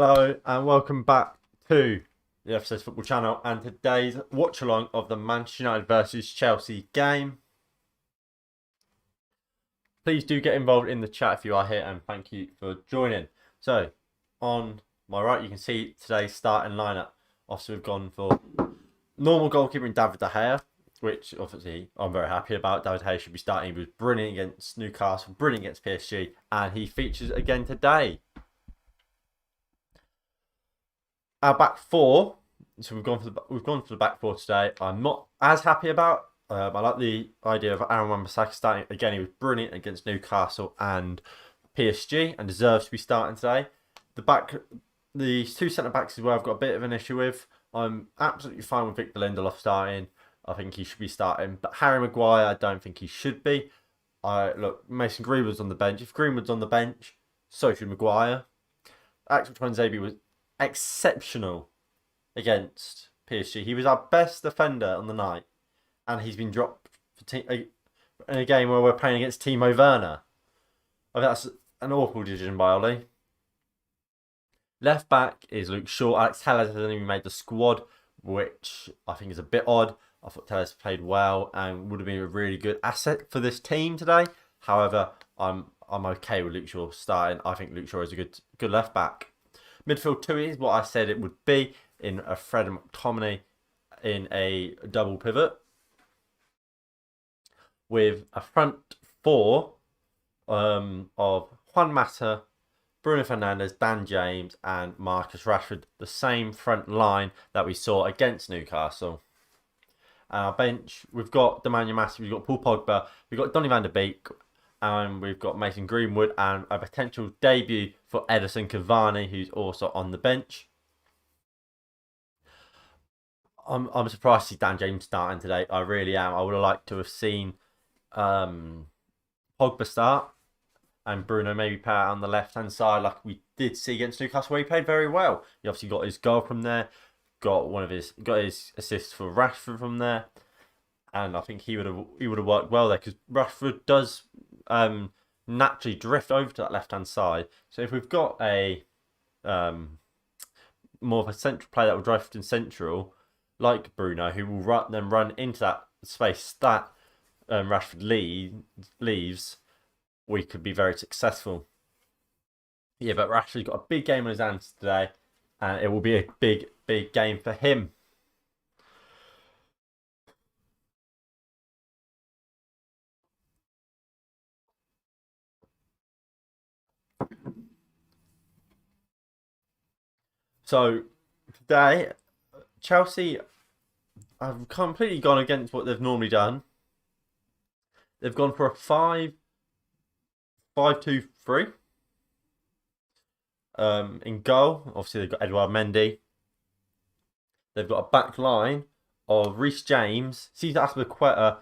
Hello and welcome back to the FCS Football Channel and today's watch along of the Manchester United versus Chelsea game. Please do get involved in the chat if you are here and thank you for joining. So, on my right you can see today's starting lineup. Obviously we've gone for normal goalkeeper in David De Gea, which obviously I'm very happy about. David De Gea should be starting. He was brilliant against Newcastle, brilliant against PSG, and he features again today. Our back four. So we've gone for the back four today. I'm not as happy about. I like the idea of Aaron Wan-Bissaka starting again. He was brilliant against Newcastle and PSG, and deserves to be starting today. The two centre backs is where I've got a bit of an issue with. I'm absolutely fine with Victor Lindelof starting. I think he should be starting, but Harry Maguire, I don't think he should be. Look, Mason Greenwood's on the bench. If Greenwood's on the bench, so should Maguire. Axel Tuanzebe was exceptional against PSG. He was our best defender on the night, and he's been dropped in a game where we're playing against Timo Werner. I think that's an awful decision by Oli. Left back is Luke Shaw. Alex Telles hasn't even made the squad, which I think is a bit odd. I thought Telles played well and would have been a really good asset for this team today. However, I'm okay with Luke Shaw starting. I think Luke Shaw is a good left back. Midfield two is what I said it would be in a Fred and McTominay in a double pivot. With a front four of Juan Mata, Bruno Fernandes, Dan James and Marcus Rashford. The same front line that we saw against Newcastle. And our bench, we've got Nemanja Matic, we've got Paul Pogba, we've got Donny van der Beek, and we've got Mason Greenwood and a potential debut for Edison Cavani, who's also on the bench. I'm surprised to see Dan James starting today. I really am. I would have liked to have seen Pogba start and Bruno maybe play out on the left hand side like we did see against Newcastle, where he played very well. He obviously got his goal from there, got his assists for Rashford from there, and I think he would have worked well there because Rashford does naturally drift over to that left hand side. So if we've got a more of a central player that will drift in central, like Bruno, who will run into that space that Rashford leaves, we could be very successful. Yeah, but Rashford's got a big game on his hands today, and it will be a big game for him. So today, Chelsea have completely gone against what they've normally done. They've gone for a 5-2-3. In goal, obviously they've got Edouard Mendy. They've got a back line of Reece James, Cesar Azpilicueta,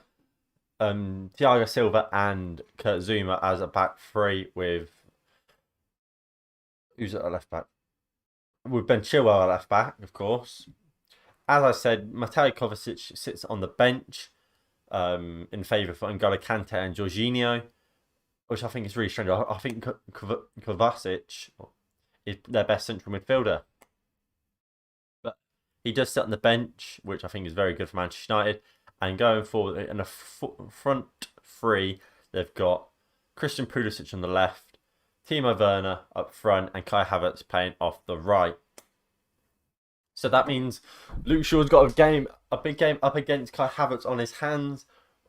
Thiago Silva, and Kurt Zouma as a back three with who's at a left back? With Ben Chilwell at left back, of course. As I said, Mateo Kovacic sits on the bench in favour for N'Golo Kante and Jorginho, which I think is really strange. I think Kovacic is their best central midfielder. But he does sit on the bench, which I think is very good for Manchester United. And going forward in a front three, they've got Christian Pulisic on the left, Timo Werner up front, and Kai Havertz playing off the right. So that means Luke Shaw's got a big game up against Kai Havertz on his hands,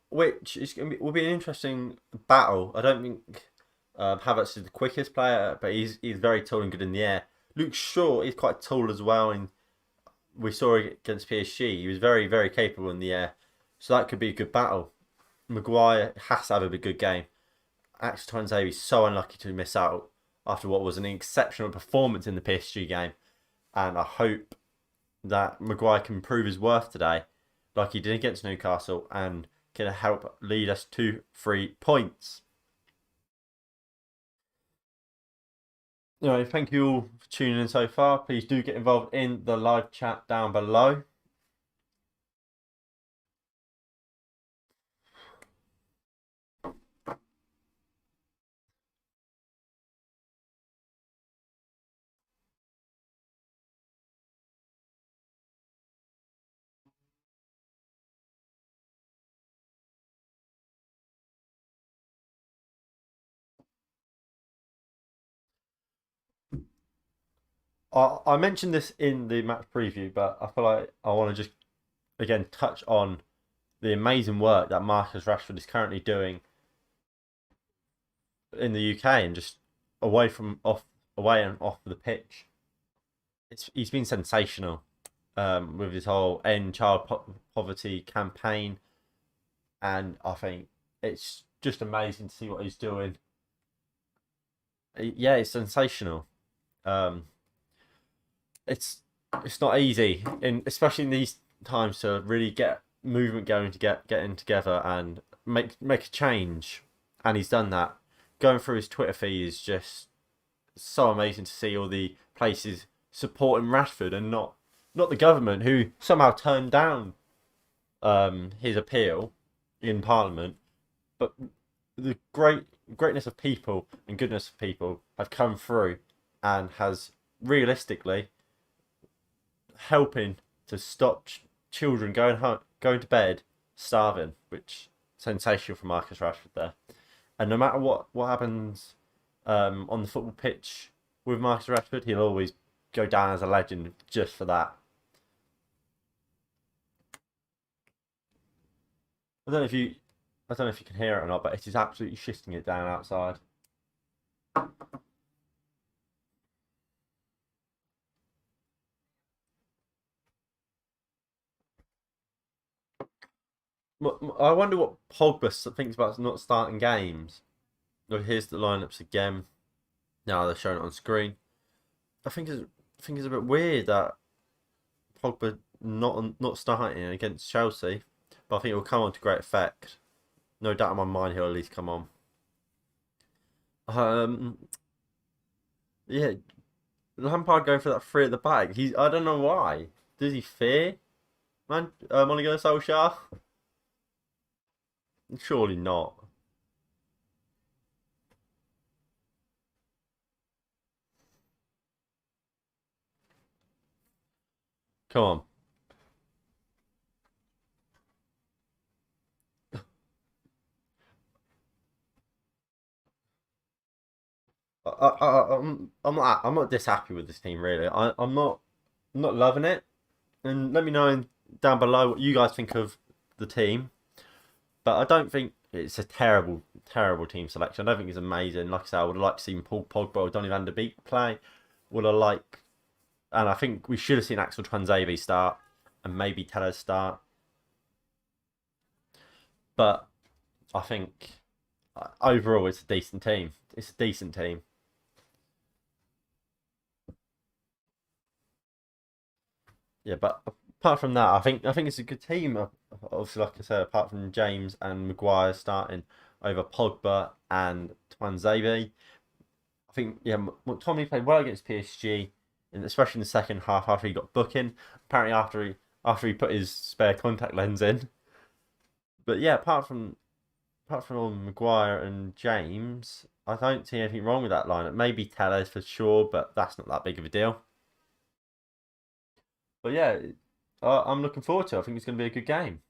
which will be an interesting battle. I don't think Havertz is the quickest player, but he's very tall and good in the air. Luke Shaw is quite tall as well, and we saw against PSG, he was very capable in the air. So that could be a good battle. Maguire has to have a good game. Axel Tuanzebe is so unlucky to miss out after what was an exceptional performance in the PSG game, and I hope that Maguire can prove his worth today, like he did against Newcastle, and can help lead us to 3 points. Anyway, thank you all for tuning in so far. Please do get involved in the live chat down below. I mentioned this in the match preview, but I feel like I want to just again touch on the amazing work that Marcus Rashford is currently doing in the UK and just away and off the pitch. He's been sensational with his whole end poverty campaign, and I think it's just amazing to see what he's doing. Yeah, it's sensational. Um, it's it's not easy, especially in these times, to really get movement going, to getting together and make a change. And he's done that. Going through his Twitter feed is just so amazing to see all the places supporting Rashford and not the government, who somehow turned down his appeal in Parliament, but the greatness of people and goodness of people have come through and has realistically helping to stop children going to bed starving, which sensational for Marcus Rashford there. And no matter what happens on the football pitch with Marcus Rashford, he'll always go down as a legend just for that. I don't know if you I don't know if you can hear it or not, but it is absolutely shitting it down outside. I wonder what Pogba thinks about not starting games. Oh, here's the lineups again. Now they're showing it on screen. I think it's a bit weird that Pogba not starting against Chelsea, but I think it will come on to great effect. No doubt in my mind he'll at least come on. Um, yeah, Lampard going for that three at the back. I don't know why. Does he fear Ole Gunnar Solskjaer? Surely not. Come on. I'm not this happy with this team really. I'm not loving it. And let me know down below what you guys think of the team. But I don't think it's a terrible team selection. I don't think it's amazing. Like I said, I would have liked to see Paul Pogba or Donny van der Beek play. Would have liked, and I think we should have seen Axel Tuanzebe start and maybe Tellez start. But I think overall it's a decent team. It's a decent team. Yeah, but apart from that, I think it's a good team. Obviously, like I said, apart from James and Maguire starting over Pogba and Tuanzebe, I think yeah, McTominay played well against PSG, and especially in the second half after he got booking. Apparently, after he put his spare contact lens in. But yeah, apart from Maguire and James, I don't see anything wrong with that lineup. Maybe Tellez for sure, but that's not that big of a deal. But yeah, I'm looking forward to it. I think it's going to be a good game.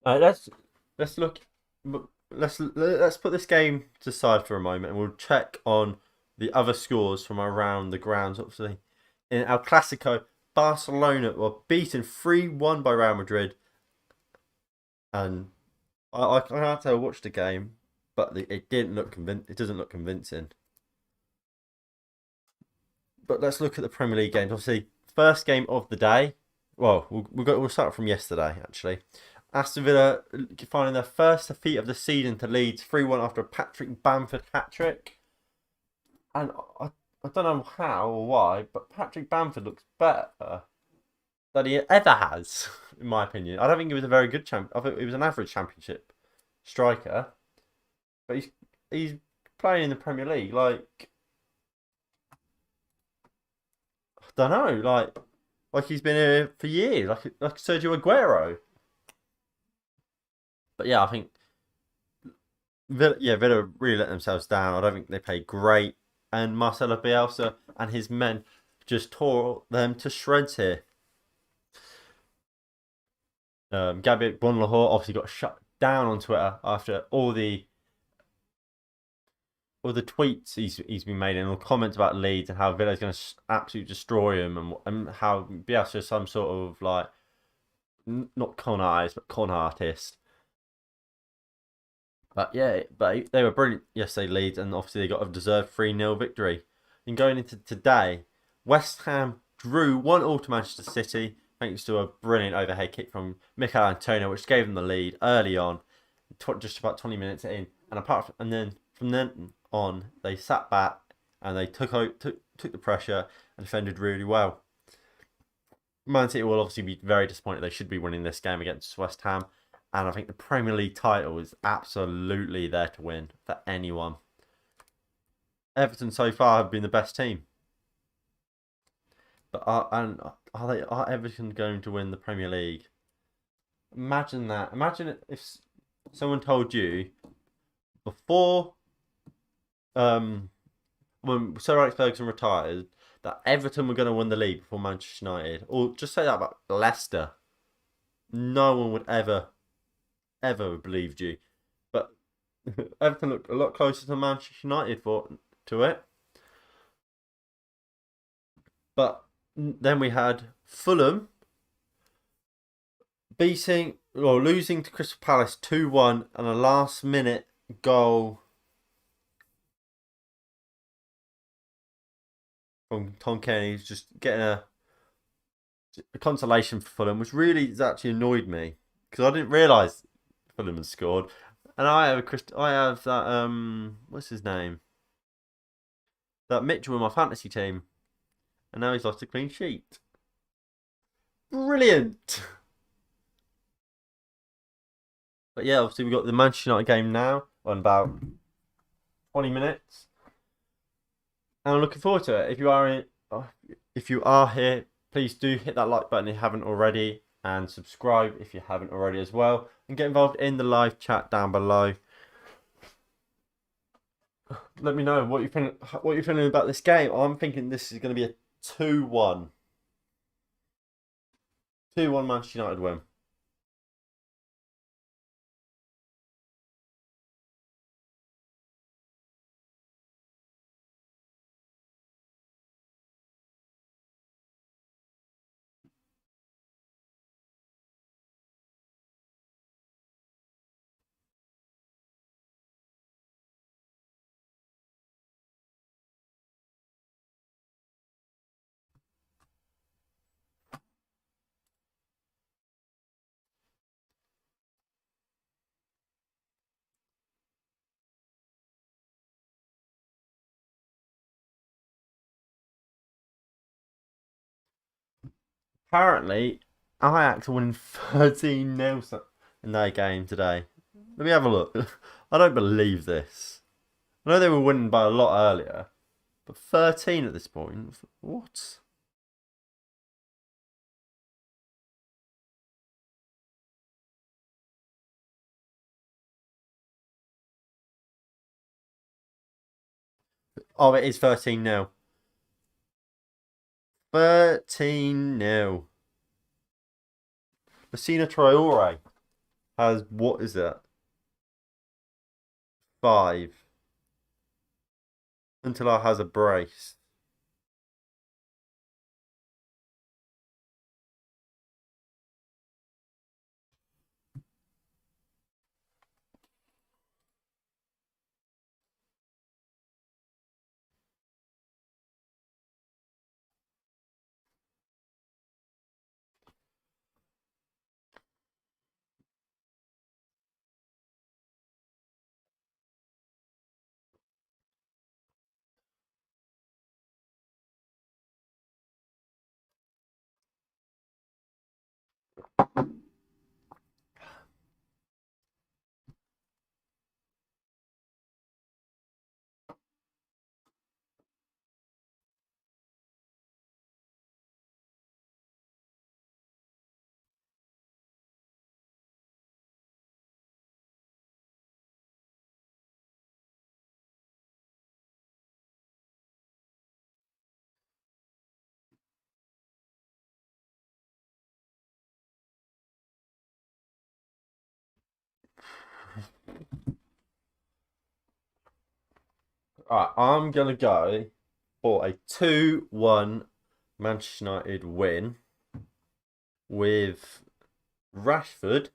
Let's look. Let's put this game to the side for a moment, and we'll check on the other scores from around the grounds. Obviously, in El Clasico, Barcelona were beaten 3-1 by Real Madrid, and I have to watch the game, but it didn't look It doesn't look convincing. But let's look at the Premier League games. Obviously, first game of the day. Well, we'll start from yesterday actually. Aston Villa finding their first defeat of the season to Leeds 3-1 after a Patrick Bamford hat trick. And I don't know how or why, but Patrick Bamford looks better than he ever has, in my opinion. I don't think he was a very good champ. I think he was an average championship striker, but he's playing in the Premier League. Like, I don't know, like he's been here for years, like Sergio Aguero. But yeah, I think Villa really let themselves down. I don't think they played great, and Marcelo Bielsa and his men just tore them to shreds here. Gabriel Bonlahor obviously got shut down on Twitter after all the tweets he's been made and all the comments about Leeds and how Villa's going to absolutely destroy him and how Bielsa is some sort of like not con artist but con artist. But yeah, but they were brilliant yesterday, Leeds, and obviously they got a deserved 3-0 victory. And going into today, West Ham drew 1-1 to Manchester City thanks to a brilliant overhead kick from Mikel Antonio, which gave them the lead early on, just about 20 minutes in. And then from then on, they sat back and they took the pressure and defended really well. Man City will obviously be very disappointed. They should be winning this game against West Ham. And I think the Premier League title is absolutely there to win for anyone. Everton so far have been the best team. But are Everton going to win the Premier League? Imagine that. Imagine if someone told you before when Sir Alex Ferguson retired that Everton were going to win the league before Manchester United, or just say that about Leicester. No one would ever believed you. But Everton looked a lot closer to Manchester United to it. But then we had Fulham losing to Crystal Palace 2-1 and a last minute goal from Tom Kenny, just getting a consolation for Fulham, which really has actually annoyed me because I didn't realise Fulham had scored. And I have that what's his name? That Mitchell in my fantasy team, and now he's lost a clean sheet. Brilliant. But yeah, obviously we've got the Manchester United game now on about 20 minutes. And I'm looking forward to it. If you are here, please do hit that like button if you haven't already, and subscribe if you haven't already as well, and get involved in the live chat down below. Let me know what you're feeling about this game. I'm thinking this is going to be a 2-1. 2-1 Manchester United win. Apparently, Ajax are winning 13-0 in their game today. Let me have a look. I don't believe this. I know they were winning by a lot earlier, but 13 at this point? What? Oh, it is 13-0. 13-0. Messina Traore has, what is that? 5. Until I has a brace. Alright, I'm gonna go for a 2-1 Manchester United win with Rashford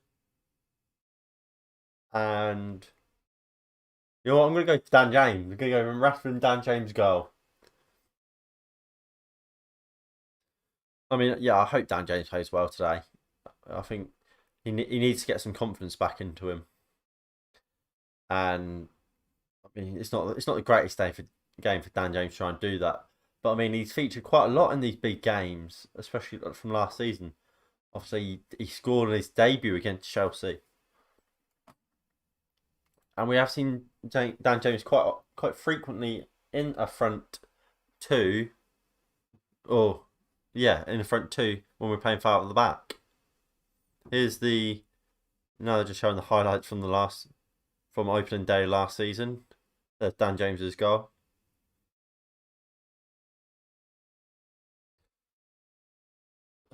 and you know what? I'm gonna go to Dan James. I'm gonna go from Rashford and Dan James goal. I mean, yeah, I hope Dan James plays well today. I think he needs to get some confidence back into him, and I mean, it's not the greatest game for Dan James to try and do that. But I mean, he's featured quite a lot in these big games, especially from last season. Obviously, he scored on his debut against Chelsea, and we have seen Dan James quite frequently in a front two, or yeah, in the front two when we're playing far at the back. Here's the now they're just showing the highlights from opening day last season. There's Dan James's goal.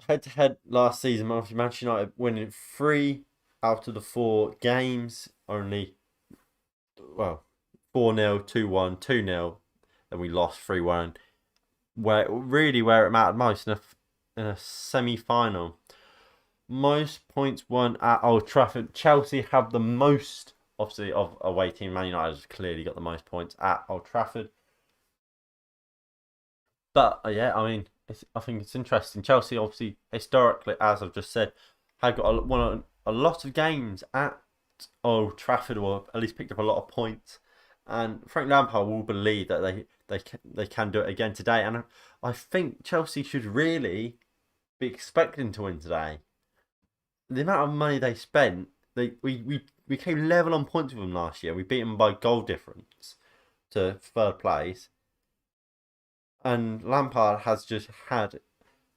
Head to head last season, Manchester United winning 3 out of the 4 games. Only, well, 4-0, 2-1, 2-0. Then we lost 3-1. Where it mattered most in a semi final. Most points won at Old Trafford. Chelsea have the most, obviously, of away team. Man United has clearly got the most points at Old Trafford. But yeah, I mean, I think it's interesting. Chelsea, obviously, historically, as I've just said, have got won a lot of games at Old Trafford, or at least picked up a lot of points. And Frank Lampard will believe that they can do it again today. And I think Chelsea should really be expecting to win today. The amount of money they spent, we came level on points with them last year. We beat them by goal difference to third place. And Lampard has just had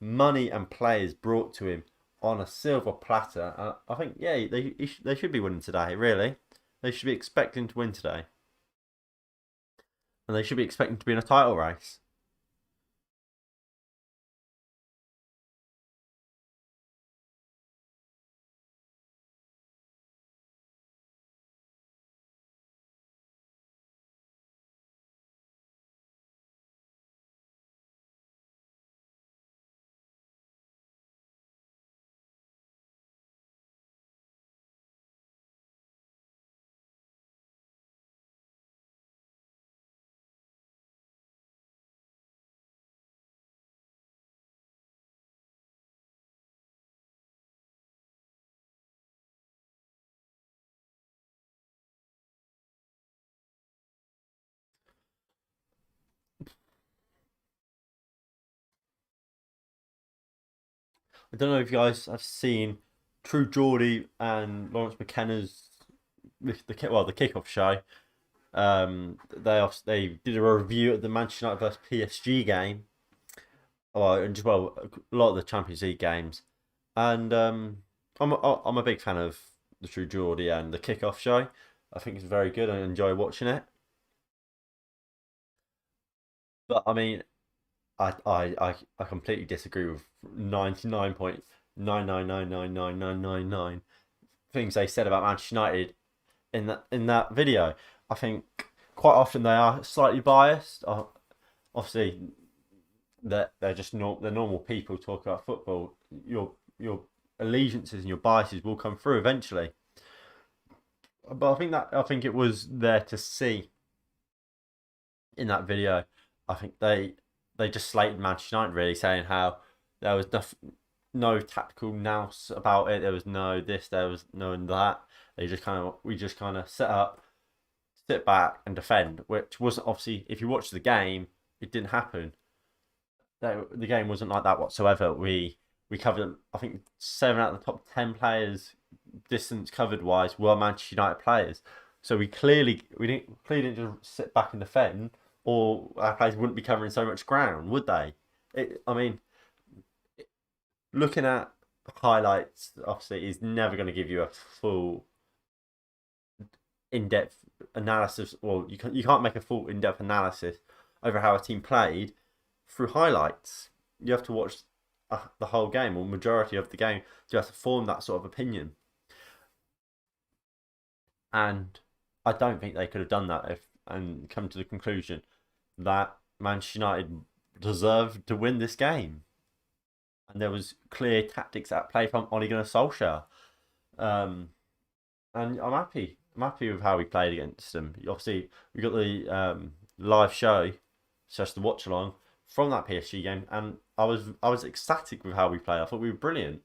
money and players brought to him on a silver platter. I think, yeah, they should be winning today, really. They should be expecting to win today. And they should be expecting to be in a title race. I don't know if you guys have seen True Geordie and Lawrence McKenna's the kickoff show. They did a review of the Manchester United vs PSG game, and just a lot of the Champions League games, and I'm a big fan of the True Geordie and the kickoff show. I think it's very good. I enjoy watching it. But I mean, I completely disagree with 99.9999999 things they said about Manchester United in that video. I think quite often they are slightly biased. Obviously, they're just they're normal people talking about football. Your allegiances and your biases will come through eventually. But I think it was there to see in that video. I think they just slated Manchester United, really, saying how there was no tactical nous about it. There was no this, there was no that. We just kind of set up, sit back and defend, which wasn't, obviously, if you watch the game, it didn't happen. The game wasn't like that whatsoever. We covered, I think, 7 out of the top 10 players, distance covered wise, were Manchester United players. So we didn't just sit back and defend, or our players wouldn't be covering so much ground, would they? I mean, looking at highlights obviously is never going to give you a full in-depth analysis. Well, you can't make a full in-depth analysis over how a team played through highlights. You have to watch the whole game or majority of the game to have to form that sort of opinion. And I don't think they could have done that if and come to the conclusion that Manchester United deserved to win this game. And there was clear tactics at play from Ole Gunnar Solskjaer. Um, and I'm happy. I'm happy with how we played against them. Obviously, we got the live show, just the watch along from that PSG game, and I was ecstatic with how we played. I thought we were brilliant.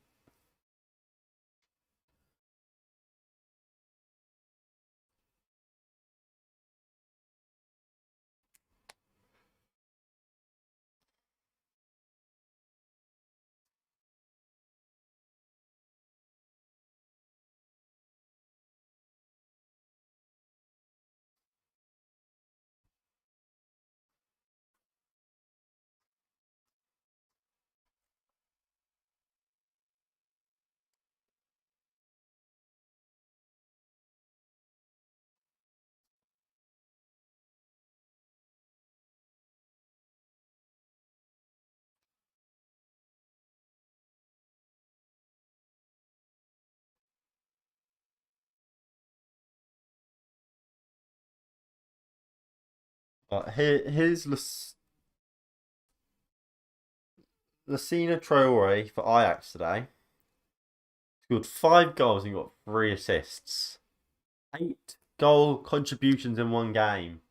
Here's Lassina Traore for Ajax today. Scored 5 goals and got 3 assists. 8 goal contributions in one game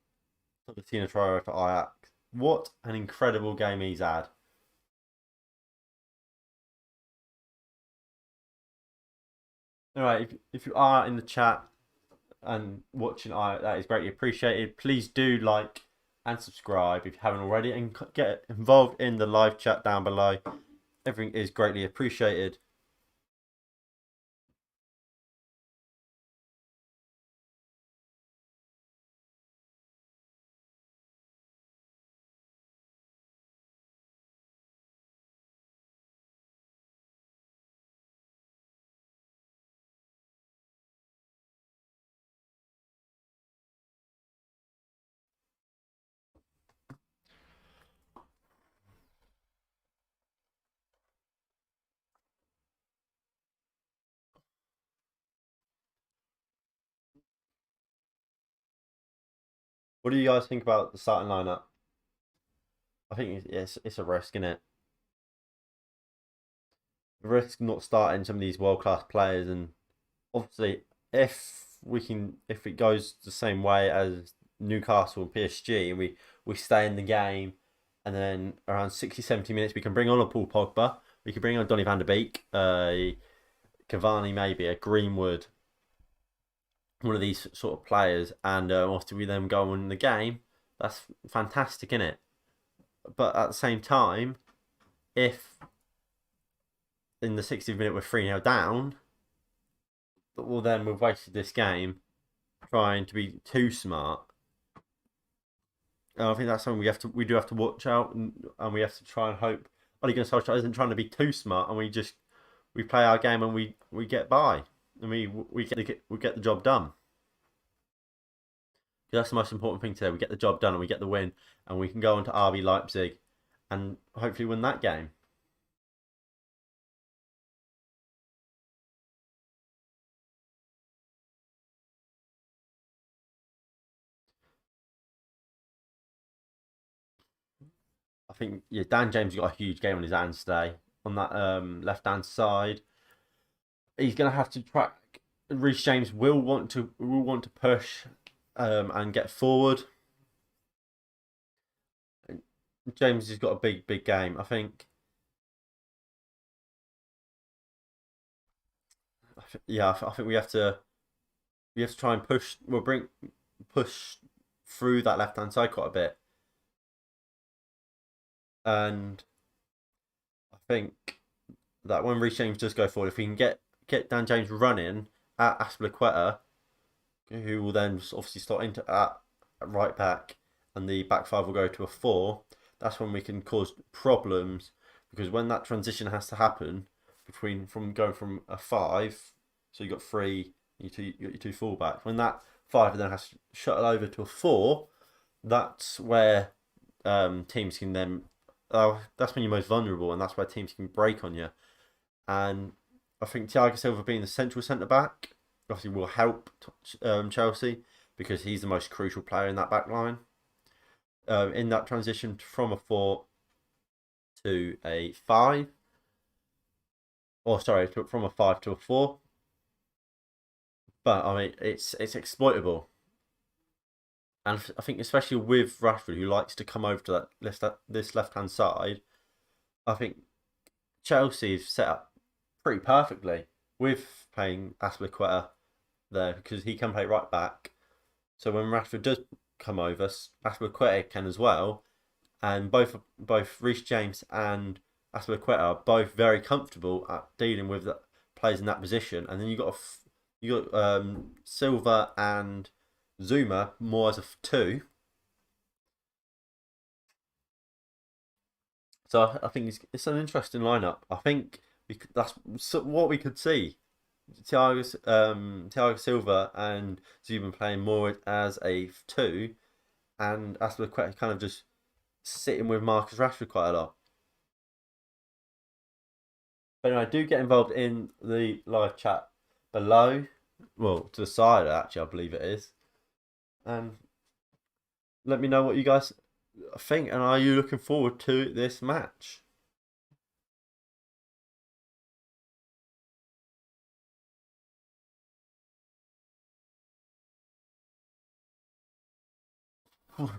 for Lassina Traore for Ajax. What an incredible game he's had. All right, if you are in the chat and watching, that is greatly appreciated. Please do like and subscribe if you haven't already, and get involved in the live chat down below. Everything is greatly appreciated. What do you guys think about the starting lineup? I think it's a risk, isn't it? A risk not starting some of these world class players, and obviously if it goes the same way as Newcastle and PSG, and we stay in the game, and then around 60, 70 minutes we can bring on a Paul Pogba, we can bring on Donny van der Beek, Cavani, maybe a Greenwood, one of these sort of players, and after we then go on in the game, that's fantastic, isn't it? But at the same time, if in the 60th minute we're 3-0 down, but we've wasted this game trying to be too smart. I think that's something we do have to watch out, and we have to try and hope Ole Gunnar Solskjaer isn't trying to be too smart, and we play our game and we get by, and we get the job done. That's the most important thing today. We get the job done and we get the win, and we can go on to RB Leipzig and hopefully win that game. I think Dan James got a huge game on his hands today on that left hand side. He's going to have to track. Reece James will want to push and get forward. James has got a big game. I think. Yeah, I think we have to try and push through that left hand side quite a bit, and I think that when Reece James does go forward, if we can get Dan James running at Aspilicueta, who will then obviously slot into at right back, and the back five will go to a 4. That's when we can cause problems, because when that transition has to happen from going from a 5, so you got 3, you got your 2 fullbacks. When that 5 then has to shuttle over to a 4, that's where teams can then. That's when you're most vulnerable, and that's where teams can break on you. And I think Thiago Silva being the central centre back obviously will help Chelsea, because he's the most crucial player in that back line. In that transition from a 4 to a 5, or sorry, from a 5 to a 4. But I mean, it's exploitable, and I think especially with Rashford, who likes to come over to this left hand side, I think Chelsea have set up pretty perfectly with playing Aspilicueta there, because he can play right back. So when Rashford does come over, Aspilicueta can as well, and both Reece James and Aspilicueta are both very comfortable at dealing with the players in that position. And then you got Silva and Zuma more as a 2. So I think it's an interesting lineup. I think that's what we could see. Thiago Silva and Zuma playing more as a 2, and Aspilicueta kind of just sitting with Marcus Rashford quite a lot. But anyway, do get involved in the live chat below. Well, to the side, actually, I believe it is. And let me know what you guys think, and are you looking forward to this match?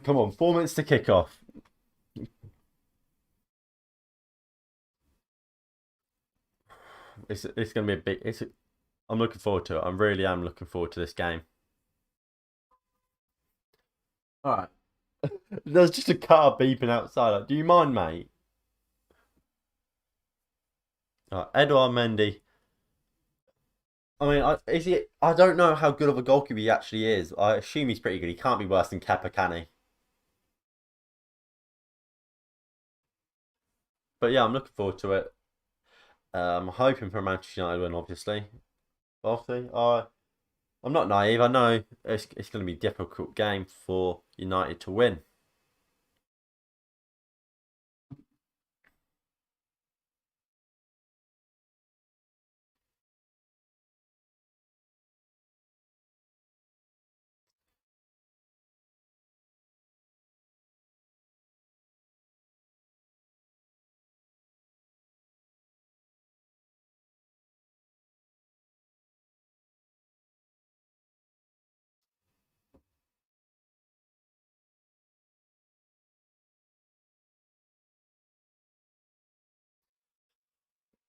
Come on, 4 minutes to kick off. It's going to be a big. I'm looking forward to it. I really am looking forward to this game. All right. There's just a car beeping outside. Like, do you mind, mate? Edouard Mendy. I mean, is he? I don't know how good of a goalkeeper he actually is. I assume he's pretty good. He can't be worse than Kepa, can he? But yeah, I'm looking forward to it. I'm hoping for a Manchester United win, obviously. Obviously, I'm not naive. I know it's going to be a difficult game for United to win.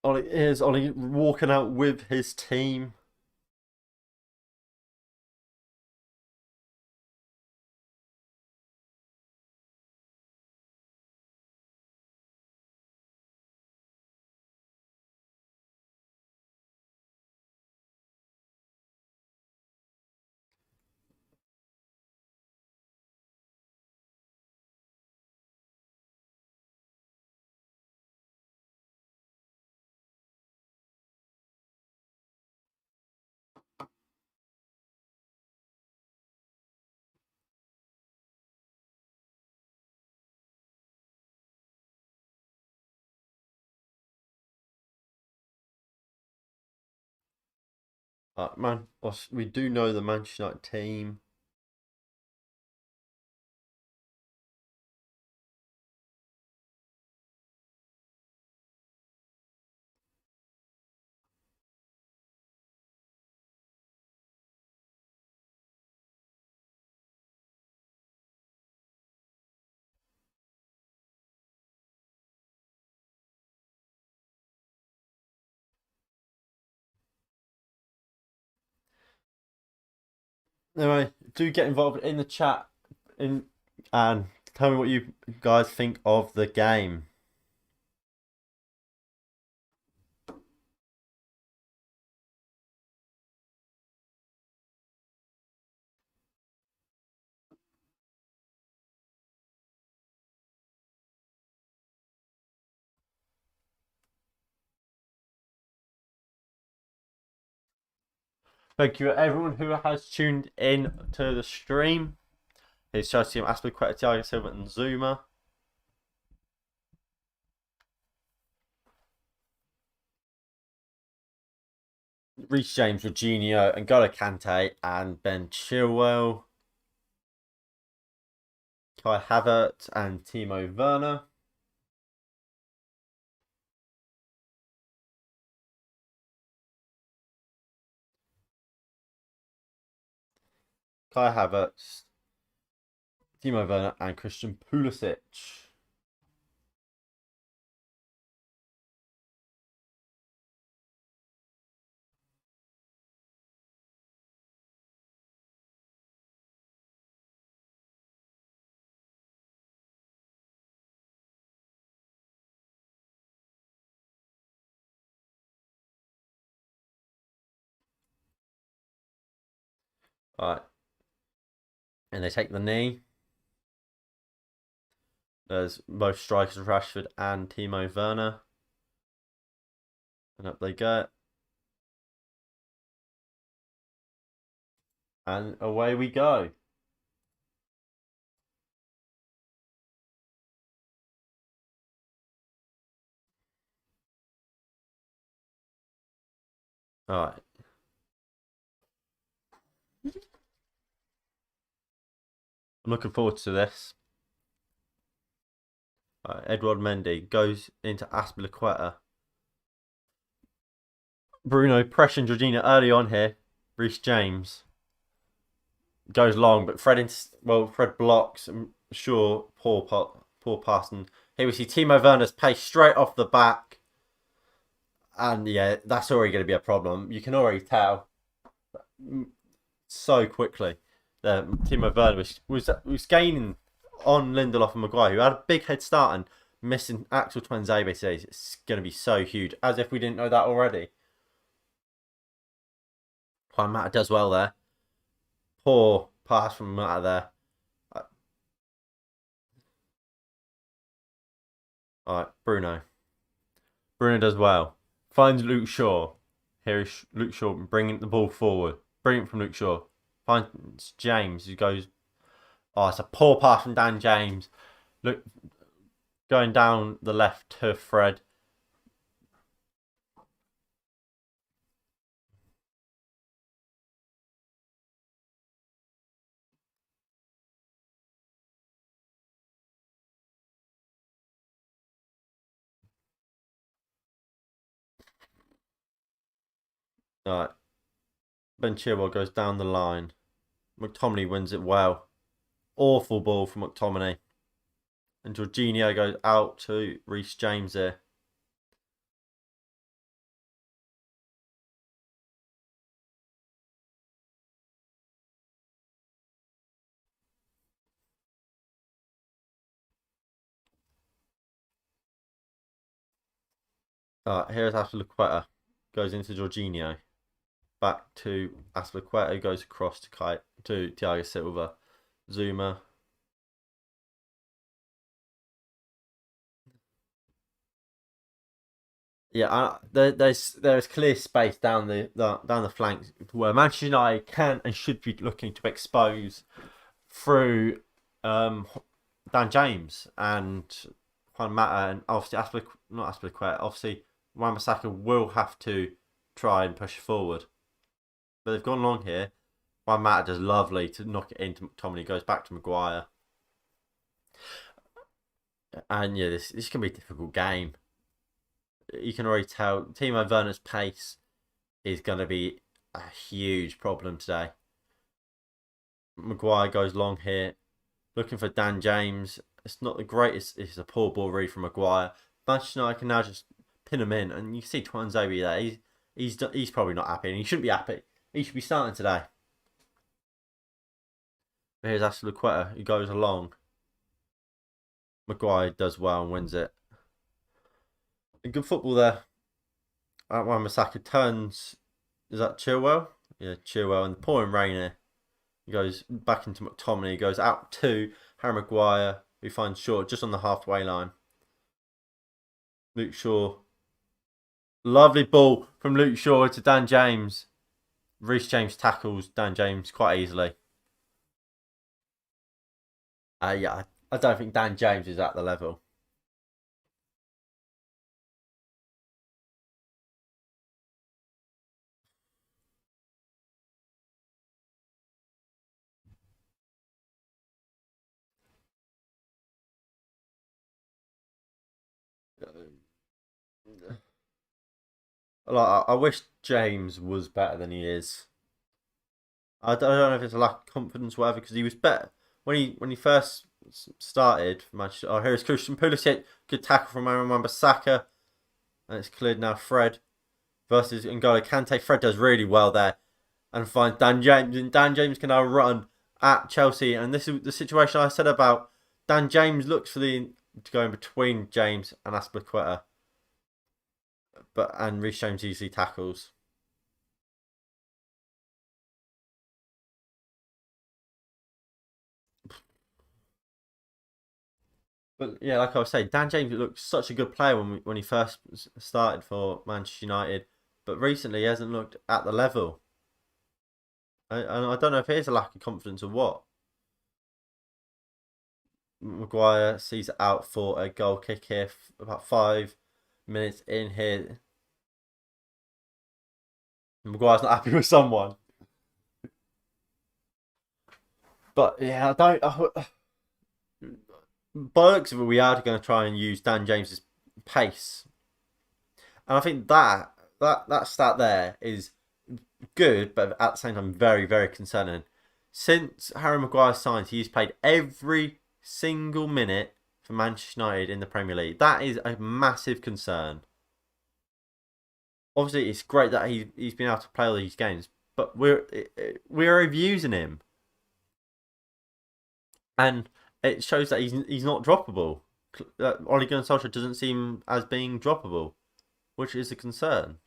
Ollie walking out with his team. Man, we do know the Manchester United team. Anyway, do get involved in the chat and tell me what you guys think of the game. Thank you everyone who has tuned in to the stream. Here's Chelsea, Azpilicueta, Thiago Silva and Zuma. Reece James, Jorginho, N'Golo Kante and Ben Chilwell. Kai Havertz and Timo Werner. Kai Havertz, Timo Werner and Christian Pulisic. Alright. And they take the knee. There's both strikers, Rashford and Timo Werner. And up they go. And away we go. Alright. I'm looking forward to this. Edouard Mendy goes into Azpilicueta. Bruno pressing Jorginho early on here. Reece James goes long, but Fred blocks. Sure, poor pass. And here we see Timo Werner's pace straight off the back. And yeah, that's already going to be a problem. You can already tell so quickly that Timo Werner was gaining on Lindelof and Maguire, who had a big head start, and missing Axel Tuanzebe today. It's going to be so huge, as if we didn't know that already. Juan Mata does well there. Poor pass from Mata there. Alright, Bruno. Bruno does well. Finds Luke Shaw. Here is Luke Shaw bringing the ball forward. Brilliant from Luke Shaw. Finds James, who goes... Oh, it's a poor pass from Dan James. Look, going down the left to Fred. Alright. Ben Chilwell goes down the line. McTominay wins it well. Awful ball from McTominay. And Jorginho goes out to Reece James here. Here's Azpilicueta. Goes into Jorginho. Back to Azpilicueta. Goes across to Thiago Silva. Zuma. Yeah, there's clear space down the flanks where Manchester United can and should be looking to expose through Dan James and Juan Mata, and obviously not Azpilicueta. Obviously, Wan-Bissaka will have to try and push forward, but they've gone long here. Juan Mata does lovely to knock it into McTominay. Goes back to Maguire, and yeah, this can be a difficult game. You can already tell Timo Werner's pace is going to be a huge problem today. Maguire goes long here, looking for Dan James. It's not the greatest. It's a poor ball read from Maguire. Manchester United can now just pin him in, and you see Tuanzebe there. He's probably not happy, and he shouldn't be happy. He should be starting today. But here's Azpilicueta, who goes along. Maguire does well and wins it. Good football there. Wan-Bissaka turns. Is that Chilwell? Yeah, Chilwell. And the pouring rain here. He goes back into McTominay. He goes out to Harry Maguire, who finds Shaw just on the halfway line. Luke Shaw. Lovely ball from Luke Shaw to Dan James. Reece James tackles Dan James quite easily. Yeah, I don't think Dan James is at the level. Like, I wish James was better than he is. I don't know if it's a lack of confidence, or whatever, because he was better when he first started for Manchester. Oh, here's Christian Pulisic, good tackle from Aaron Wan-Bissaka, and it's cleared now. Fred versus N'Golo Kante. Fred does really well there, and finds Dan James, and Dan James can now run at Chelsea. And this is the situation I said about Dan James looks for the to go in between James and Azpilicueta, and Reece James easily tackles. But yeah, like I was saying, Dan James looked such a good player when he first started for Manchester United, but recently he hasn't looked at the level. I don't know if it is a lack of confidence or what. Maguire sees out for a goal kick here, about 5 minutes in here. Maguire's not happy with someone, but yeah, I don't. By the looks of it, we are going to try and use Dan James's pace, and I think that stat there is good, but at the same time very very concerning. Since Harry Maguire signed, he's played every single minute for Manchester United in the Premier League. That is a massive concern. Obviously, it's great that he's been able to play all these games, but we're abusing him, and it shows that he's not droppable. Ole Gunnar Solskjaer doesn't seem as being droppable, which is a concern.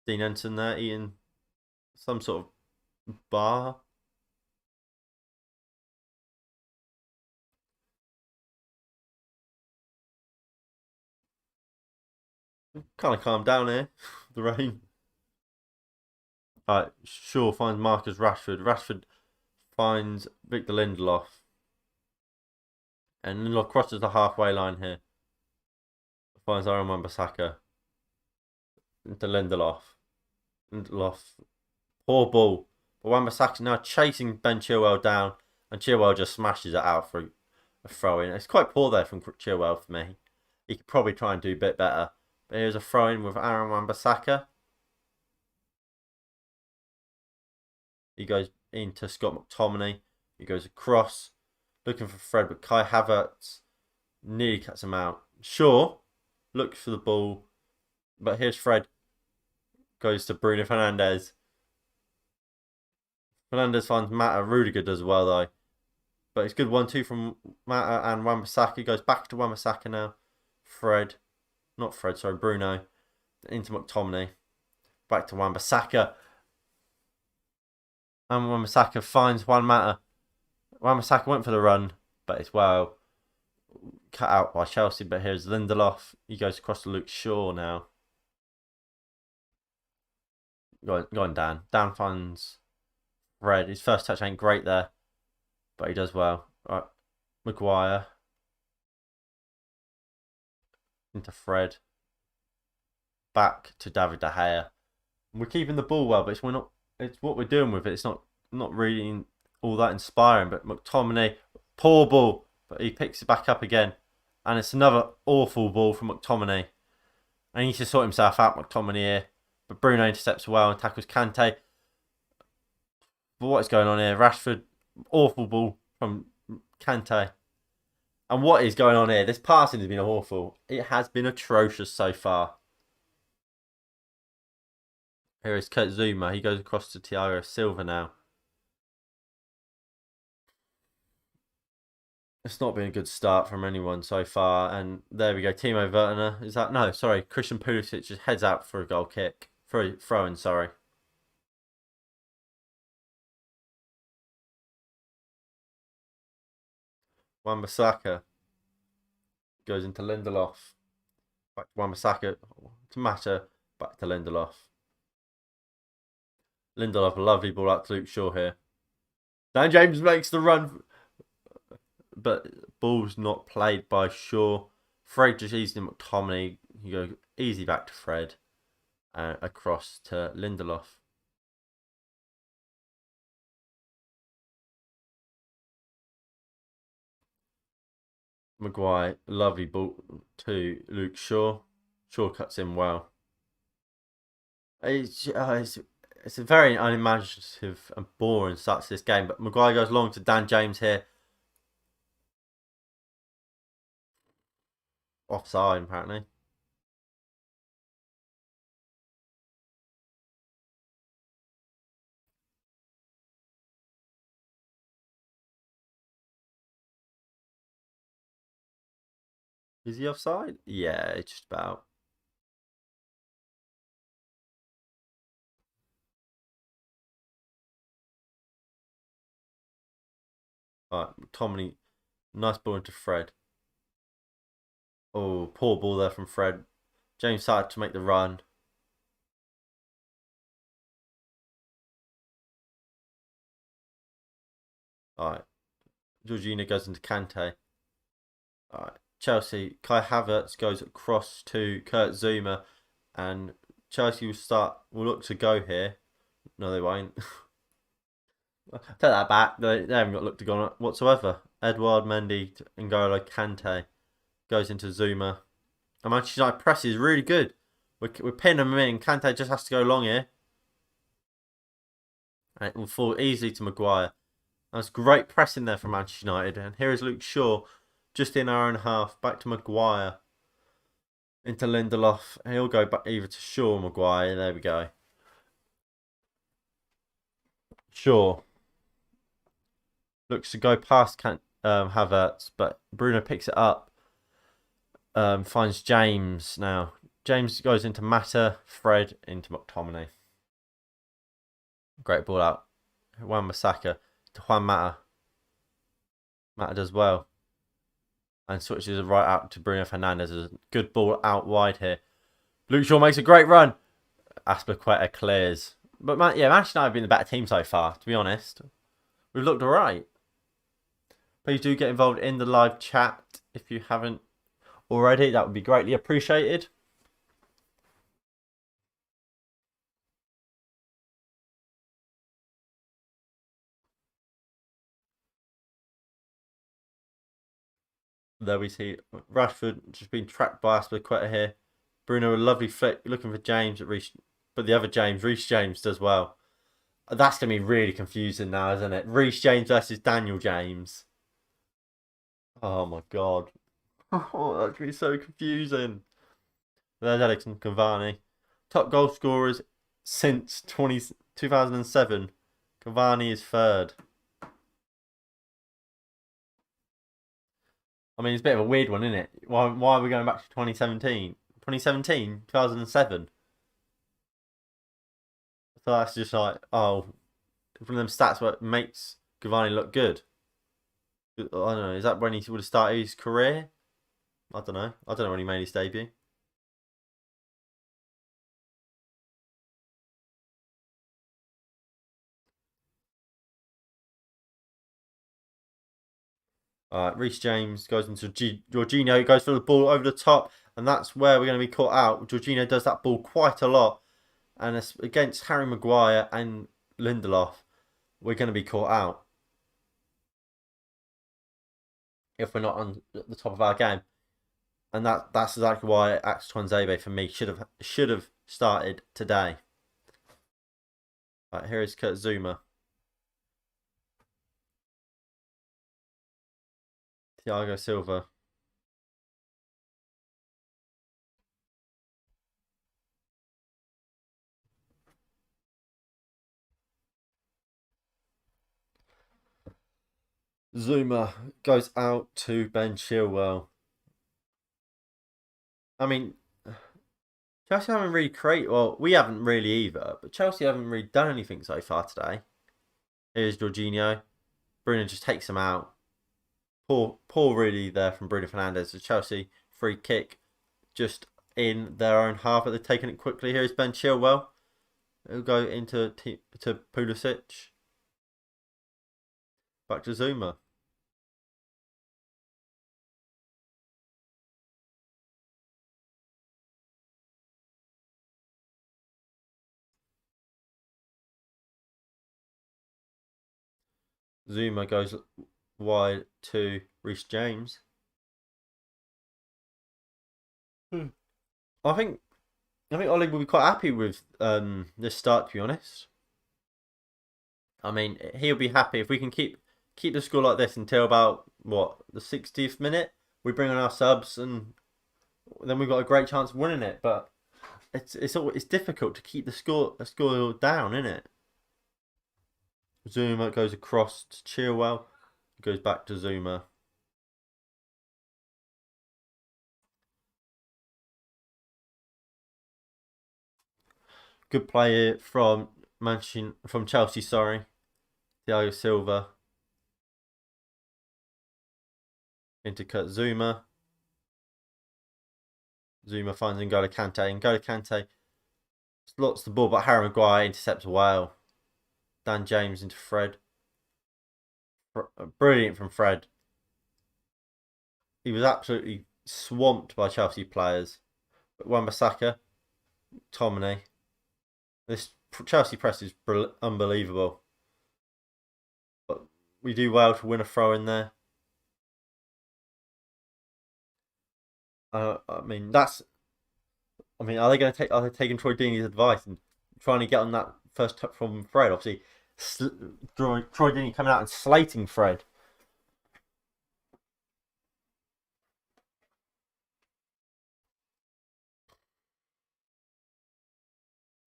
Dean Henderson there eating some sort of bar. Kind of calm down here. The rain. Alright, Shaw finds Marcus Rashford. Rashford finds Victor Lindelof. And Lindelof crosses the halfway line here. Finds Aaron Wan-Bissaka. Into Lindelof. Lindelof. Poor ball. But Wan-Bissaka now chasing Ben Chilwell down. And Chilwell just smashes it out for a throw in. It's quite poor there from Chilwell for me. He could probably try and do a bit better. But here's a throw in with Aaron Wan-Bissaka. He goes into Scott McTominay. He goes across. Looking for Fred, but Kai Havertz nearly cuts him out. Shaw looks for the ball. But here's Fred. Goes to Bruno Fernandes. Fernandes finds Mata. Rudiger does well though. But it's good 1-2 from Mata and Wan-Bissaka. Goes back to Wan-Bissaka now. Fred. Not Fred, sorry, Bruno. Into McTominay. Back to Wan-Bissaka. And Wan-Bissaka finds Juan Mata. Wan-Bissaka went for the run, but it's well cut out by Chelsea. But here's Lindelof. He goes across to Luke Shaw now. Go on, Dan. Dan finds Fred. His first touch ain't great there, but he does well. Right, Maguire into Fred. Back to David De Gea. We're keeping the ball well, but we're not. It's what we're doing with it. It's not really all that inspiring. But McTominay, poor ball, but he picks it back up again, and it's another awful ball from McTominay. And he needs to sort himself out, McTominay here. But Bruno intercepts well and tackles Kante. But what is going on here? Rashford, awful ball from Kante. And what is going on here? This passing has been awful. It has been atrocious so far. Here is Kurt Zouma. He goes across to Thiago Silva now. It's not been a good start from anyone so far. And there we go. Timo Werner. Is that? No, sorry. Christian Pulisic just heads out for a goal kick. Throw in, sorry. Wan-Bissaka goes into Lindelof. Back to Wan-Bissaka to Mata. Back to Lindelof. Lindelof, a lovely ball out to Luke Shaw here. Dan James makes the run, but ball's not played by Shaw. Fred just easy to McTominay. You go easy back to Fred. Across to Lindelof. Maguire, lovely ball to Luke Shaw. Shaw cuts in well. It's a very unimaginative and boring start to this game, but Maguire goes long to Dan James here. Offside, apparently. Is he offside? Yeah, just about. Alright, Tomley, nice ball into Fred. Oh, poor ball there from Fred. James started to make the run. Alright, Jorginho goes into Kante. Alright, Chelsea, Kai Havertz goes across to Kurt Zouma, and Chelsea will look to go here. No, they won't. Take that back. They haven't got look to go on whatsoever. Edouard Mendy, N'Golo Kante goes into Zouma. And Manchester United press is really good. We're pinning them in. Kante just has to go long here. And it will fall easily to Maguire. That's great pressing there from Manchester United. And here is Luke Shaw just in our own half. Back to Maguire. Into Lindelof. He'll go back either to Shaw or Maguire. There we go. Shaw looks to go past Havertz, but Bruno picks it up. Finds James now. James goes into Mata. Fred into McTominay. Great ball out. Wan-Bissaka to Juan Mata. Mata does well. And switches it right out to Bruno Fernandes. A good ball out wide here. Luke Shaw makes a great run. Azpilicueta clears. But Manchester United have been the better team so far, to be honest. We've looked alright. Please do get involved in the live chat if you haven't already. That would be greatly appreciated. There we see Rashford just being tracked by Azpilicueta here. Bruno, a lovely flick, looking for James at Reece, but the other James, Reece James, does well. That's going to be really confusing now, isn't it? Reece James versus Daniel James. Oh my god. Oh, that's going to be so confusing. There's Edinson Cavani. Top goal scorers since 2007. Cavani is third. I mean, it's a bit of a weird one, isn't it? Why are we going back to 2017? 2017? 2007? So that's just like, oh, from them stats what makes Cavani look good. I don't know. Is that when he would have started his career? I don't know. I don't know when he made his debut. Reece James goes into Jorginho, goes for the ball over the top, and that's where we're going to be caught out. Jorginho does that ball quite a lot, and it's against Harry Maguire and Lindelof, we're going to be caught out if we're not on the top of our game, and that's exactly why Axel Tuanzebe for me should have started today. Here is Kurt Zouma. Thiago Silva. Zouma goes out to Ben Chilwell. I mean, Chelsea haven't really created. Well, we haven't really either, but Chelsea haven't really done anything so far today. Here's Jorginho. Bruno just takes him out. Poor really there from Bruno Fernandes. The Chelsea free kick just in their own half, but they've taken it quickly. Here's Ben Chilwell. It'll go into to Pulisic. Back to Zuma. Zuma goes wide to Reece James. I think Ollie will be quite happy with this start, to be honest. I mean, he'll be happy if we can keep the score like this until about what, the 60th minute. We bring on our subs, and then we've got a great chance of winning it. But it's difficult to keep the score down, isn't it? Zuma goes across to Chilwell, goes back to Zuma. Good play from Chelsea, sorry. Thiago Silva into Kurt Zuma. Zuma finds N'Golo Kante. N'Golo Kante slots the ball, but Harry Maguire intercepts well. Dan James into Fred. Brilliant from Fred. He was absolutely swamped by Chelsea players. But Wan-Bissaka, Tomine. This Chelsea press is unbelievable. But we do well to win a throw in there. I mean, are they going to take? Are they taking Troy Deeney's advice and trying to get on that first touch from Fred? Obviously, Troy Deeney coming out and slating Fred.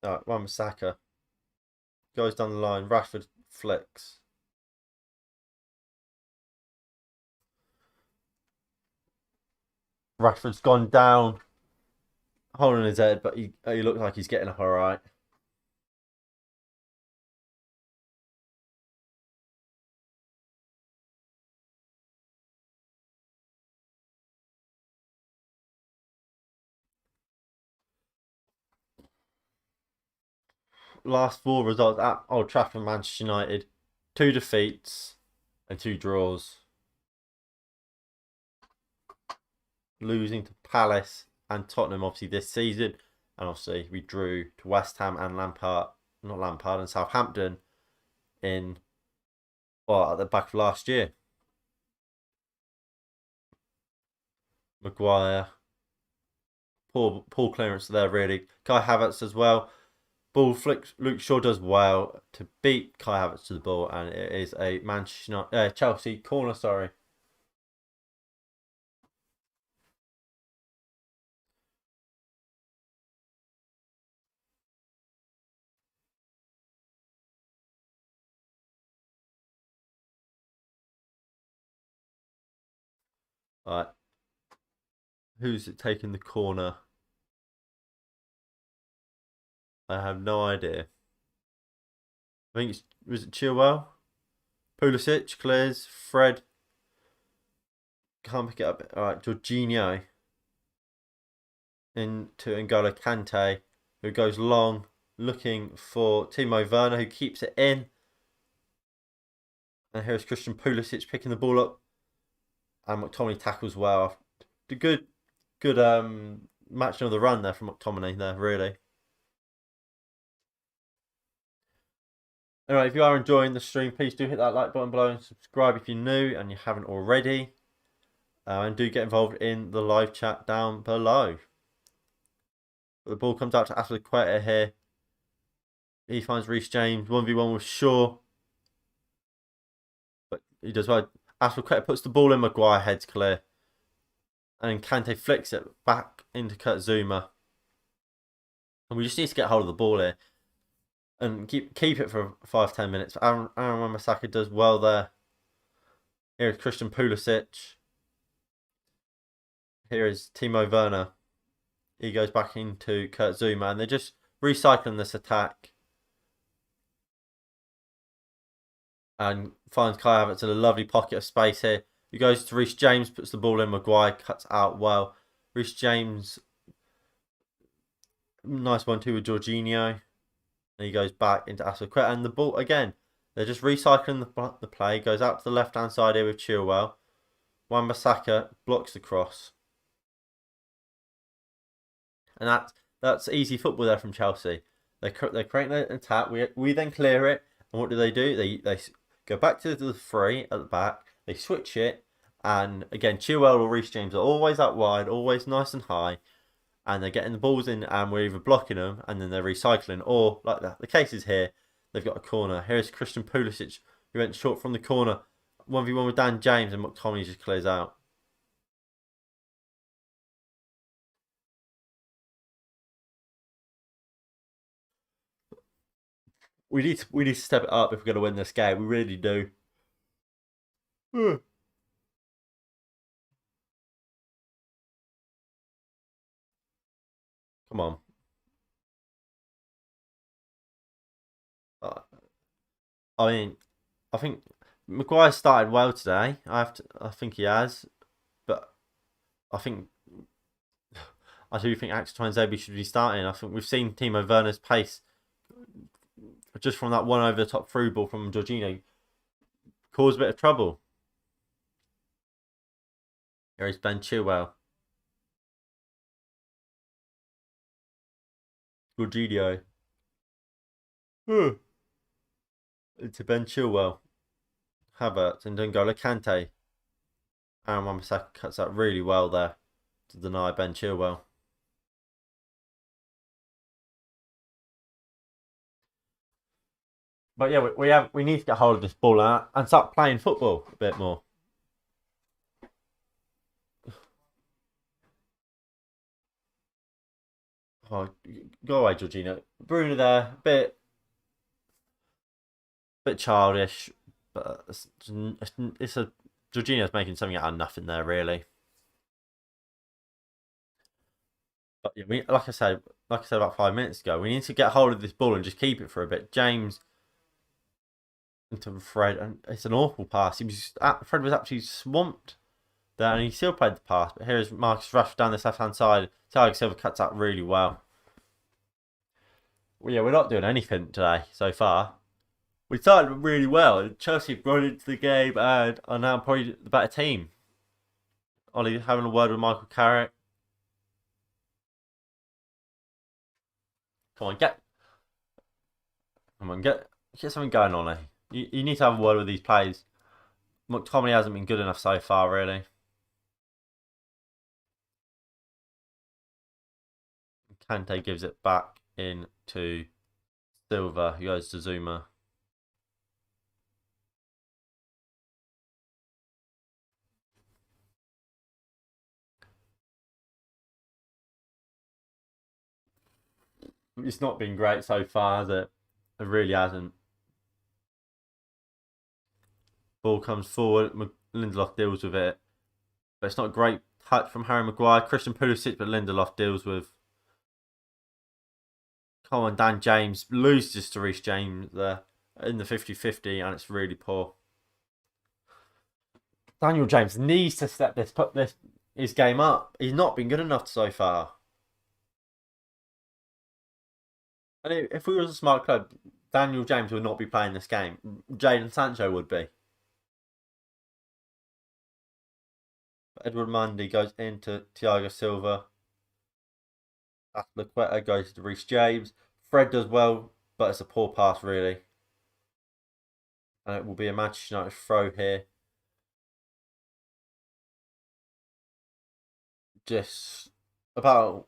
Alright, Wan-Bissaka goes down the line. Rashford flicks. Rashford's gone down, holding his head, but he looks like he's getting up all right. Last four results at Old Trafford, Manchester United: 2 defeats and 2 draws. Losing to Palace and Tottenham, obviously, this season. And obviously, we drew to West Ham and and Southampton at the back of last year. Maguire. Poor clearance there, really. Kai Havertz as well. Ball flicks. Luke Shaw does well to beat Kai Havertz to the ball, and it is a Chelsea corner, sorry. Right. Who's it taking the corner? I have no idea. I think was it Chilwell? Pulisic clears. Fred can't pick it up. Alright, Jorginho into N'Golo Kante, who goes long, looking for Timo Werner, who keeps it in. And here's Christian Pulisic picking the ball up. And McTominay tackles well. The good matching of the run there from McTominay there, really. Anyway, if you are enjoying the stream, please do hit that like button below and subscribe if you're new and you haven't already. And do get involved in the live chat down below. The ball comes out to Azpilicueta here. He finds Reece James. 1v1 with Shaw. But he does well. Azpilicueta puts the ball in. Maguire heads clear. And Kante flicks it back into Kurt Zuma. And we just need to get hold of the ball here. And keep it for 5-10 minutes. Aaron Wan-Bissaka does well there. Here is Christian Pulisic. Here is Timo Werner. He goes back into Kurt Zuma. And they're just recycling this attack. And finds Kai Havertz in a lovely pocket of space here. He goes to Reece James, puts the ball in. Maguire cuts out well. Reece James, nice 1-2 with Jorginho. And he goes back into Aspilicueta. And the ball, again, they're just recycling the play. Goes out to the left-hand side here with Chilwell. Wan-Bissaka blocks the cross. And that's easy football there from Chelsea. They're creating an attack. We then clear it. And what do? They They go back to the three at the back. They switch it. And again, Chilwell or Reece James are always out wide, always nice and high. And they're getting the balls in, and we're either blocking them, and then they're recycling, or like that. The case is here, they've got a corner. Here's Christian Pulisic, who went short from the corner, 1v1 with Dan James, and McTominay just clears out. We need to step it up if we're going to win this game. We really do. Come on. Uh, I mean, I think Maguire started well today. I think he has, but I think I do think Axel Tuanzebe should be starting. I think we've seen Timo Werner's pace just from that one over the top through ball from Jorginho cause a bit of trouble. Here is Ben Chilwell. Jorginho. Into Ben Chilwell. Havertz and N'Golo Kante. Aaron Wan-Bissaka cuts that really well there to deny Ben Chilwell. But yeah, we need to get hold of this ball and start playing football a bit more. Oh, go away, Jorginho. Bruno there, bit childish, but it's a Jorginho's making something out of nothing there, really. But yeah, like I said about 5 minutes ago, we need to get hold of this ball and just keep it for a bit. James into Fred, and it's an awful pass. Fred was actually swamped there, and he still played the pass. But here's Marcus Rashford down this left-hand side. Thiago Silva cuts out really well. Well, yeah, we're not doing anything today so far. We started really well. Chelsea brought into the game and are now probably the better team. Ollie having a word with Michael Carrick. Come on, get something going on there. You need to have a word with these players. McTominay hasn't been good enough so far, really. Kante gives it back in to Silva, who goes to Zuma. It's not been great so far, has it? It really hasn't. Ball comes forward. Lindelof deals with it. But it's not a great touch from Harry Maguire. Christian Pulisic, but Lindelof deals with. Come on, Dan James loses to Reece James there in the 50-50, and it's really poor. Daniel James needs to put his game up. He's not been good enough so far. And if we was a smart club, Daniel James would not be playing this game. Jadon Sancho would be. Edward Mendy goes into Thiago Silva. Aspilicueta goes to Reece James. Fred does well, but it's a poor pass, really. And it will be a Manchester United throw here. Just about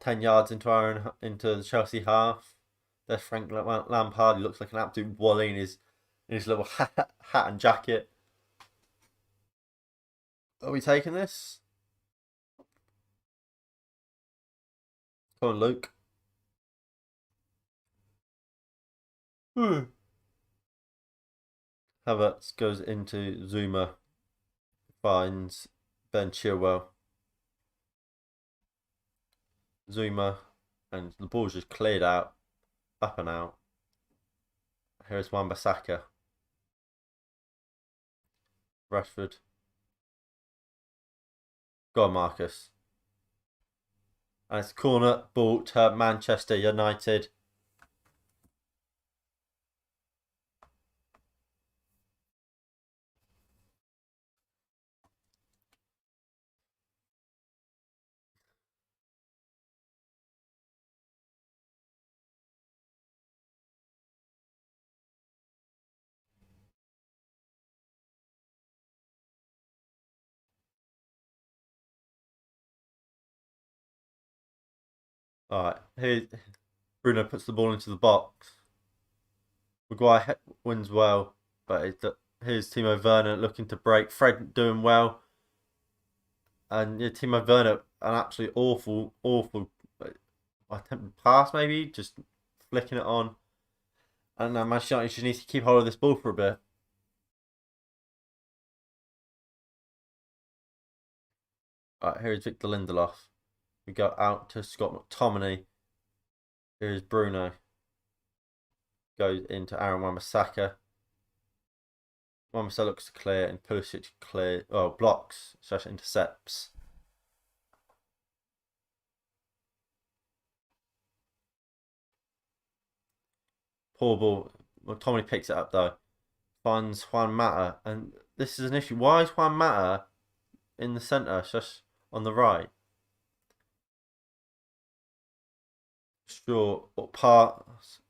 10 yards into the Chelsea half. There's Frank Lampard. He looks like an absolute wally in his little hat and jacket. Are we taking this? Come on, Luke. Havertz goes into Zuma. Finds Ben Chilwell. Zuma. And the ball's just cleared out. Up and out. Here's Wan-Bissaka. Rashford. Go on, Marcus. And it's corner ball to Manchester United. Alright, here Bruno puts the ball into the box. Maguire wins well, but here's Timo Werner looking to break. Fred doing well. And yeah, Timo Werner, an absolutely awful attempted pass, maybe just flicking it on. And now Manchester United just needs to keep hold of this ball for a bit. Alright, here is Victor Lindelof. We go out to Scott McTominay. Here is Bruno. Goes into Aaron Wan-Bissaka. Wan-Bissaka looks clear and Pulisic blocks, / intercepts. Poor ball. McTominay picks it up though. Finds Juan Mata, and this is an issue. Why is Juan Mata in the centre, just on the right? Sure, passes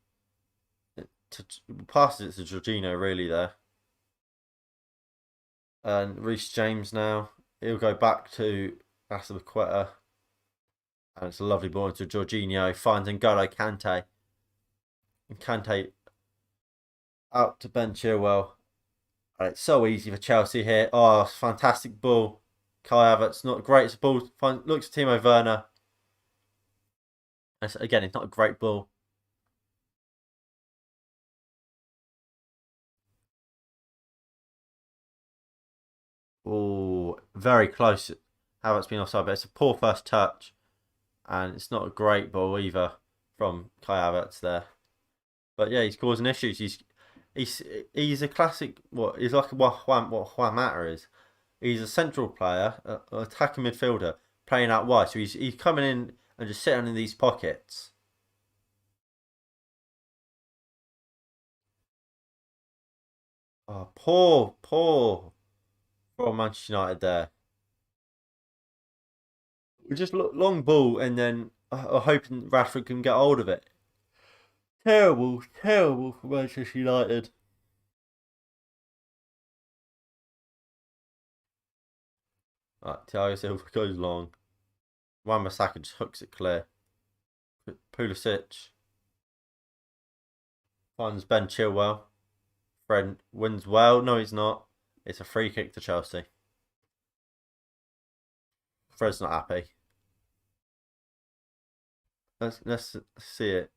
it to Jorginho really there. And Reece James now. He'll go back to Asamoah. And it's a lovely ball into Jorginho. Finds N'Golo Kante. And Kante out to Ben Chilwell. And it's so easy for Chelsea here. Oh, fantastic ball. Kai Havertz, not great. It's a ball. Looks at Timo Werner. And again, it's not a great ball. Oh, very close. Havertz been offside, but it's a poor first touch. And it's not a great ball either from Kai Havertz there. But yeah, he's causing issues. He's a classic. He's like what Juan Mata is. He's a central player, an attacking midfielder, playing out wide. So he's coming in and just sitting in these pockets. Oh, poor from Manchester United there. We just look long ball and then hoping Rashford can get hold of it. Terrible for Manchester United. Right, Thiago Silva goes long. Wan-Bissaka just hooks it clear. Pulisic finds Ben Chilwell. Fred wins well. No, he's not. It's a free kick to Chelsea. Fred's not happy. Let's see it.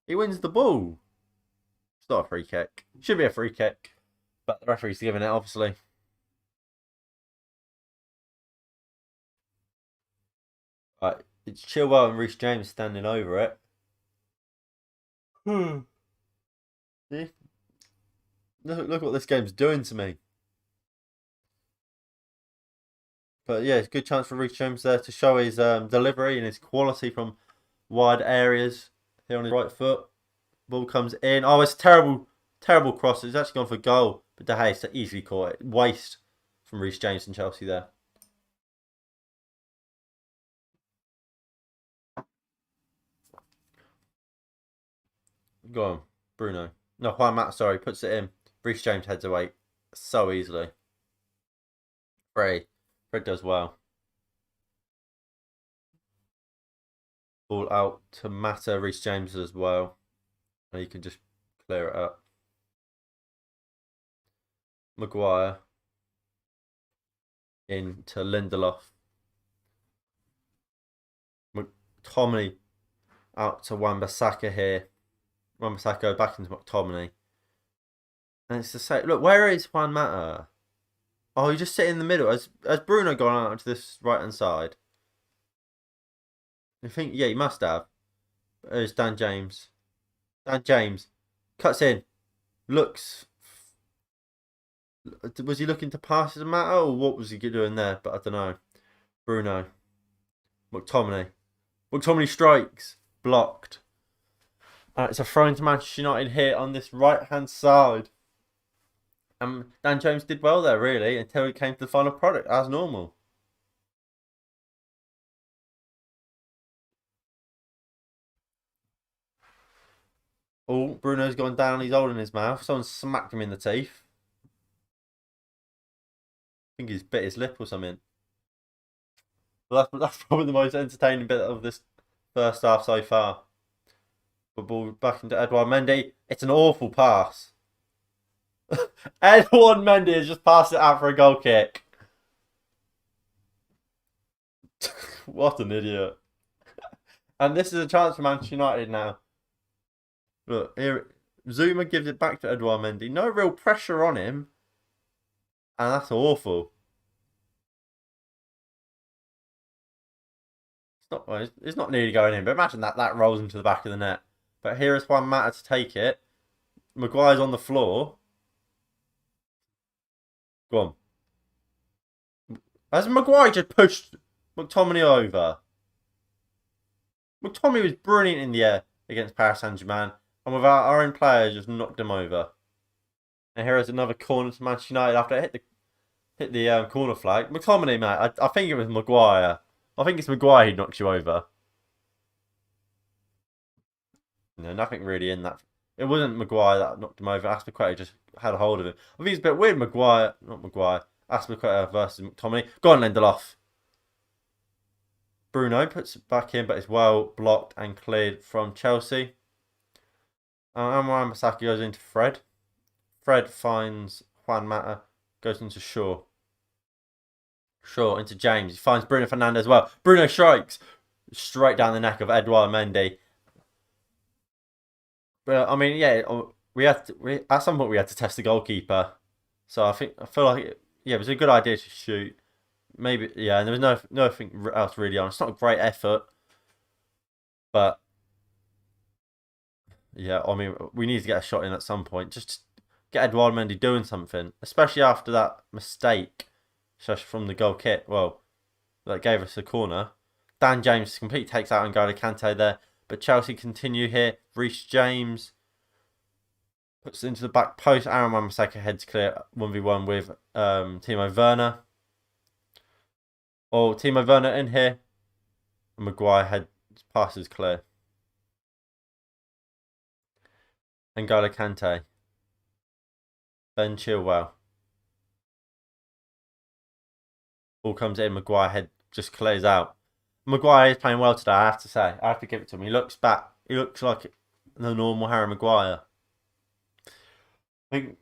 He wins the ball. It's not a free kick. Should be a free kick, but the referee's giving it, obviously. Right, it's Chilwell and Reece James standing over it. See? Look what this game's doing to me. But yeah, it's a good chance for Reece James there to show his delivery and his quality from wide areas here on his right foot. Ball comes in. Oh, it's terrible cross. It's actually gone for goal. But De Gea easily caught it. Waste from Reece James and Chelsea there. Go on, Bruno. No, Juan Mata, sorry, puts it in. Reece James heads away so easily. Fred does well. Ball out to Mata, Reece James as well. And you can just clear it up. Maguire into Lindelof. McTominay out to Wan-Bissaka here. Wan-Bissaka back into McTominay. And it's the same. Look, where is Juan Mata? Oh, he just sitting in the middle. Has Bruno gone out to this right hand side? I think, yeah, he must have. There's Dan James. Dan James cuts in. Looks. Was he looking to pass his Mata or what was he doing there? But I don't know. Bruno. McTominay. McTominay strikes. Blocked. It's a throw into Manchester United here on this right hand side. Dan James did well there, really, until he came to the final product, as normal. Oh, Bruno's gone down. He's holding his mouth. Someone smacked him in the teeth. I think he's bit his lip or something. But that's probably the most entertaining bit of this first half so far. The ball back into Edouard Mendy. It's an awful pass. Edouard Mendy has just passed it out for a goal kick. What an idiot. And this is a chance for Manchester United now. Look, here, Zuma gives it back to Edouard Mendy. No real pressure on him. And that's awful. It's not nearly going in, but imagine that rolls into the back of the net. But here is Juan Mata to take it. Maguire's on the floor. Go on. Has Maguire just pushed McTominay over? McTominay was brilliant in the air against Paris Saint-Germain. And without our own player, just knocked him over. And here is another corner to Manchester United after it hit the corner flag. McTominay, mate. I think it was Maguire. I think it's Maguire who knocks you over. No, nothing really in that. It wasn't Maguire that knocked him over. Azpilicueta just had a hold of him. I think it's a bit weird. Not Maguire. Azpilicueta versus McTominay. Go on, Lindelof. Bruno puts it back in, but it's well blocked and cleared from Chelsea. Anwar Masaki goes into Fred. Fred finds Juan Mata. Goes into Shaw. Shaw into James. He finds Bruno Fernandes as well. Bruno strikes straight down the neck of Edouard Mendy. But I mean, yeah, at some point we had to test the goalkeeper. So I feel like it was a good idea to shoot. Maybe and there was nothing else really on. It's not a great effort, but yeah, I mean we need to get a shot in at some point. Just get Edouard Mendy doing something, especially after that mistake, from the goal kick. Well, that gave us a corner. Dan James completely takes out N'Golo Kante there. But Chelsea continue here. Reece James puts it into the back post. Aaron Wan-Bissaka heads clear 1v1 with Timo Werner. Oh, Timo Werner in here. And Maguire head passes clear. N'Golo Kante. Ben Chilwell. Ball comes in. Maguire head just clears out. Maguire is playing well today, I have to say. I have to give it to him. He looks back. He looks like the normal Harry Maguire. I think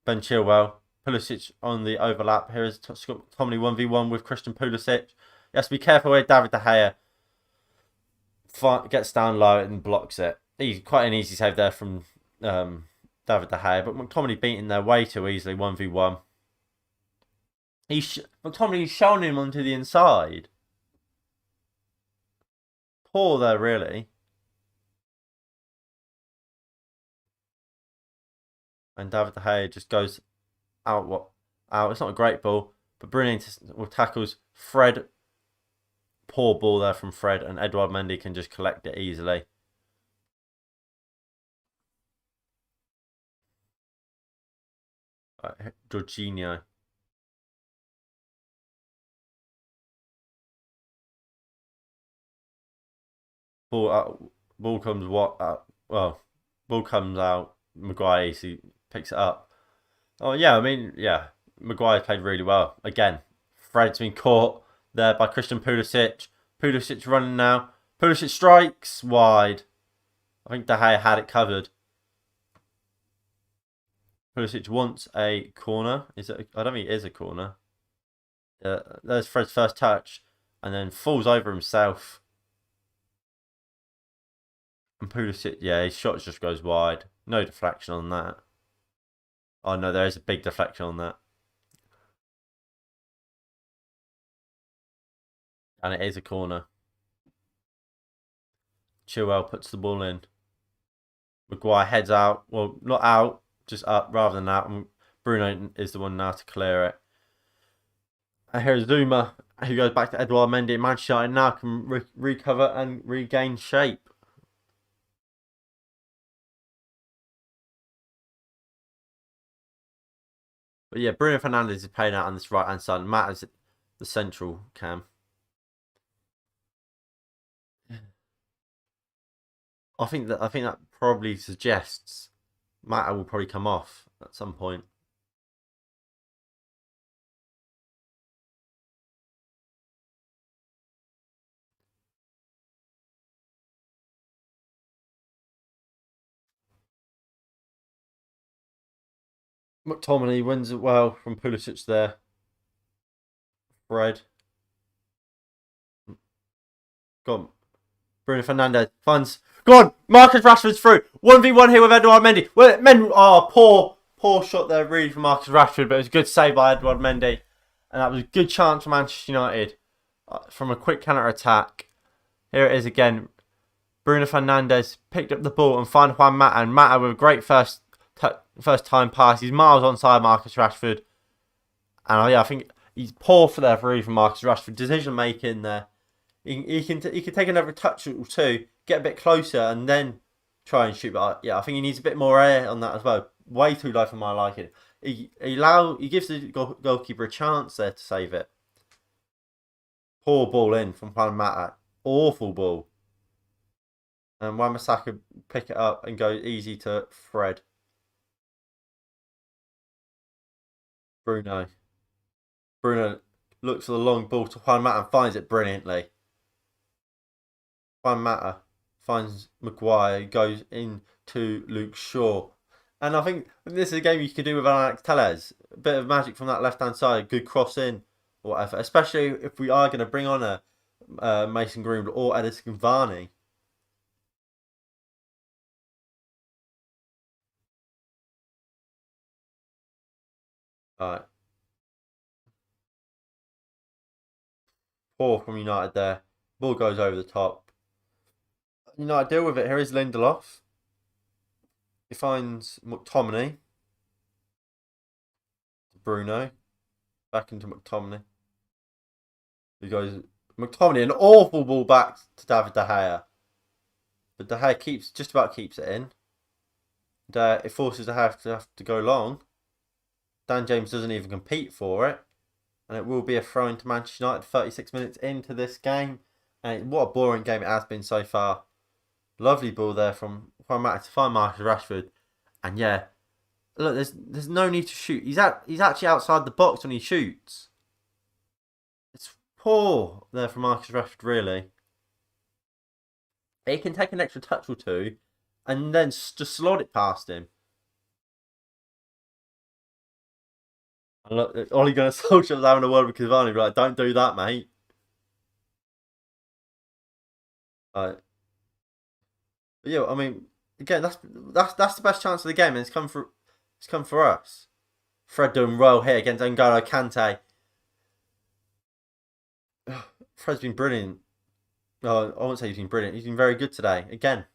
Ben Chilwell. Pulisic on the overlap. Here is Tomley 1v1 with Christian Pulisic. He has to be careful where David De Gea gets down low and blocks it. He's quite an easy save there from David De Gea. But McTominay beating there way too easily 1v1. McTominay's shown him onto the inside. Poor there, really. And David De Gea just goes out. It's not a great ball, but Bruno tackles Fred. Poor ball there from Fred, and Edouard Mendy can just collect it easily. Jorginho. Ball comes ball comes out. Maguire he picks it up. Oh yeah, I mean Maguire played really well again. Fred's been caught there by Christian Pulisic. Pulisic running now. Pulisic strikes wide. I think De Gea had it covered. Pulisic wants a corner. I don't think it is a corner. There's Fred's first touch, and then falls over himself. And Pulisic, his shot just goes wide. No deflection on that. Oh no, there is a big deflection on that. And it is a corner. Chilwell puts the ball in. Maguire heads out. Well, not out, just up rather than out. And Bruno is the one now to clear it. And here's Zuma, who goes back to Edouard Mendy. Manchester United now can recover and regain shape. But yeah, Bruno Fernandes is playing out on this right hand side. Matt is the central cam. I think that probably suggests Mata will probably come off at some point. McTominay wins it well from Pulisic there. Fred. Gone. Bruno Fernandes finds. Go on! Marcus Rashford's through. 1v1 here with Edouard Mendy. Well, poor shot there really from Marcus Rashford, but it was a good save by Edouard Mendy. And that was a good chance for Manchester United from a quick counter attack. Here it is again. Bruno Fernandes picked up the ball and found Juan Mata. And Mata with a great first time pass. He's miles onside Marcus Rashford. And yeah, I think he's poor for there for even Marcus Rashford. Decision making there. He can take another touch or two, get a bit closer, and then try and shoot. But yeah, I think he needs a bit more air on that as well. Way too low for my liking. He gives the goalkeeper a chance there to save it. Poor ball in from Juan Mata. Awful ball. And Wan-Bissaka pick it up and go easy to Fred. Bruno looks for the long ball to Juan Mata and finds it brilliantly. Juan Mata finds Maguire, goes into Luke Shaw. And I think this is a game you could do with Alex Telles. A bit of magic from that left-hand side, good cross in, or whatever. Especially if we are going to bring on a Mason Greenwood or Edinson Cavani. Alright. Poor from United there. Ball goes over the top. United deal with it. Here is Lindelof. He finds McTominay. Bruno. Back into McTominay. He goes McTominay, an awful ball back to David De Gea. But De Gea just about keeps it in. It forces De Gea to have to go long. Dan James doesn't even compete for it. And it will be a throw into Manchester United 36 minutes into this game. And what a boring game it has been so far. Lovely ball there from Juan Mata to find Marcus Rashford. And yeah, look, there's no need to shoot. He's actually outside the box when he shoots. It's poor there from Marcus Rashford, really. He can take an extra touch or two and then just slot it past him. And look, Ole Gunnar Solskjaer was having a word with Cavani, like, don't do that, mate. But yeah, I mean, again, that's the best chance of the game, and it's come for us. Fred doing well here against N'Golo Kante. Fred's been brilliant. Oh, I won't say he's been brilliant. He's been very good today. Again.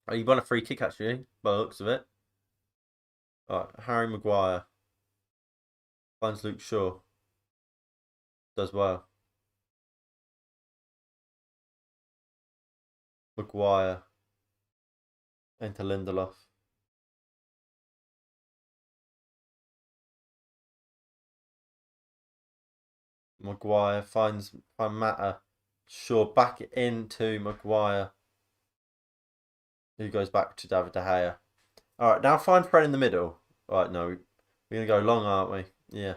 Oh, he won a free kick, actually, by the looks of it. Right, Harry Maguire. Finds Luke Shaw. Does well. Maguire. Into Lindelof. Maguire finds Mata. Shaw back into Maguire. Who goes back to David De Gea. Alright, now find Fred in the middle. Alright, no. We're going to go long, aren't we? Yeah.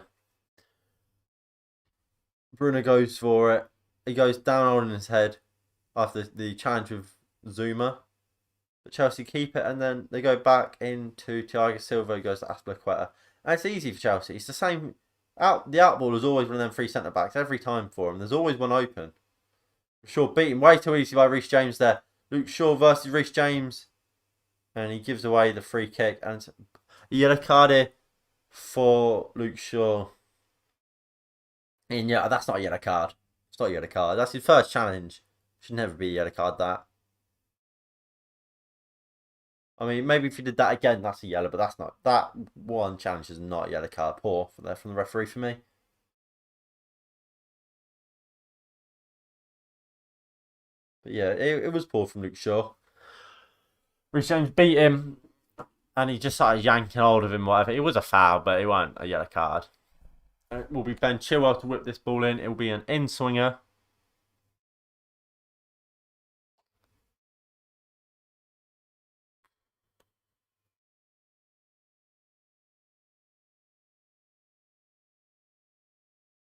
Bruno goes for it. He goes down on his head after the challenge with Zuma. But Chelsea keep it, and then they go back into Thiago Silva, who goes to Azpilicueta. And it's easy for Chelsea. It's the same. The outball is always one of them three centre-backs every time for him. There's always one open. Shaw beaten way too easy by Reece James there. Luke Shaw versus Reece James. And he gives away the free kick. And it's a yellow card here for Luke Shaw. And yeah, that's not a yellow card. It's not a yellow card. That's his first challenge. Should never be a yellow card, that. I mean, maybe if he did that again, that's a yellow. But that's not. That one challenge is not a yellow card. Poor from the referee for me. But yeah, it was poor from Luke Shaw. Reece James beat him, and he just started yanking hold of him, whatever. It was a foul, but it wasn't a yellow card. And it will be Ben Chilwell to whip this ball in. It will be an in-swinger.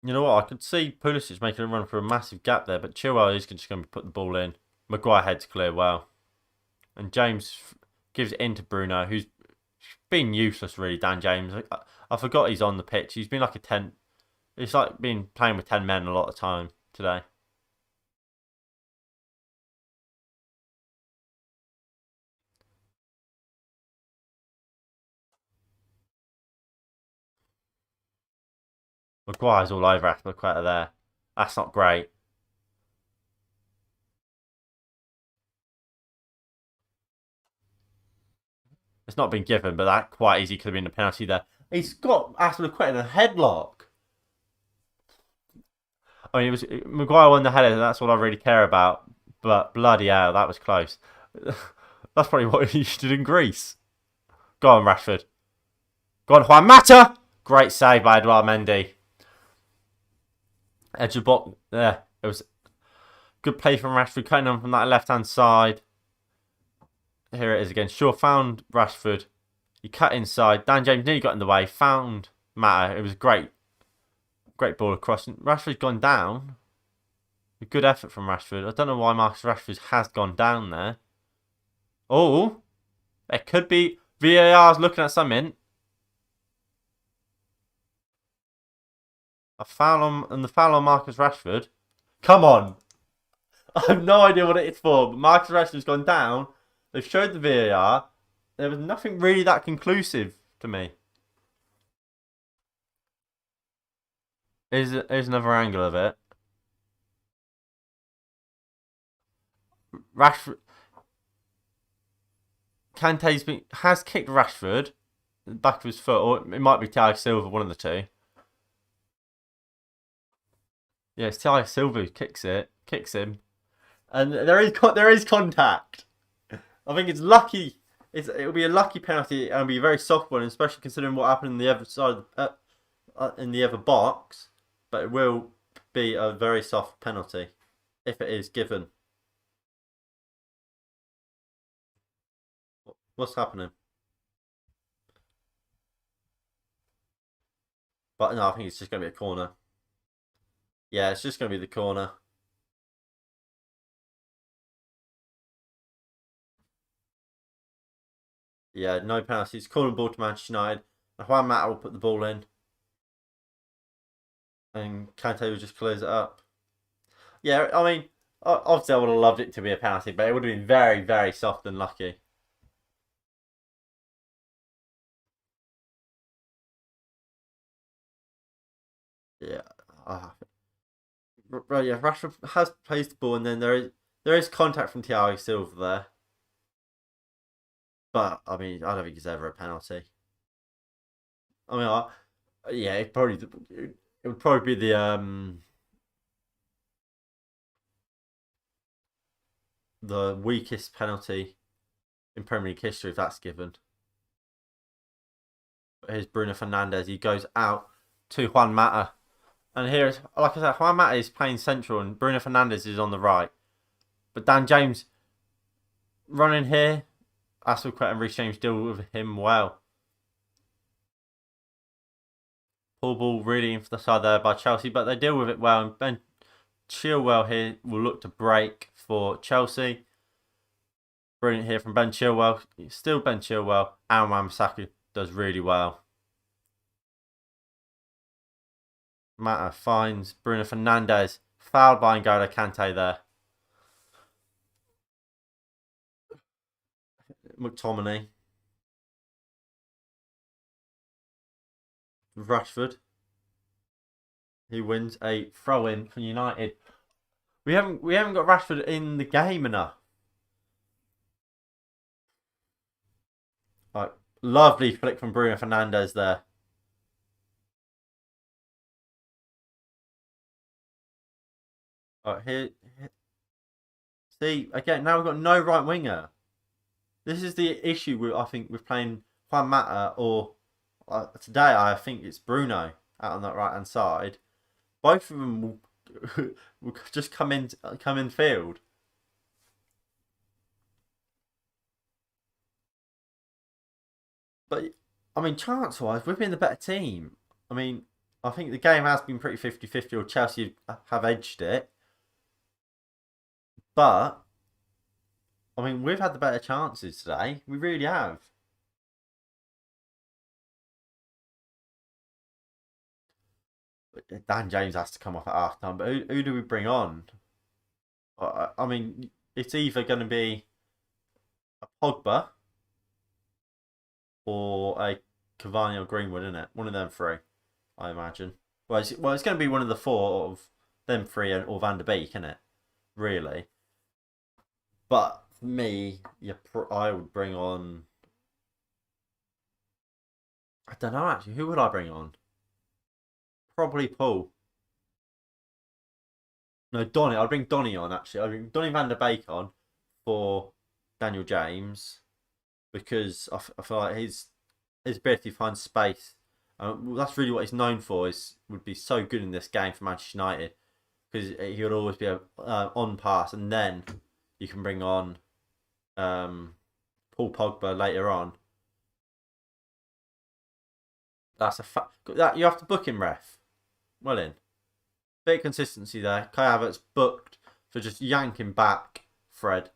You know what? I could see Pulisic making a run for a massive gap there, but Chilwell is just going to put the ball in. Maguire heads clear well. And James gives it into Bruno, who's Been useless, really, Dan James. I forgot he's on the pitch. He's been like a 10. It's like been playing with 10 men a lot of time today. Maguire's all over Aspilicueta there. That's not great. It's not been given, but that quite easy could have been a penalty there. He's got Aspilicueta in a headlock. I mean, it was Maguire won the header. That's all I really care about. But bloody hell, that was close. That's probably what he did in Greece. Go on, Rashford. Go on, Juan Mata. Great save by Edouard Mendy. Edge of box. There. It was good play from Rashford, cutting on from that left-hand side. Here it is again. Shaw found Rashford. He cut inside. Dan James nearly got in the way. Found Mata. It was great. Great ball across. Rashford's gone down. A good effort from Rashford. I don't know why Marcus Rashford has gone down there. Oh. It could be VAR's looking at something. A foul on Marcus Rashford. Come on. I have no idea what it is for, but Marcus Rashford's gone down. They've showed the VAR. There was nothing really that conclusive to me. Here's another angle of it. Rashford. Kante has kicked Rashford in the back of his foot, or it might be Thiago Silva, one of the two. Yeah, it's Thiago Silva who kicks him, and there is contact. I think it's lucky. It'll be a lucky penalty and it'll be a very soft one, especially considering what happened in the other side, in the other box. But it will be a very soft penalty if it is given. What's happening? But no, I think it's just going to be a corner. Yeah, it's just going to be the corner. Yeah, no penalties. Corner ball to Manchester United. And Juan Mata will put the ball in. And Kante will just close it up. Yeah, I mean, obviously I would have loved it to be a penalty, but it would have been very, very soft and lucky. Yeah. Right, yeah, Rashford has placed the ball, and then there is contact from Thiago Silva there. But I mean, I don't think it's ever a penalty. I mean, yeah, it would probably be the weakest penalty in Premier League history if that's given. But here's Bruno Fernandes. He goes out to Juan Mata. And here's, like I said, Juan Mata is playing central and Bruno Fernandes is on the right. But Dan James running here. Aspilicueta and Reece James deal with him well. Pull ball really in for the side there by Chelsea, but they deal with it well. And Ben Chilwell here will look to break for Chelsea. Brilliant here from Ben Chilwell. Still Ben Chilwell. And Wan-Bissaka does really well. Mata finds Bruno Fernandes. Fouled by N'Golo Kante there. McTominay. Rashford. He wins a throw in for United. We haven't got Rashford in the game enough. Right, lovely flick from Bruno Fernandes there. Right, here. See, again, now we've got no right winger. This is the issue I think with playing Juan Mata or today I think it's Bruno out on that right hand side. Both of them will just come in field. But I mean, chance wise, we've been the better team. I mean, I think the game has been pretty 50-50, or Chelsea have edged it. But I mean, we've had the better chances today. We really have. Dan James has to come off at half time. But who do we bring on? I mean, it's either going to be a Pogba or a Cavani or Greenwood, isn't it? One of them three, I imagine. Well, it's going to be one of the four of them three or Van der Beek, isn't it? Really. But for me, I would bring on. I don't know actually. Who would I bring on? Probably Paul. No, Donny. I'd bring Donny on actually. I'd bring Donny Van der Beek on for Daniel James because I feel like his ability to find space. That's really what he's known for. Would be so good in this game for Manchester United because he would always be on pass, and then you can bring on Paul Pogba later on. That's a fact. That you have to book him, ref. Well in. Bit of consistency there. Kai Havertz booked for just yanking back Fred.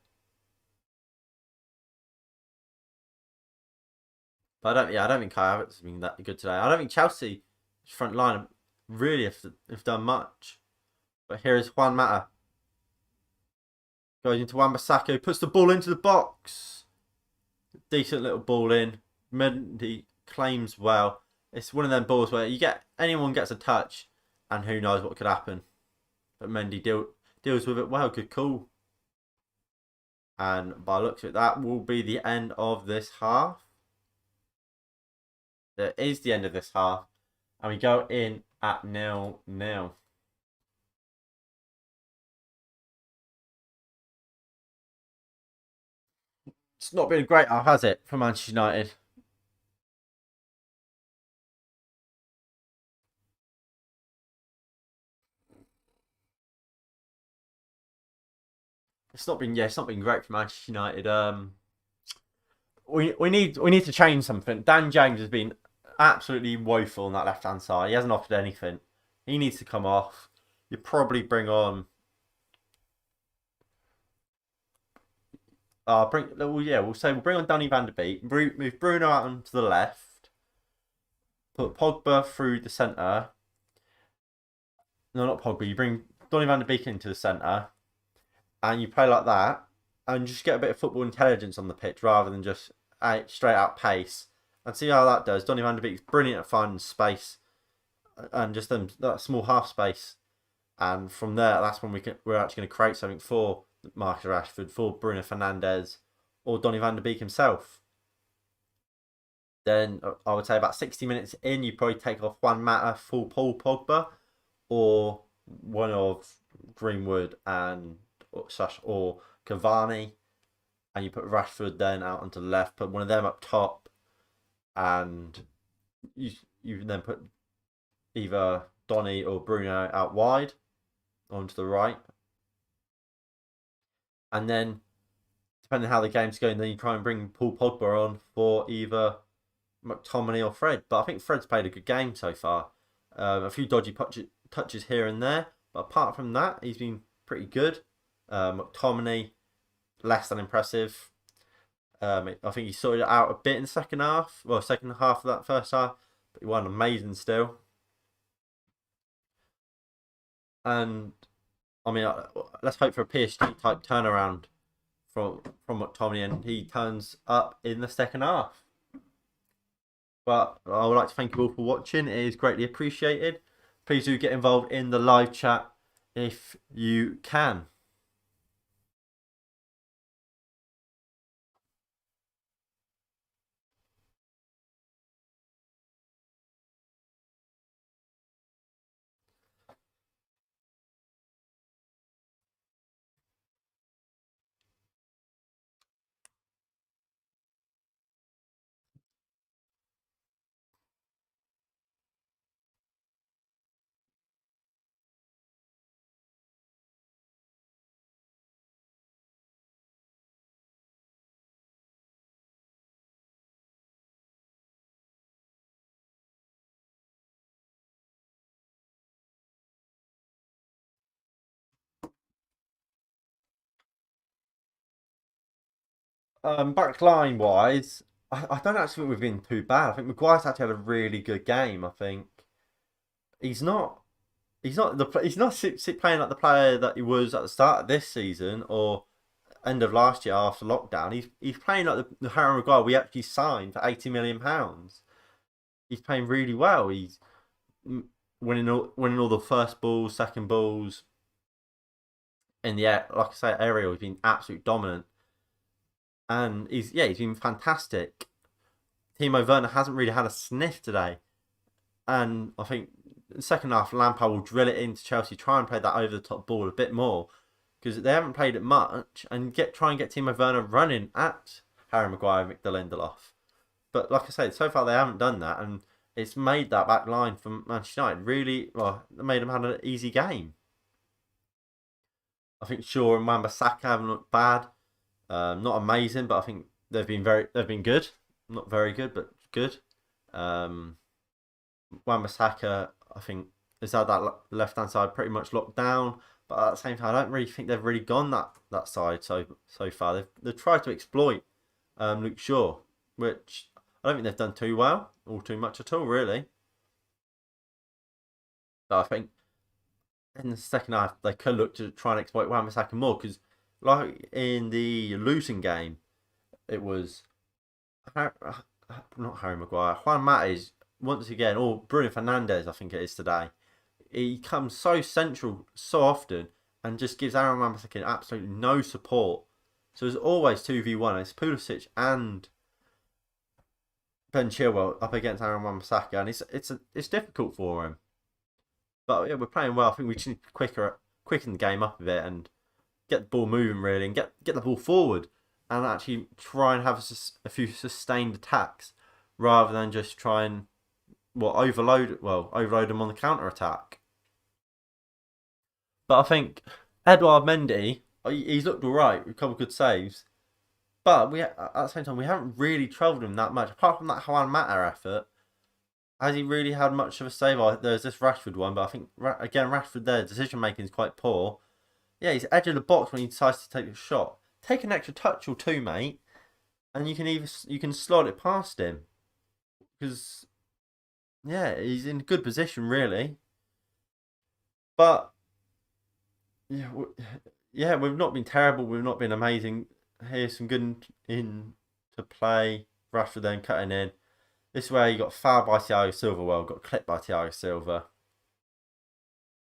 But I don't think Kai Havertz has been that good today. I don't think Chelsea front line really have done much. But here is Juan Mata. Goes into Wan-Bissaka, puts the ball into the box. Decent little ball in. Mendy claims well. It's one of them balls where anyone gets a touch, and who knows what could happen. But Mendy deals with it well. Good call. And by looks of it, that will be the end of this half. That is the end of this half. And we go in at 0-0. It's not been a great half, has it, for Manchester United? It's not been great for Manchester United. We need to change something. Dan James has been absolutely woeful on that left hand side. He hasn't offered anything. He needs to come off. You probably bring on. We'll say we'll bring on Donny Van der Beek. Move Bruno out onto the left. Put Pogba through the centre. No, not Pogba. You bring Donny Van der Beek into the centre, and you play like that, and just get a bit of football intelligence on the pitch rather than just straight out pace. And see how that does. Donny Van der Beek's brilliant at finding space and just that small half space. And from there, that's when we're actually going to create something for Marcus Rashford, for Bruno Fernandes, or Donny Van der Beek himself. Then I would say about 60 minutes in, you probably take off Juan Mata, full Paul Pogba, or one of Greenwood or Cavani, and you put Rashford then out onto the left, put one of them up top, and you then put either Donny or Bruno out wide onto the right. And then, depending on how the game's going, then you try and bring Paul Pogba on for either McTominay or Fred. But I think Fred's played a good game so far. A few dodgy touches here and there, but apart from that, he's been pretty good. McTominay, less than impressive. I think he sorted it out a bit in the second half. Well, second half of that first half, but he won amazing still. And I mean, let's hope for a PSG type turnaround from McTominay, and he turns up in the second half. But I would like to thank you all for watching. It is greatly appreciated. Please do get involved in the live chat if you can. Backline wise, I don't actually think we've been too bad. I think Maguire's actually had a really good game. I think he's not. he's not playing like the player that he was at the start of this season or end of last year after lockdown. He's playing like the Harry Maguire we actually signed for £80 million. He's playing really well. He's winning all the first balls, second balls in the air. Like I say, aerial, he's been absolutely dominant, and he's been fantastic. Timo Werner hasn't really had a sniff today, and I think the second half Lampard will drill it into Chelsea, try and play that over the top ball a bit more because they haven't played it much, and try and get Timo Werner running at Harry Maguire and Victor Lindelof. But like I said, so far they haven't done that, and it's made that back line from Manchester United really well. It made them have an easy game. I think Shaw and Wan-Bissaka haven't looked bad. Not amazing, but I think they've been good. Not very good, but good. Wan-Bissaka, I think, has had that left hand side pretty much locked down. But at the same time, I don't really think they've really gone that side so far. They've tried to exploit Luke Shaw, which I don't think they've done too well or too much at all, really. But I think in the second half they could look to try and exploit Wan-Bissaka more because, like in the Luton game, it was not Harry Maguire, Juan Mates once again, or Bruno Fernandes, I think it is today. He comes so central so often and just gives Aaron Wan-Bissaka absolutely no support. So there's always 2v1. It's Pulisic and Ben Chilwell up against Aaron Wan-Bissaka, and it's difficult for him. But yeah, we're playing well. I think we just need to quicken the game up a bit and get the ball moving really, and get the ball forward, and actually try and have a few sustained attacks rather than just try and overload them on the counter attack. But I think Edouard Mendy, he's looked alright with a couple of good saves, but at the same time we haven't really troubled him that much apart from that Juan Mata effort. Has he really had much of a save? There's this Rashford one, but I think again Rashford there decision making is quite poor. Yeah, he's edge of the box when he decides to take a shot. Take an extra touch or two, mate, and you can slot it past him because yeah, he's in a good position really. But yeah, we've not been terrible. We've not been amazing. Here's some good in to play. Rashford then cutting in. This way he got fouled by Thiago Silva. Well, got clipped by Thiago Silva.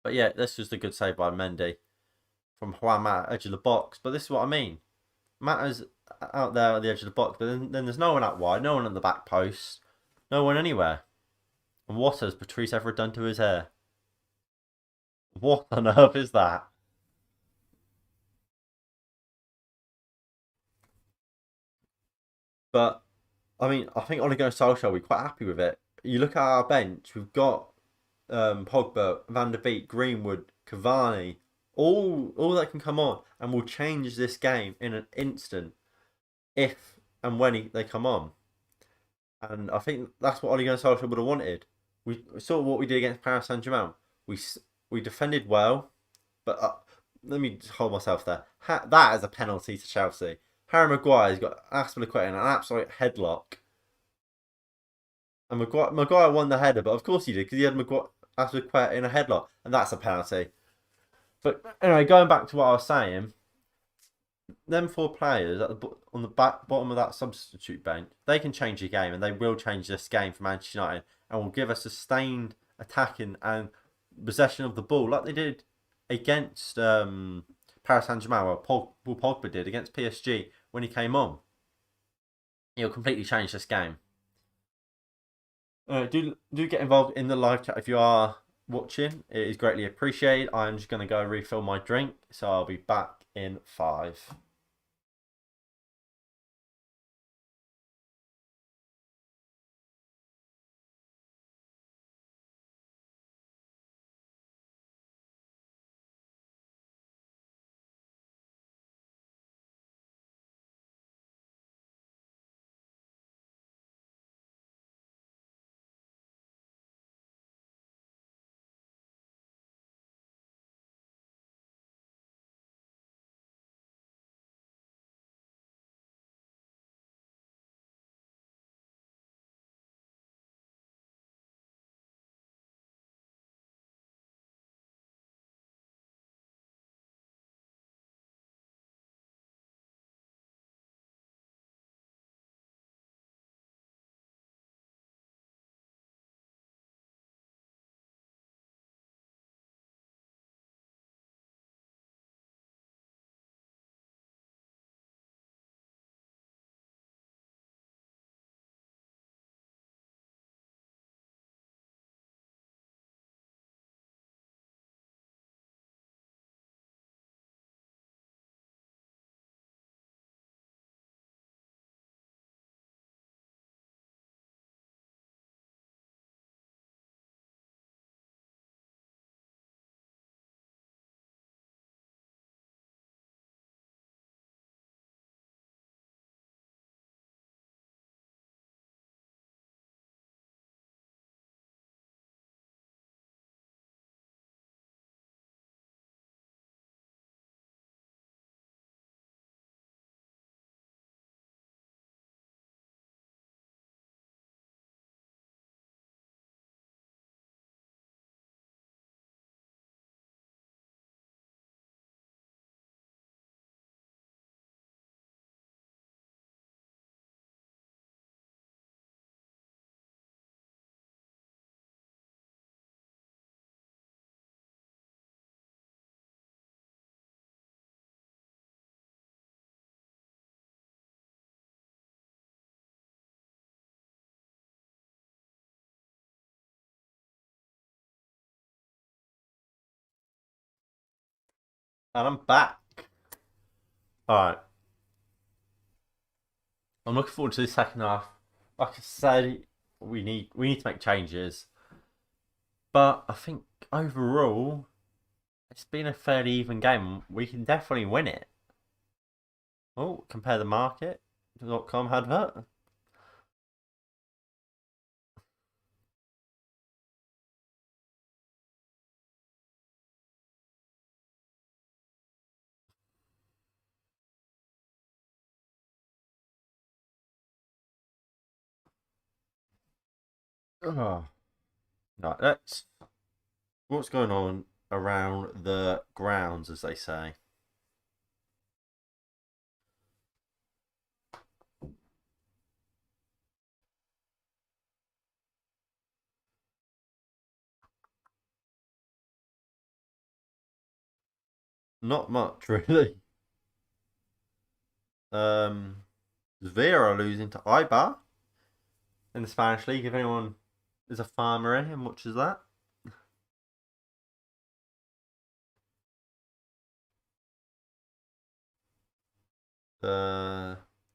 But yeah, this was a good save by Mendy from Juan Mata, edge of the box. But this is what I mean. Mata's out there at the edge of the box, but then there's no one out wide, no one on the back post, no one anywhere. And what has Patrice ever done to his hair? What on earth is that? But I mean, I think Ole Gunnar Solskjaer will be quite happy with it. You look at our bench, we've got Pogba, Van der Beek, Greenwood, Cavani, all that can come on and will change this game in an instant if and when they come on. And I think that's what Ole Gunnar Solskjaer would have wanted. We saw what we did against Paris Saint Germain. We defended well, but let me just hold myself there. That is a penalty to Chelsea. Harry Maguire's got Aspilicueta in an absolute headlock. And Maguire won the header, but of course he did because he had Aspilicueta in a headlock, and that's a penalty. But anyway, going back to what I was saying, them four players on the bottom of that substitute bench, they can change the game, and they will change this game for Manchester United, and will give us sustained attacking and possession of the ball like they did against Paris Saint Germain, or Paul Pogba did against PSG when he came on. He'll completely change this game. Do get involved in the live chat if you are watching. It is greatly appreciated. I'm just going to go refill my drink, so I'll be back in 5. And I'm back. Alright. I'm looking forward to the second half. Like I said, we need to make changes. But I think overall it's been a fairly even game. We can definitely win it. Oh, compare the market.com advert. Oh. Right, let's what's going on around the grounds, as they say. Not much, really. Um, Vera losing to Ibar in the Spanish league. If anyone is a farmer and watches that,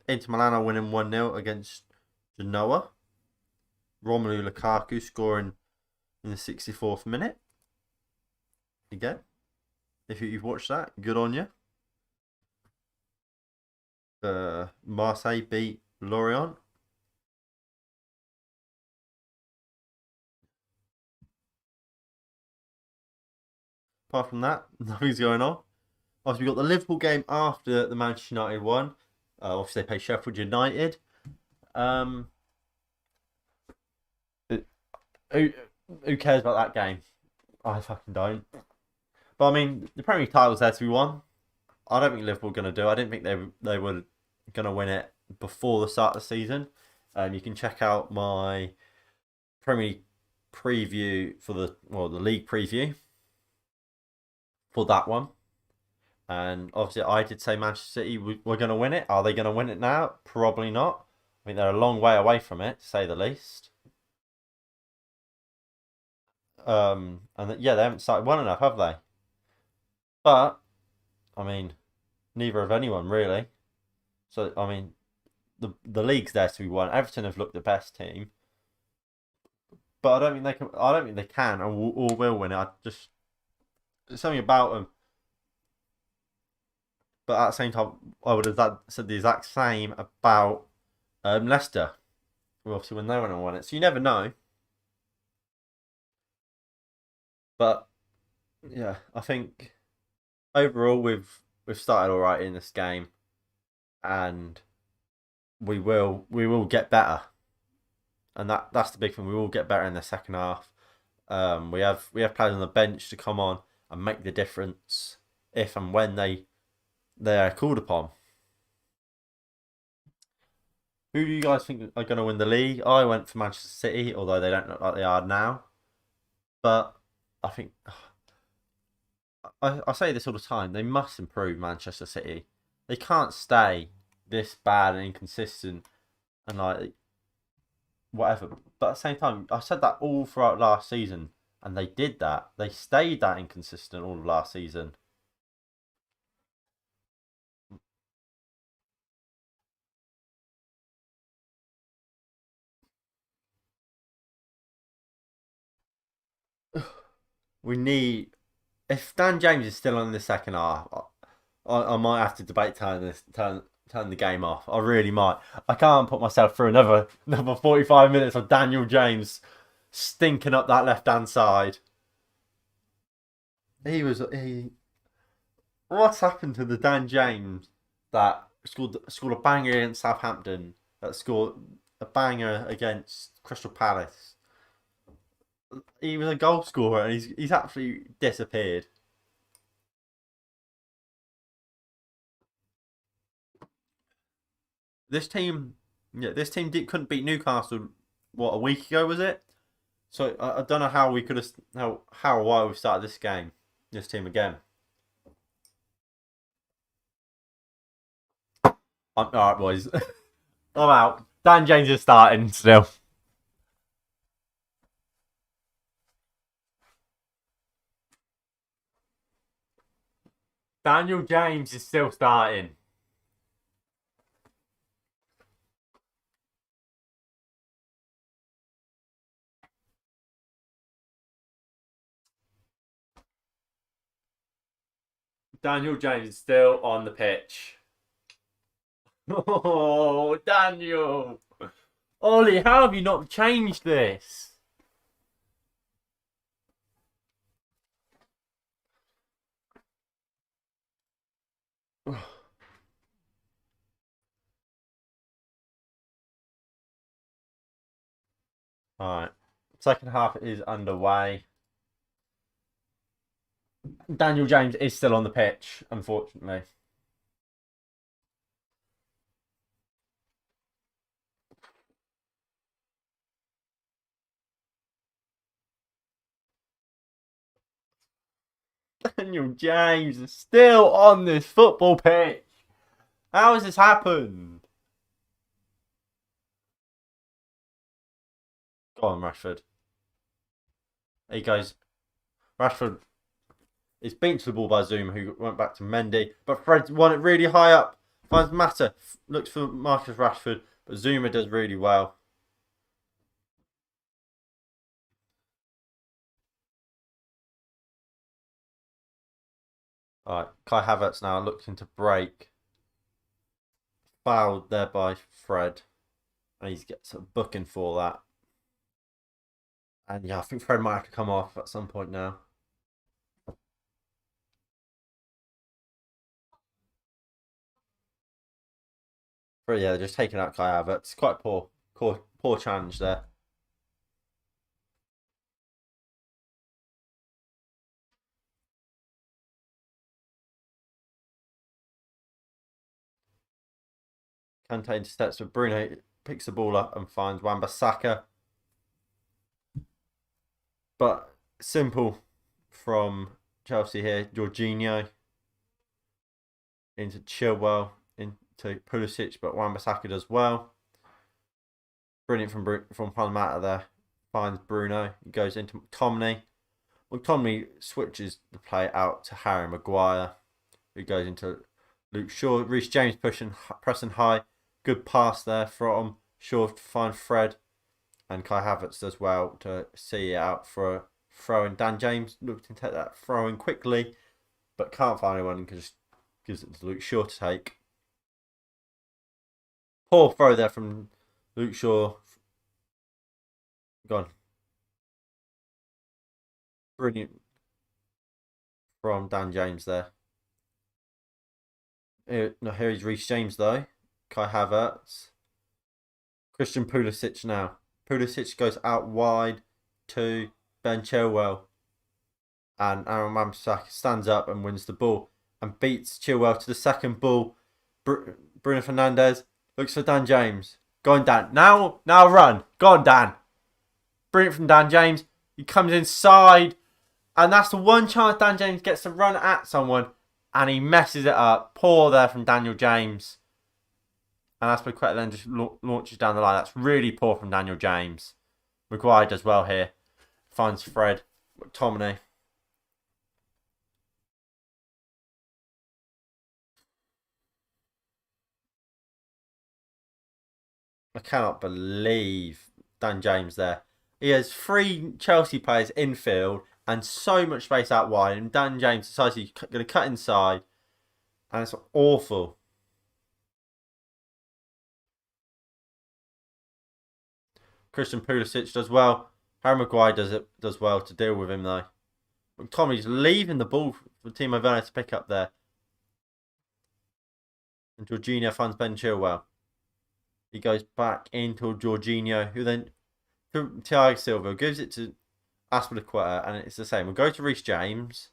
Inter Milan are winning 1-0 against Genoa. Romelu Lukaku scoring in the 64th minute. Again, if you've watched that, good on you. Marseille beat Lorient. Apart from that, nothing's going on. Obviously, we've got the Liverpool game after the Manchester United one. Obviously, they play Sheffield United. Um, who, who cares about that game? I fucking don't. But I mean, the Premier League title's there to be won. I don't think Liverpool are going to do. I didn't think they were going to win it before the start of the season. You can check out my Premier League preview for the league preview for that one. And obviously, I did say Manchester City were going to win it. Are they going to win it now? Probably not. I think they're a long way away from it, to say the least. Yeah, they haven't started well enough, have they? But I mean, neither have anyone really. So I mean, the league's there to be won. Everton have looked the best team, but I don't think they can. I don't think they can or will win it. I just there's something about them. But at the same time, I would have said the exact same about Leicester. Obviously, when they went and won it, so you never know. But yeah, I think overall we've started all right in this game, and we will get better, and that's the big thing. We will get better in the second half. We have players on the bench to come on and make the difference if and when they are called upon. Who do you guys think are going to win the league? I went for Manchester City, although they don't look like they are now. But I think I say this all the time. They must improve Manchester City. They can't stay this bad and inconsistent and like whatever. But at the same time, I said that all throughout last season, and they did that. They stayed that inconsistent all of last season. We need if Dan James is still on in the second half, I might have to debate turn the game off. I really might. I can't put myself through another 45 minutes of Daniel James stinking up that left hand side. He. What's happened to the Dan James that scored a banger against Southampton? That scored a banger against Crystal Palace. He was a goal scorer and he's absolutely disappeared. This team, yeah, couldn't beat Newcastle. What, a week ago was it? So I don't know how we could have how or why we started this game, this team again. All right, boys. I'm out. Dan James is starting still. Daniel James is still starting. Daniel James is still on the pitch. Oh, Daniel! Ollie, how have you not changed this? Alright. Second half is underway. Daniel James is still on the pitch, unfortunately. Daniel James is still on this football pitch. How has this happened? Go on, Rashford. There he goes. Rashford is beaten to the ball by Zouma, who went back to Mendy. But Fred won it really high up. Finds Mata. Looks for Marcus Rashford. But Zouma does really well. Alright, Kai Havertz now looks into break. Fouled there by Fred. And he gets a booking for that. And yeah, I think Fred might have to come off at some point now. But yeah, they're just taking out Kai Havertz. Quite poor challenge there. Kante intercepts, but Bruno picks the ball up and finds Wan-Bissaka. But simple from Chelsea here. Jorginho into Chilwell, into Pulisic, but Wan-Bissaka does well. Brilliant from Palmata there. Finds Bruno. He goes into McTominay. McTominay switches the play out to Harry Maguire, who goes into Luke Shaw. Reece James pressing high. Good pass there from Shaw to find Fred. And Kai Havertz does well to see it out for a throw in. Dan James looked to take that throw in quickly, but can't find anyone and just gives it to Luke Shaw to take. Poor throw there from Luke Shaw. Gone. Brilliant from Dan James there. Here is Reece James though. Kai Havertz. Christian Pulisic now. Pulisic goes out wide to Ben Chilwell. And Aaron Wan-Bissaka stands up and wins the ball and beats Chilwell to the second ball. Bruno Fernandes looks for Dan James. Go on, Dan. Now run. Go on, Dan. Brilliant from Dan James. He comes inside. And that's the one chance Dan James gets to run at someone. And he messes it up. Poor there from Daniel James. And Azpilicueta then just launches down the line. That's really poor from Daniel James. Maguire does well here. Finds Fred. McTominay. I cannot believe Dan James there. He has 3 Chelsea players infield and so much space out wide. And Dan James decides he's going to cut inside. And it's awful. Christian Pulisic does well. Harry Maguire does well to deal with him though. McTominay's leaving the ball for Timo Werner to pick up there. And Jorginho finds Ben Chilwell. He goes back into Jorginho, who then through Thiago Silva gives it to Azpilicueta, and it's the same. We'll go to Reece James.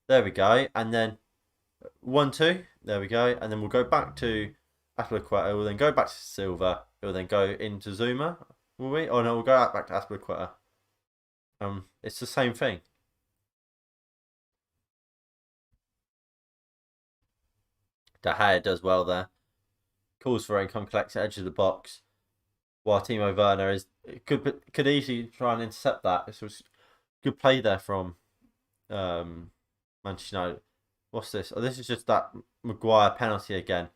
There we go. And then 1-2. There we go. And then we'll go back to Azpilicueta. We'll then go back to Silva. We'll then go into Zouma. Will we? Oh no, we'll go back to Azpilicueta. It's the same thing. De Gea does well there. Calls for income, collects the edge of the box. While Timo Werner could easily try and intercept that. This was good play there from Manchester United. What's this? Oh, this is just that Maguire penalty again.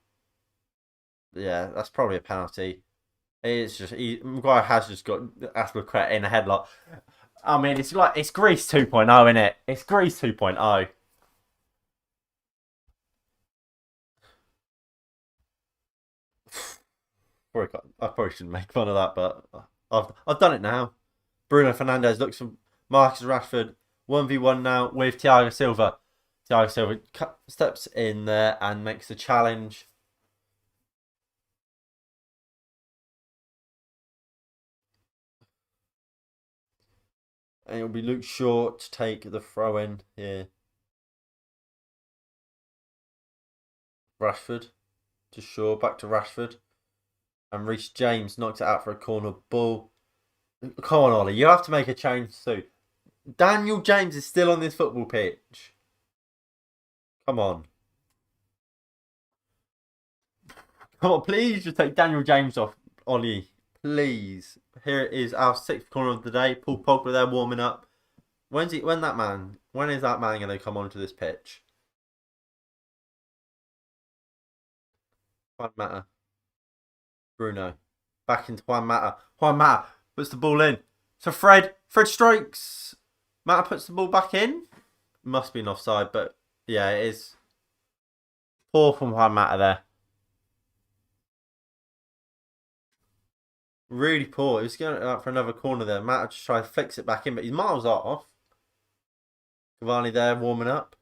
Yeah, that's probably a penalty. It's just Maguire has just got Aspilicueta in a headlock. I mean, it's Greece 2.0, isn't it? It's Greece 2.0. I probably shouldn't make fun of that, but I've done it now. Bruno Fernandes looks for Marcus Rashford. 1v1 now with Thiago Silva. Thiago Silva steps in there and makes the challenge. And it'll be Luke Shaw to take the throw in here. Rashford to Shaw, back to Rashford. And Reece James knocks it out for a corner ball. Come on, Ollie, you have to make a change soon. Daniel James is still on this football pitch. Come on. Come on, please just take Daniel James off, Ollie. Please. Here it is, our sixth corner of the day. Paul Pogba there warming up. When is that man going to come onto this pitch? Juan Mata. Bruno. Back into Juan Mata. Juan Mata puts the ball in. To Fred. Fred strikes. Mata puts the ball back in. Must be an offside, but yeah, it is. Poor from Juan Mata there. Really poor. He was going out for another corner there. Mata just tried to fix it back in, but he's miles off. Cavani there warming up.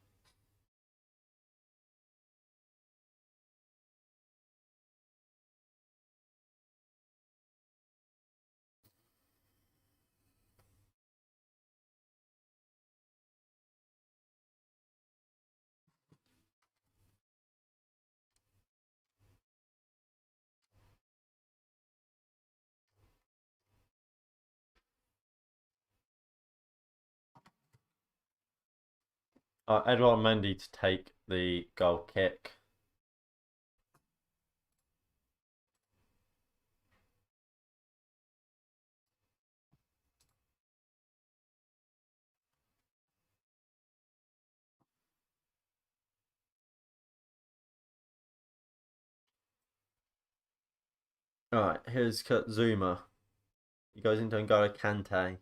Edouard Mendy to take the goal kick. Alright, here's Kurt Zuma. He goes into N'Golo Kante.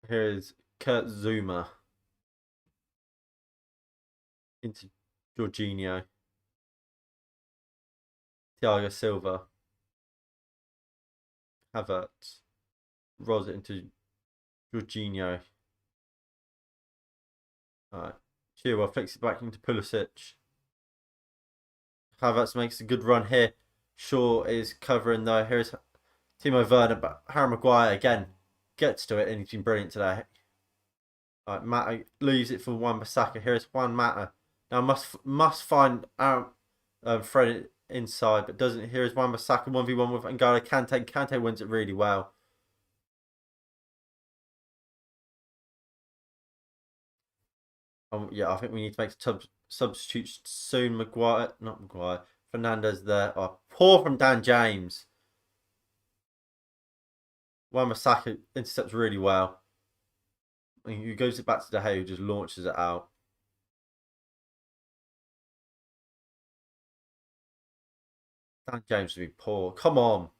Here's Kurt Zuma into Jorginho. Thiago Silva. Havertz. Rolls it into Jorginho. Alright. Chilwell flicks it back into Pulisic. Havertz makes a good run here. Shaw is covering though. Here's Timo Werner, but Harry Maguire again gets to it and he's been brilliant today. Alright, Mata leaves it for Wan-Bissaka. Here's Juan Mata. Now must find Fred inside, but doesn't. Here's Wan-Bissaka 1v1 with N'Golo Kante. Kante wins it really well. Yeah, I think we need to make substitutes soon. Not Maguire. Fernandes there. Oh, poor from Dan James. Wan-Bissaka intercepts really well. He goes it back to De Gea, who just launches it out. Dan James would be poor. Come on.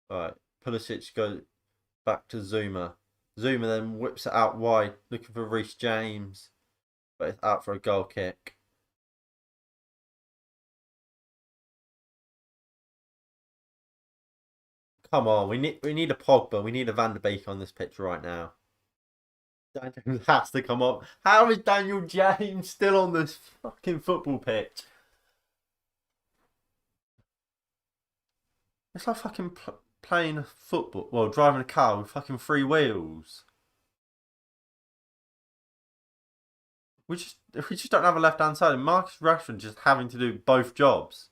Alright. Pulisic goes back to Zuma. Zuma then whips it out wide, looking for Reece James. But it's out for a goal kick. Come on, we need a Pogba, we need a Van der Beek on this pitch right now. Daniel has to come up. How is Daniel James still on this fucking football pitch? It's like fucking playing football. Well, driving a car with fucking three wheels. We just don't have a left hand side, and Marcus Rashford just having to do both jobs.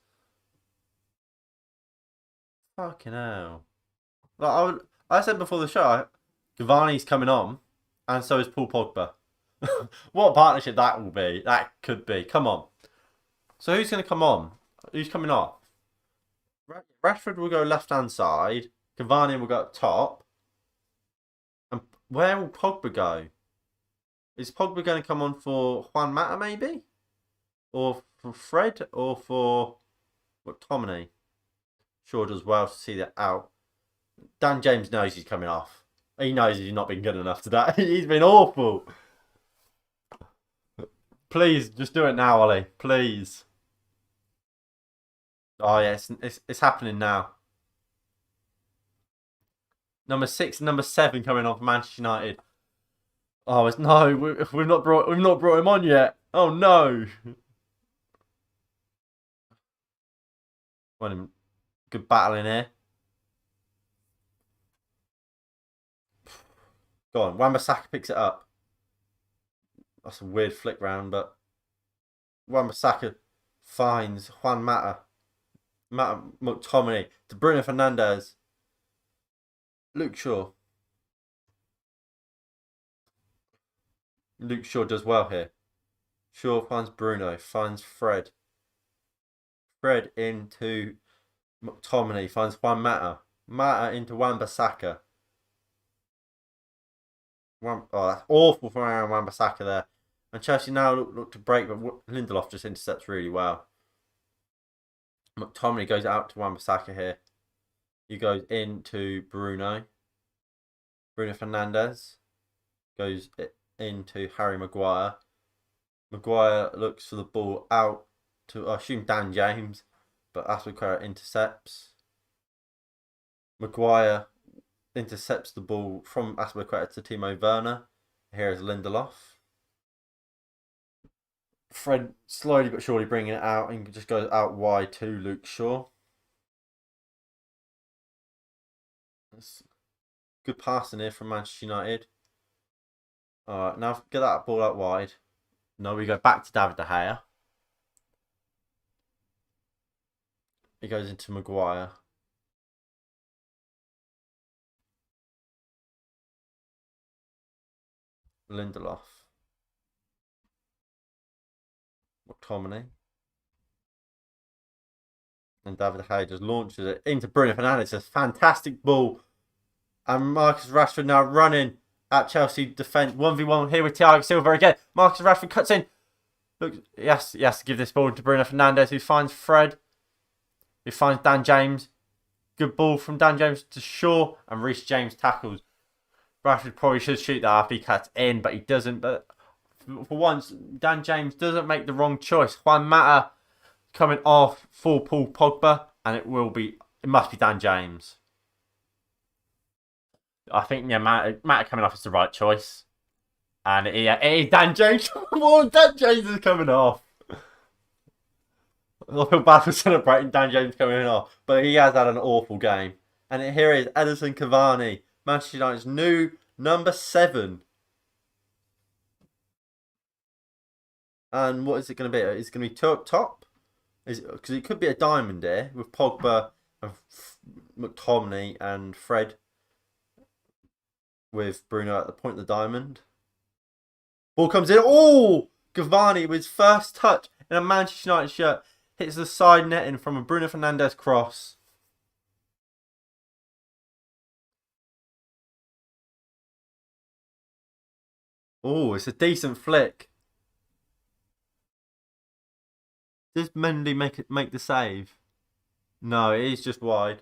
Fucking hell. Like I said before the show, Cavani's coming on, and so is Paul Pogba. What a partnership that will be. That could be. Come on. So who's going to come on? Who's coming off? Rashford will go left hand side. Cavani will go up top. And where will Pogba go? Is Pogba going to come on for Juan Mata maybe? Or for Fred? Or for McTominay? Sure does well to see that out. Dan James knows he's coming off. He knows he's not been good enough today. He's been awful. Please, just do it now, Ollie. Please. Oh, yeah, it's happening now. Number 6 and number 7 coming on for Manchester United. Oh, no, we've not brought him on yet. Oh no. Good battle in here. Go on, Wan-Bissaka picks it up. That's a weird flick round, but Wan-Bissaka finds Juan Mata. McTominay to Bruno Fernandes. Luke Shaw. Luke Shaw does well here. Shaw finds Bruno, finds Fred. Fred into McTominay, finds Juan Mata. Mata into Wan-Bissaka. Oh, that's awful from Aaron Wan-Bissaka there. And Chelsea now look to break, but Lindelof just intercepts really well. McTominay goes out to Wan-Bissaka here. He goes into Bruno. Bruno Fernandes goes into Harry Maguire. Maguire looks for the ball out to, I assume, Dan James, but Azpilicueta intercepts. Maguire intercepts the ball from Azpilicueta to Timo Werner. Here is Lindelof. Fred slowly but surely bringing it out and just goes out wide to Luke Shaw. That's good passing here from Manchester United. Alright, now get that ball out wide. No, we go back to David De Gea. He goes into Maguire. Lindelof. McTominay. And David De Gea just launches it into Bruno Fernandes. A fantastic ball. And Marcus Rashford now running at Chelsea defence. 1v1 here with Thiago Silva again. Marcus Rashford cuts in. Look, yes, give this ball to Bruno Fernandes, who finds Fred. Who finds Dan James. Good ball from Dan James to Shaw. And Reece James tackles. Rashford probably should shoot that after he cuts in, but he doesn't. But for once, Dan James doesn't make the wrong choice. Juan Mata coming off for Paul Pogba, and it must be Dan James. I think Mata coming off is the right choice, and it is Dan James. Dan James is coming off. I feel bad for celebrating Dan James coming off, but he has had an awful game. And here is Edinson Cavani, Manchester United's new number 7. And what is it going to be? Is it going to be 2 up top? Because it could be a diamond here with Pogba and McTominay and Fred, with Bruno at the point of the diamond. Ball comes in. Oh! Cavani with his first touch in a Manchester United shirt hits the side netting from a Bruno Fernandes cross. Oh, it's a decent flick. Does Mendy make the save? No, it is just wide.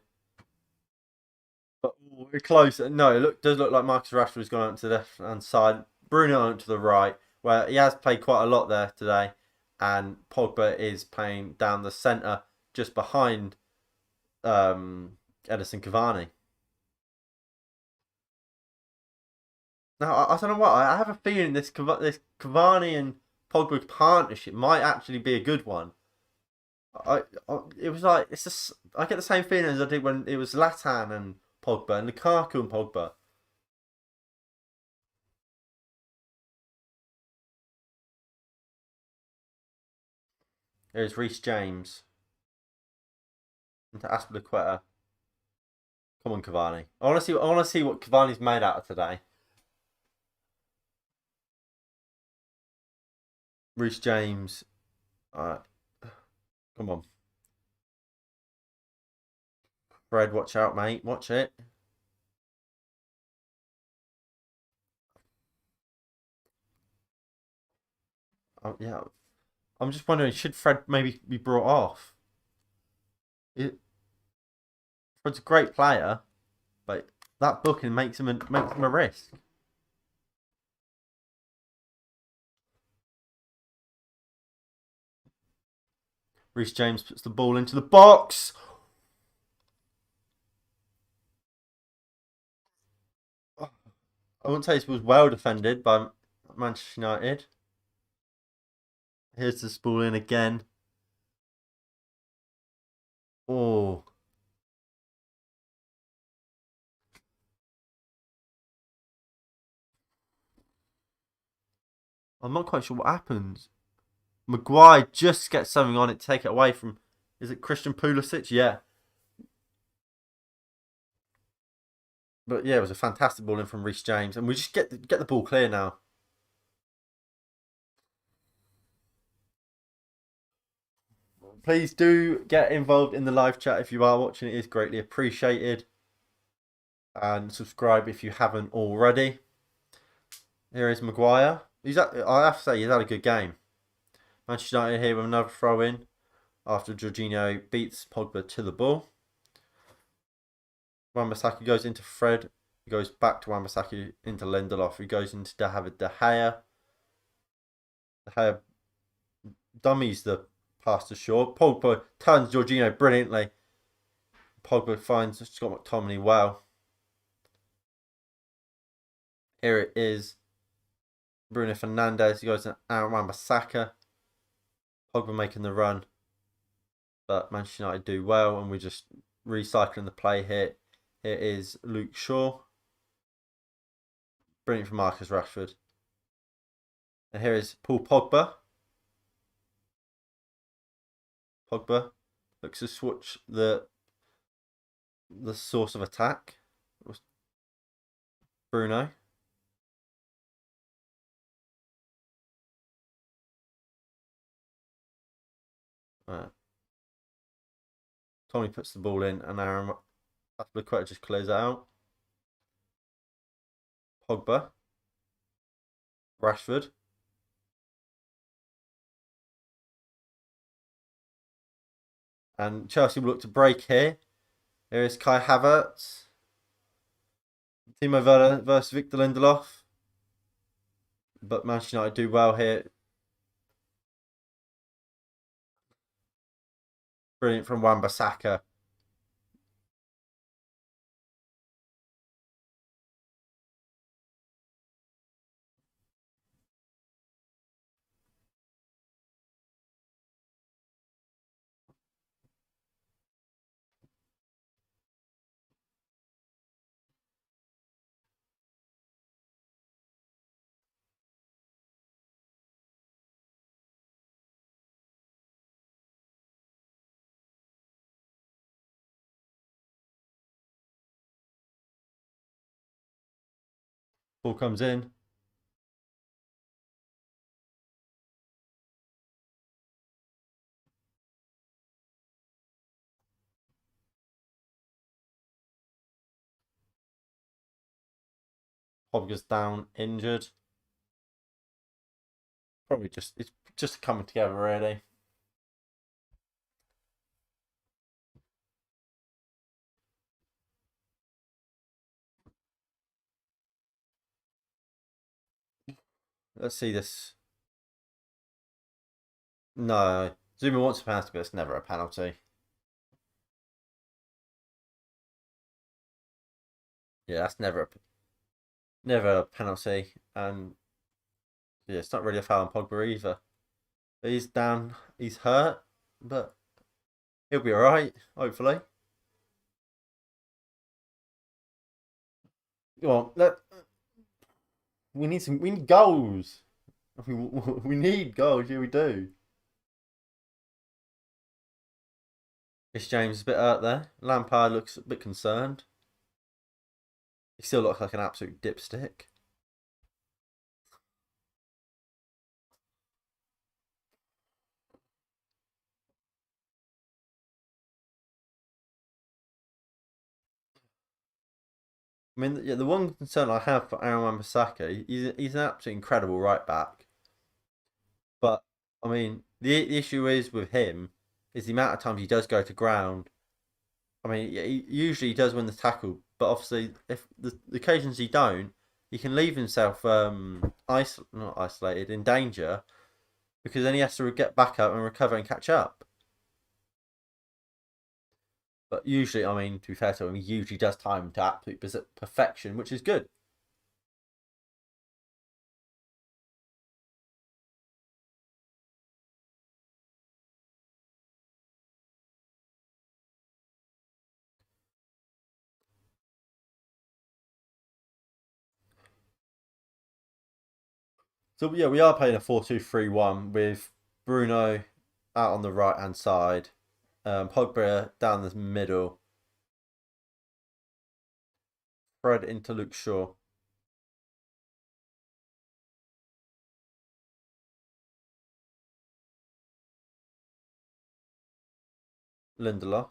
But we're close. No, it does look like Marcus Rashford has gone out to the left hand side. Bruno out to the right, where he has played quite a lot there today. And Pogba is playing down the centre, just behind Edinson Cavani. Now, I don't know what. I have a feeling this Cavani and Pogba partnership might actually be a good one. It was like I get the same feeling as I did when it was Zlatan and Pogba and Lukaku and Pogba. There's Reece James into Azpilicueta. Come on, Cavani. I want to see what Cavani's made out of today. Reece James. Alright. Come on. Fred, watch out, mate. Watch it. Oh, yeah. I'm just wondering, should Fred maybe be brought off? Fred's a great player, but that booking makes him a risk. Reece James puts the ball into the box. I wouldn't say it was well defended by Manchester United. Here's this ball in again. Oh. I'm not quite sure what happens. Maguire just gets something on it to take it away from. Is it Christian Pulisic? Yeah. But yeah, it was a fantastic ball in from Reece James. And we just get the ball clear now. Please do get involved in the live chat if you are watching. It is greatly appreciated. And subscribe if you haven't already. Here is Maguire. I have to say, he's had a good game. Manchester United here with another throw in after Jorginho beats Pogba to the ball. Wan-Bissaka goes into Fred. He goes back to Wan-Bissaka into Lindelof. He goes into David De Gea. De Gea dummies the pass to Shaw. Pogba turns Jorginho brilliantly. Pogba finds Scott McTominay well. Here it is. Bruno Fernandes. He goes to Wan-Bissaka. Pogba making the run. But Manchester United do well, and we're just recycling the play here. Here is Luke Shaw. Brilliant for Marcus Rashford. And here is Paul Pogba. Pogba looks to switch the source of attack. Bruno. Tommy puts the ball in, and Aaron Aspilicueta just clears it out. Pogba. Rashford. And Chelsea will look to break here. Here is Kai Havertz. Timo Werner versus Victor Lindelof. But Manchester United do well here. Brilliant from Wan-Bissaka. Ball comes in. Pogba's down, injured. Probably it's just coming together, really. Let's see this. No. Zuma wants a penalty, but it's never a penalty. Yeah, that's never a penalty. And yeah, it's not really a foul on Pogba either. He's down, he's hurt, but he'll be alright, hopefully. Well, we need goals. We need goals, yeah we do. This James is a bit hurt there. Lampard looks a bit concerned. He still looks like an absolute dipstick. I mean, yeah, the one concern I have for Aaron Wan-Bissaka, he's an absolutely incredible right back. But I mean, the issue is with him is the amount of times he does go to ground. I mean, he usually does win the tackle, but obviously, if the occasions he don't, he can leave himself not isolated, in danger, because then he has to get back up and recover and catch up. But usually, I mean, to be fair to him, he usually does time to absolute perfection, which is good. So yeah, we are playing a 4-2-3-1 with Bruno out on the right hand side, Pogba down the middle, Fred into Luke Shaw, Lindelof,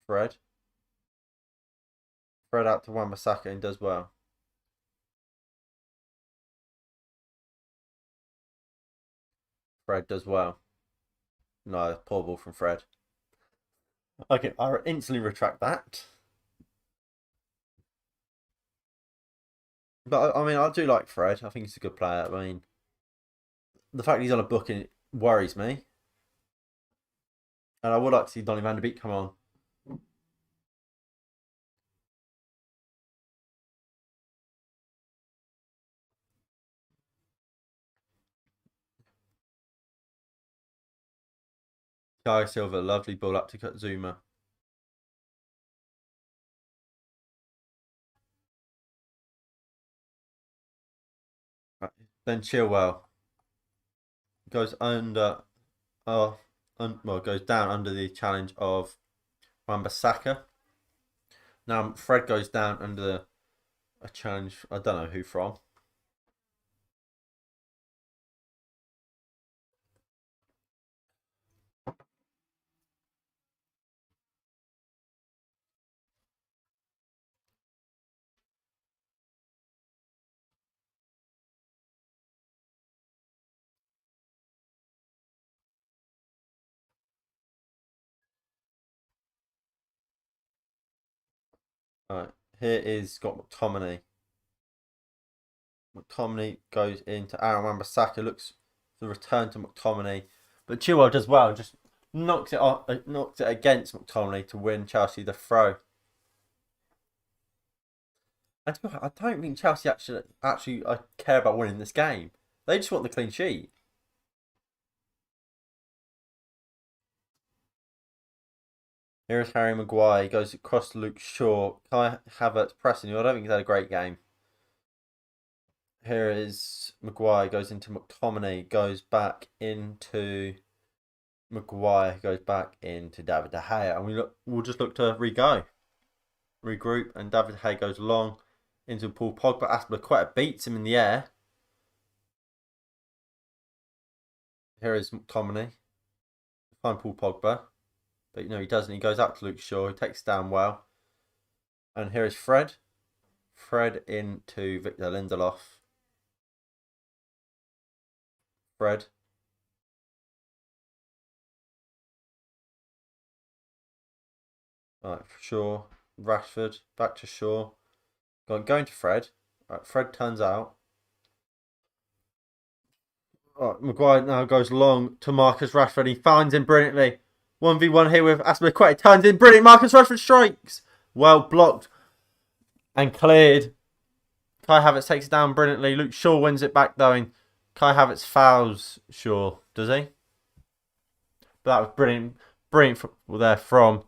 Fred, Fred out to Wan-Bissaka and does well. Fred does well. No, poor ball from Fred. Okay, I instantly retract that. But I mean, I do like Fred. I think he's a good player. I mean, the fact he's on a booking worries me. And I would like to see Donny van der Beek come on. Thiago Silva, lovely ball up to Zuma. Then Chilwell goes under, goes down under the challenge of Wan-Bissaka. Now Fred goes down under a challenge. I don't know who from. Right, here is Scott McTominay. McTominay goes into Aaron Wan-Bissaka. Looks the return to McTominay, but Chilwell does well. Just knocks it off, knocks it against McTominay to win Chelsea the throw. I don't think Chelsea actually care about winning this game. They just want the clean sheet. Here is Harry Maguire. He goes across to Luke Shaw. Kai Havertz pressing you. I don't think he's had a great game. Here is Maguire. Goes into McTominay. Goes back into Maguire. Goes back into David De Gea. And we'll just look to regroup. And David De Gea goes long into Paul Pogba. Aspilicueta beats him in the air. Here is McTominay. Find Paul Pogba. But no, he doesn't. He goes out to Luke Shaw. He takes down well. And here is Fred. Fred into Victor Lindelof. Fred. Right, Shaw. Rashford. Back to Shaw. Going to Fred. Right, Fred turns out. Right, Maguire now goes long to Marcus Rashford. He finds him brilliantly. 1v1 here with Aspilicueta. Turns in brilliant. Marcus Rashford strikes. Well blocked and cleared. Kai Havertz takes it down brilliantly. Luke Shaw wins it back though. And Kai Havertz fouls Shaw, does he? But that was brilliant. Brilliant football there from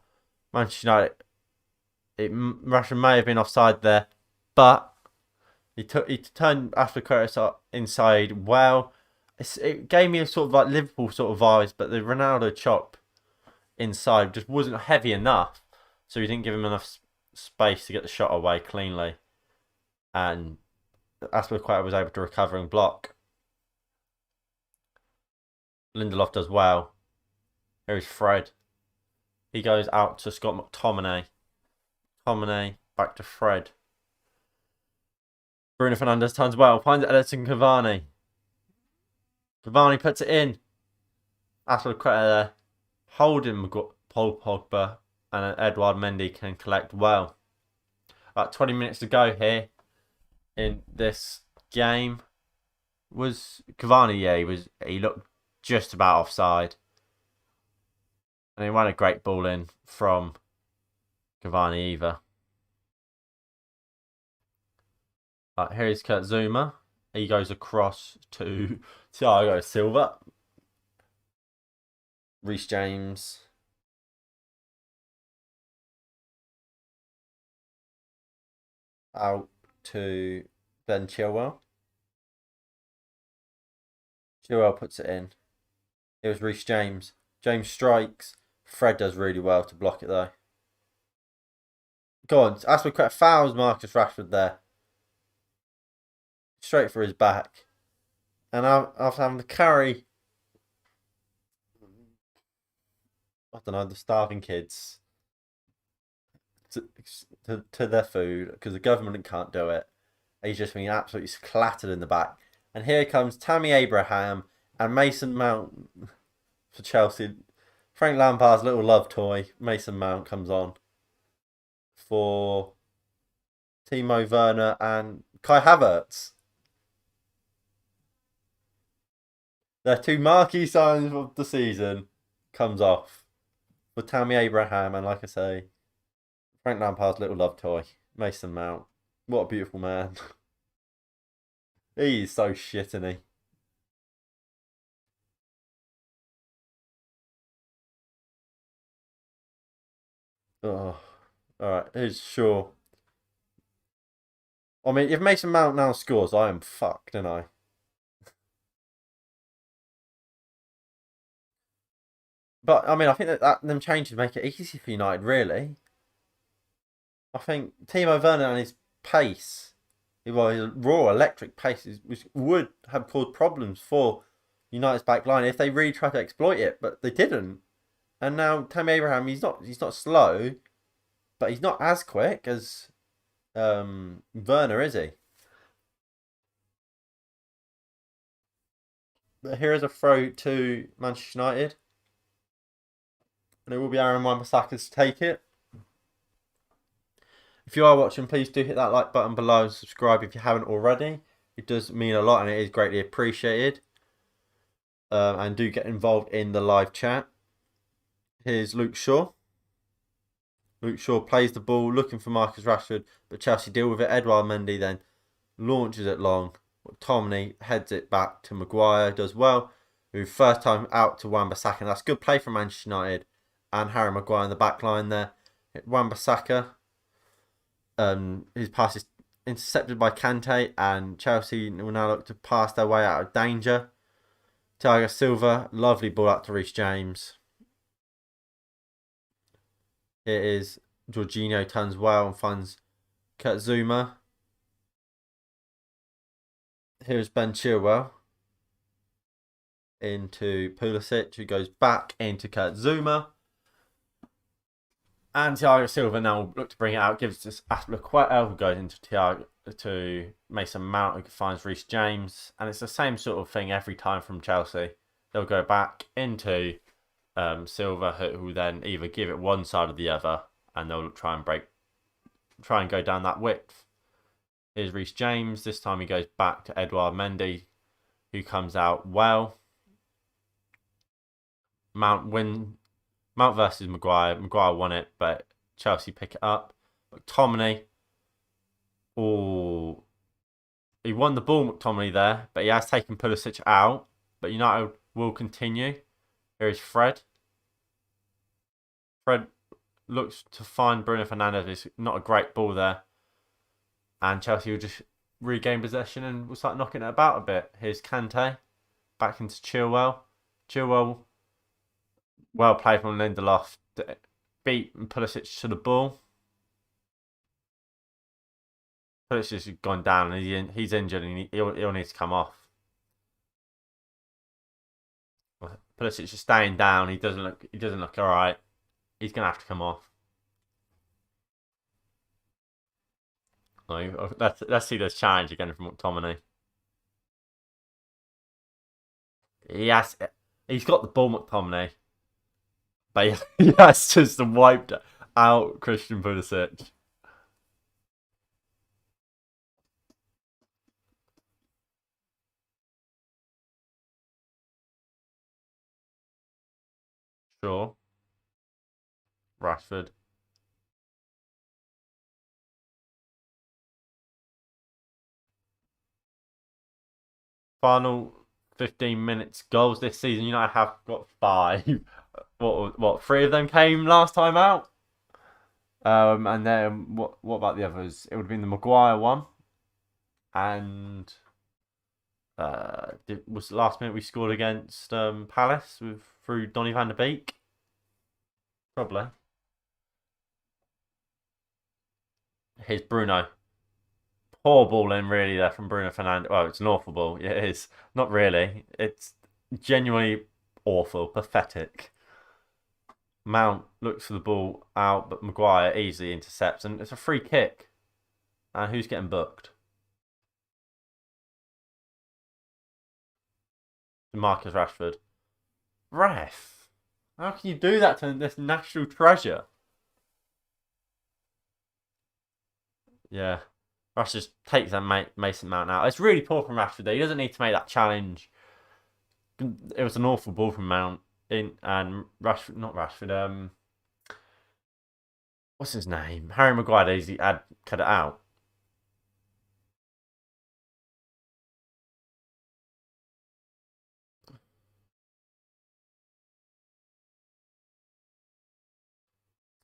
Manchester United. Rashford may have been offside there, but he turned Aspilicueta inside well. It gave me a sort of like Liverpool sort of vibes, but the Ronaldo chop inside just wasn't heavy enough, so he didn't give him enough space to get the shot away cleanly, and Aspilicueta was able to recover and block. Lindelof does well. Here is Fred. He goes out to Scott McTominay. McTominay back to Fred. Bruno Fernandes turns well, finds Edinson Cavani. Cavani puts it in. Aspilicueta there, holding Paul Pogba, and Edouard Mendy can collect well. About 20 minutes to go here in this game. Was Cavani? Yeah, he looked just about offside, and he ran a great ball in from Cavani either. Here is Kurt Zouma. He goes across to Thiago Silva. Reece James. Out to Ben Chilwell. Chilwell puts it in. It was Reece James. James strikes. Fred does really well to block it though. Go on. Aspilicueta fouls Marcus Rashford there. Straight for his back. And after having to carry, I don't know, the starving kids to their food because the government can't do it. He's just being absolutely clattered in the back. And here comes Tammy Abraham and Mason Mount for Chelsea. Frank Lampard's little love toy, Mason Mount, comes on for Timo Werner and Kai Havertz. Their two marquee signs of the season comes off for Tammy Abraham and, like I say, Frank Lampard's little love toy, Mason Mount. What a beautiful man. He is so shit, isn't he? Oh, alright, here's Shaw. I mean, if Mason Mount now scores, I am fucked, aren't I? But, I mean, I think that them changes make it easy for United, really. I think Timo Werner and his pace, well, his raw electric pace, which would have caused problems for United's back line if they really tried to exploit it, but they didn't. And now Tammy Abraham, he's not slow, but he's not as quick as Werner, is he? But here is a throw to Manchester United. And it will be Aaron Wan-Bissaka to take it. If you are watching, please do hit that like button below and subscribe if you haven't already. It does mean a lot and it is greatly appreciated. And do get involved in the live chat. Here's Luke Shaw. Luke Shaw plays the ball, looking for Marcus Rashford, but Chelsea deal with it. Edouard Mendy then launches it long. Tomney heads it back to Maguire, does well. Who first time out to Wan-Bissaka. That's good play from Manchester United and Harry Maguire in the back line there. Wan-Bissaka. His pass is intercepted by Kante, and Chelsea will now look to pass their way out of danger. Thiago Silva, lovely ball out to Reece James. It is Jorginho turns well and finds Kurt Zouma. Here's Ben Chilwell into Pulisic, who goes back into Kurt Zouma. And Thiago Silva now look to bring it out, gives this Aspilicueta, who goes into to Mason Mount, who finds Reece James. And it's the same sort of thing every time from Chelsea. They'll go back into Silva, who then either give it one side or the other, and they'll try and go down that width. Here's Reece James. This time he goes back to Edouard Mendy, who comes out well. Mount versus Maguire. Maguire won it, but Chelsea pick it up. McTominay. Oh, he won the ball, McTominay there, but he has taken Pulisic out. But United will continue. Here is Fred. Fred looks to find Bruno Fernandes. It's not a great ball there. And Chelsea will just regain possession and will start knocking it about a bit. Here's Kante. Back into Chilwell. Chilwell, well played from Lindelof. Beat Pulisic to the ball. Pulisic has gone down and he's injured and he'll need to come off. Pulisic is staying down. He doesn't look alright. He's gonna have to come off. Let's see this challenge again from McTominay. He's got the ball, McTominay, but he has just wiped out Christian Pulisic. Sure. Rashford. Final 15 minutes goals this season. United have got 5. What? 3 of them came last time out. And then what about the others? It would have been the Maguire one, and was the last minute we scored against Palace through Donny van de Beek. Probably. Here's Bruno. Poor ball in really there from Bruno Fernandes. Well, it's an awful ball. Yeah, it is. Not really. It's genuinely awful, pathetic. Mount looks for the ball out, but Maguire easily intercepts, and it's a free kick. And who's getting booked? Marcus Rashford. Ref, how can you do that to this national treasure? Yeah. Rashford just takes that Mason Mount out. It's really poor from Rashford. He doesn't need to make that challenge. It was an awful ball from Mount and Rashford, not Rashford. What's his name? Harry Maguire. He had cut it out.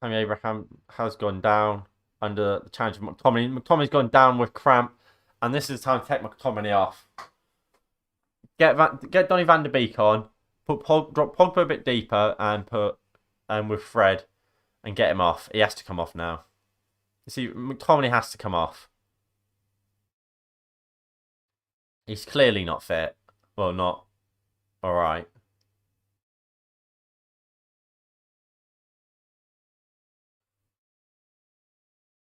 Tammy Abraham has gone down under the challenge of McTominay. McTominay's gone down with cramp, and this is the time to take McTominay off. Get Donny van de Beek on. Drop Pogba a bit deeper and with Fred and get him off. He has to come off now. You see, McTominay has to come off. He's clearly not fit. Well, not all right.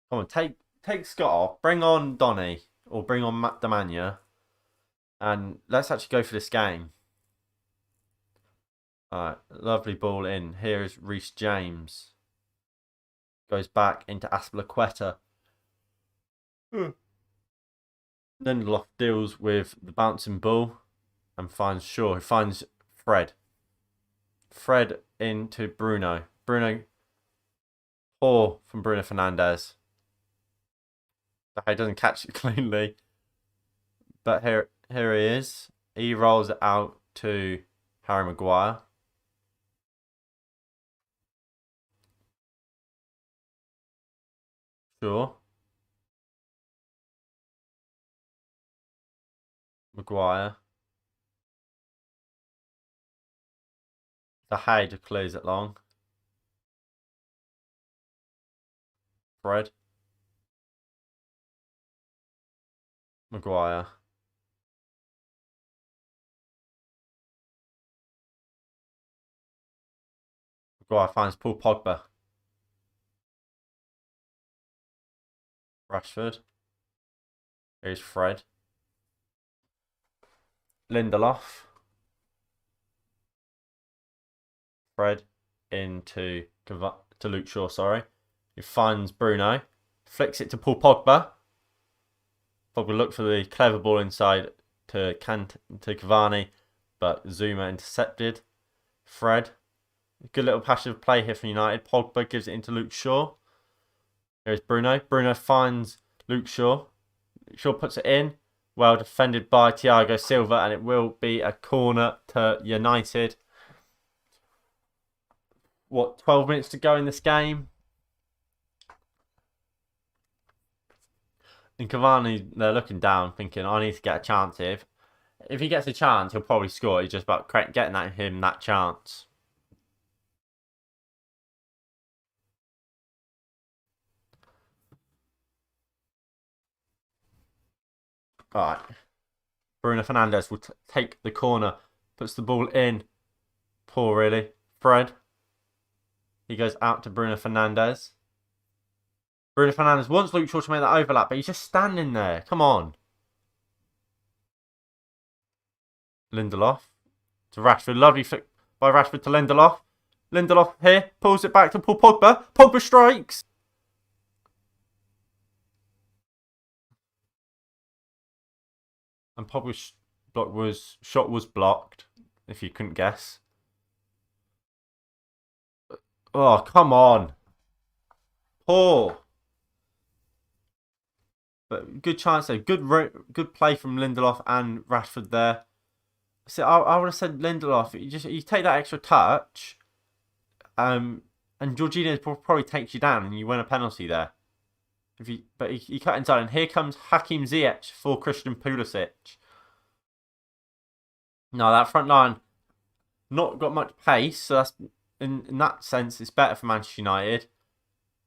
Come on, take Scott off. Bring on Donny or bring on Matt Damania, and let's actually go for this game. All right, lovely ball in. Here is Reece James. Goes back into Azpilicueta. Lindelof deals with the bouncing ball and finds Shaw, who finds Fred. Fred into Bruno. Bruno, poor from Bruno Fernandes. He doesn't catch it cleanly. But here he is. He rolls it out to Harry Maguire. Sure. Maguire. The Hyde clears it long. Fred. Maguire. Maguire finds Paul Pogba. Rashford. Here's Fred. Lindelof. Fred into to Luke Shaw, sorry. He finds Bruno. Flicks it to Paul Pogba. Pogba looked for the clever ball inside to Cavani, but Zuma intercepted. Fred. Good little passive play here from United. Pogba gives it into Luke Shaw. Here's Bruno. Bruno finds Luke Shaw. Shaw puts it in. Well defended by Thiago Silva, and it will be a corner to United. 12 minutes to go in this game? And Cavani, they're looking down, thinking, I need to get a chance here. If he gets a chance, he'll probably score. He's just about getting that chance. All right. Bruno Fernandes will take the corner, puts the ball in. Poor, really. Fred. He goes out to Bruno Fernandes. Bruno Fernandes wants Luke Shaw to make that overlap, but he's just standing there. Come on. Lindelof to Rashford. Lovely flick by Rashford to Lindelof. Lindelof here. Pulls it back to Paul Pogba. Pogba strikes. And Pogba's shot was blocked, if you couldn't guess. Oh, come on. Poor. But good chance there. Good play from Lindelof and Rashford there. So I would have said Lindelof. You take that extra touch, and Jorginho probably takes you down, and you win a penalty there. But he cut inside, and here comes Hakim Ziyech for Christian Pulisic. No, that front line not got much pace, so that's in that sense it's better for Manchester United.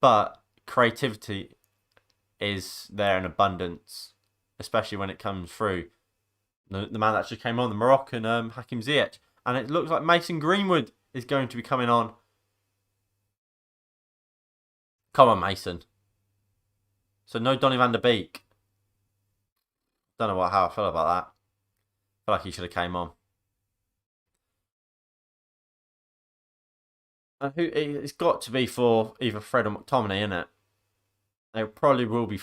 But creativity is there in abundance, especially when it comes through the man that actually came on, the Moroccan Hakim Ziyech. And it looks like Mason Greenwood is going to be coming on. Come on, Mason. So no Donny van der Beek. Don't know how I feel about that. I feel like he should have came on. It's got to be for either Fred or McTominay, isn't it? It probably will be.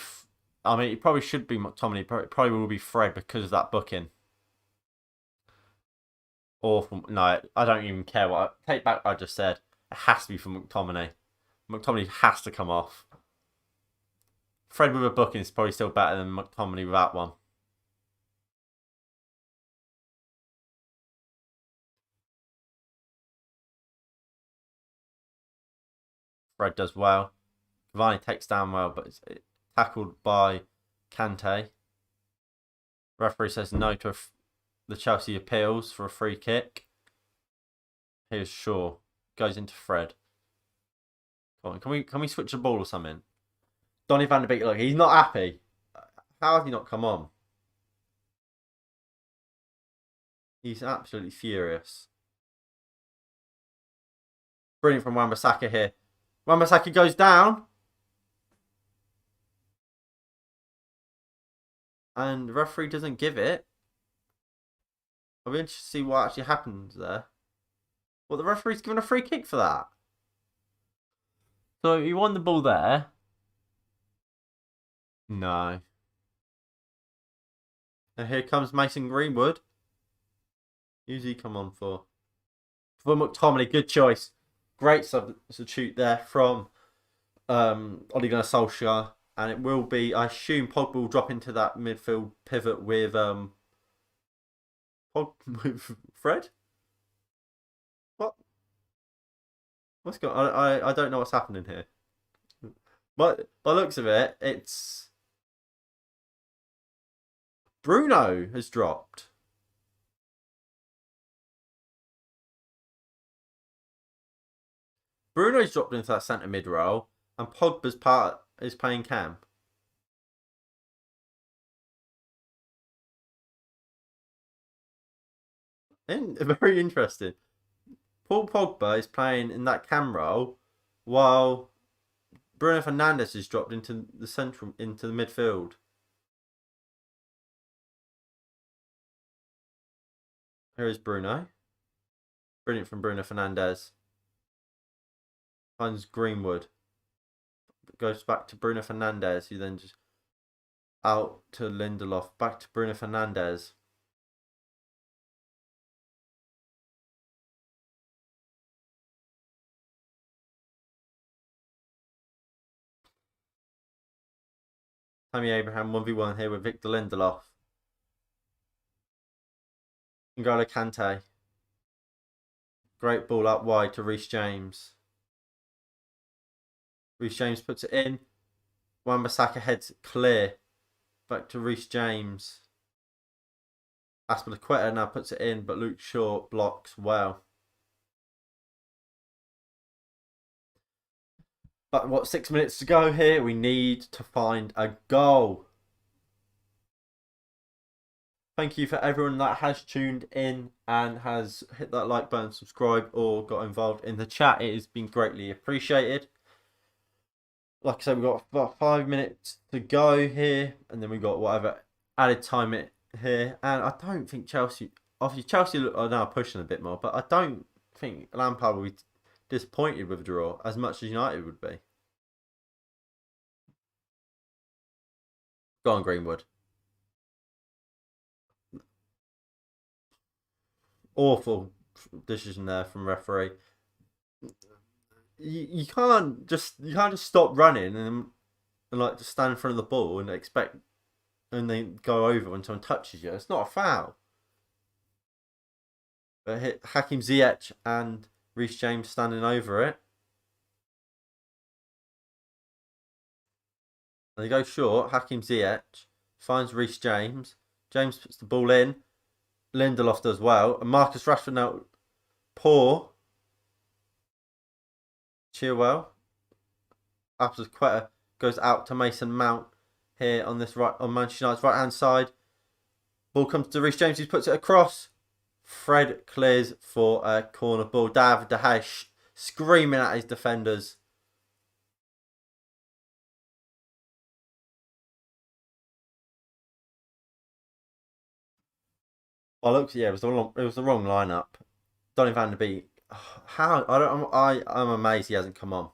I mean, it probably should be McTominay. It probably will be Fred because of that booking. Awful. No, I don't even care what. Take back what I just said. It has to be for McTominay. McTominay has to come off. Fred with a booking is probably still better than McTominay without one. Fred does well. Cavani takes down well, but it's tackled by Kante. Referee says no to the Chelsea appeals for a free kick. Here's Shaw. Goes into Fred. Come on, can we switch the ball or something? Donny van der Beek, look, he's not happy. How has he not come on? He's absolutely furious. Brilliant from Wan-Bissaka here. Wan-Bissaka goes down. And the referee doesn't give it. I'll be interested to see what actually happens there. Well, the referee's given a free kick for that. So he won the ball there. No. And here comes Mason Greenwood. Who's he come on for? For McTominay, good choice. Great substitute there from Ole Gunnar Solskjaer. And it will be, I assume Pogba will drop into that midfield pivot with with Fred? What? What's going on? I don't know what's happening here. But by the looks of it, it's Bruno has dropped. Bruno's dropped into that centre mid role, and Pogba's is playing cam. Very interesting. Paul Pogba is playing in that cam role, while Bruno Fernandes is dropped into the midfield. Here is Bruno. Brilliant from Bruno Fernandes. Finds Greenwood. Goes back to Bruno Fernandes, who then just out to Lindelof. Back to Bruno Fernandes. Tammy Abraham 1v1 here with Victor Lindelof. N'Golo Kante. Great ball up wide to Reece James. Reece James puts it in. Wan-Bissaka heads it clear. Back to Reece James. Azpilicueta now puts it in, but Luke Shaw blocks well. But what, 6 minutes to go here? We need to find a goal. Thank you for everyone that has tuned in and has hit that like button, subscribed, or got involved in the chat. It has been greatly appreciated. like I said, we've got about 5 minutes to go here, and then we've got whatever added time it here. And I don't think Chelsea, obviously Chelsea are now pushing a bit more, but I don't think Lampard will be disappointed with a draw as much as United would be. Go on, Greenwood. Awful decision there from referee. You can't just stop running and like just stand in front of the ball and expect and then go over when someone touches you. It's not a foul. But hit Hakim Ziyech and Reece James standing over it. And they go short. Hakim Ziyech finds Reece James. James puts the ball in. Lindelof does well. And Marcus Rashford now poor. Chilwell. Azpilicueta goes out to Mason Mount here on this right on Manchester United's right hand side. Ball comes to Reece James. He puts it across. Fred clears for a corner ball. David De Gea screaming at his defenders. Oh look, yeah, it was the wrong lineup. Donny van der Beek. How I'm amazed he hasn't come on.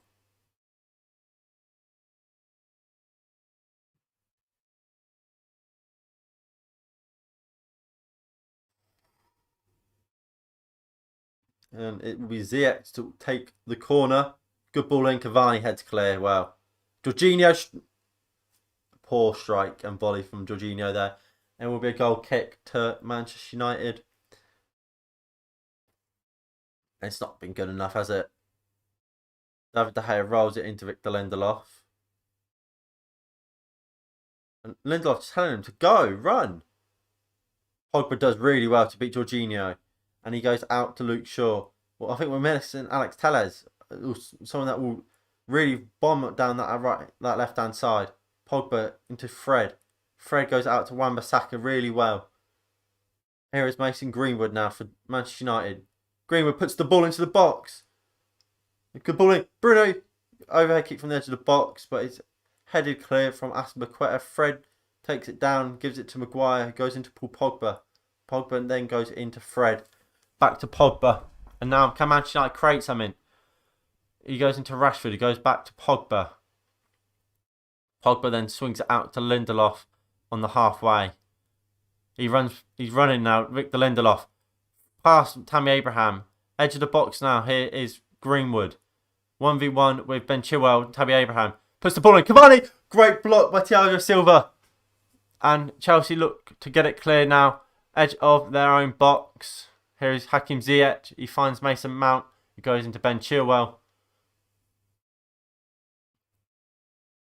And it will be Ziyech to take the corner. Good ball in. Cavani heads clear. Well, Jorginho, poor strike and volley from Jorginho there. And will be a goal kick to Manchester United. It's not been good enough, has it? David De Gea rolls it into Victor Lindelof. And Lindelof's telling him to go, run. Pogba does really well to beat Jorginho. And he goes out to Luke Shaw. Well, I think we're missing Alex Telles. Someone that will really bomb down that left hand side. Pogba into Fred. Fred goes out to Wan-Bissaka really well. Here is Mason Greenwood now for Manchester United. Greenwood puts the ball into the box. Good ball in. Bruno overhead kick from the edge of the box, but it's headed clear from Azpilicueta. Fred takes it down, gives it to Maguire, goes into Paul Pogba. Pogba then goes into Fred. Back to Pogba. And now can Manchester United create something? He goes into Rashford. He goes back to Pogba. Pogba then swings it out to Lindelof on the halfway. He's running now. Victor Lindelof. Past Tammy Abraham. Edge of the box now. Here is Greenwood. 1v1 with Ben Chilwell. Tammy Abraham. Puts the ball in. Cavani! Great block by Thiago Silva. And Chelsea look to get it clear now. Edge of their own box. Here is Hakim Ziyech. He finds Mason Mount. He goes into Ben Chilwell.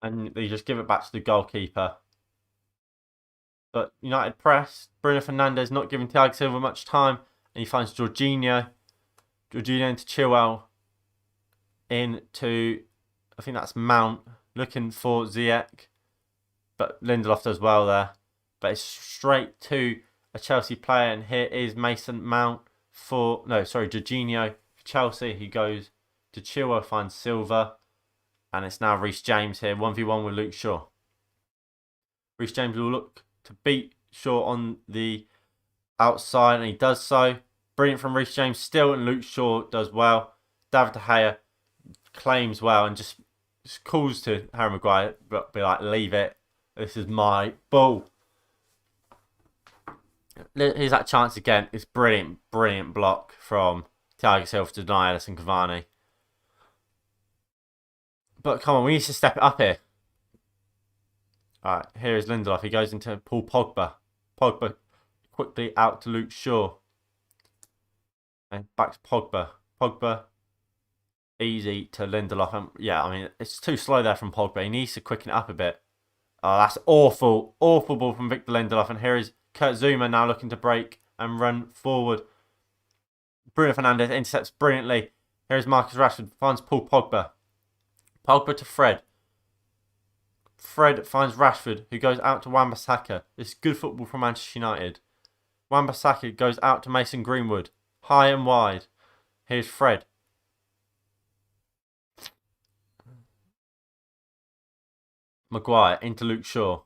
And they just give it back to the goalkeeper. But United press. Bruno Fernandes not giving Thiago Silva much time. And he finds Jorginho. Jorginho into Chilwell. Into, I think that's Mount. Looking for Ziyech. But Lindelof does well there. But it's straight to a Chelsea player. And here is Mason Mount Jorginho for Chelsea. He goes to Chilwell, finds Silva. And it's now Reece James here. 1v1 with Luke Shaw. Reece James will look to beat Shaw on the outside. And he does so. Brilliant from Reece James still. And Luke Shaw does well. David De Gea claims well. And just calls to Harry Maguire. But be like, leave it. This is my ball. Here's that chance again. It's brilliant block from Thiago Silva to deny Edinson Cavani. But come on, we need to step it up here. Alright, here is Lindelof. He goes into Paul Pogba. Pogba quickly out to Luke Shaw. And back to Pogba. Pogba easy to Lindelof. And yeah, I mean, it's too slow there from Pogba. He needs to quicken it up a bit. Oh, that's awful ball from Victor Lindelof. And here is Kurt Zouma now looking to break and run forward. Bruno Fernandes intercepts brilliantly. Here is Marcus Rashford. Finds Paul Pogba. Pogba to Fred. Fred finds Rashford, who goes out to Wan-Bissaka. This is good football from Manchester United. Wan-Bissaka goes out to Mason Greenwood. High and wide. Here's Fred. Maguire into Luke Shaw.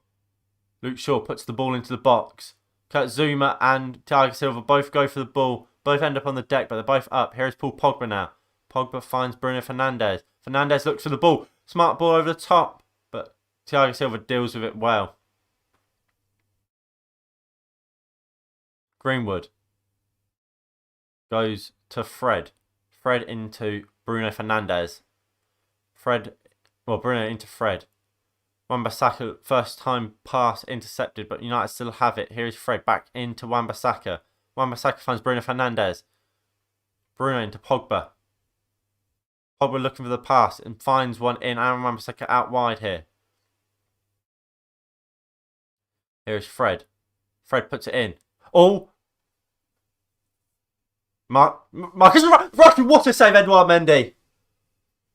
Luke Shaw puts the ball into the box. Kurt Zouma and Thiago Silva both go for the ball. Both end up on the deck, but they're both up. Here is Paul Pogba now. Pogba finds Bruno Fernandes. Fernandes looks for the ball. Smart ball over the top, but Thiago Silva deals with it well. Greenwood goes to Fred. Fred into Bruno Fernandes. Bruno into Fred. Wan-Bissaka, first time pass intercepted, but United still have it. Here is Fred back into Wan-Bissaka. Wan-Bissaka finds Bruno Fernandes. Bruno into Pogba. Pogba looking for the pass and finds one in. Aaron Wan-Bissaka out wide here. Here is Fred. Fred puts it in. Oh! Marcus Rashford, what a save, Edouard Mendy.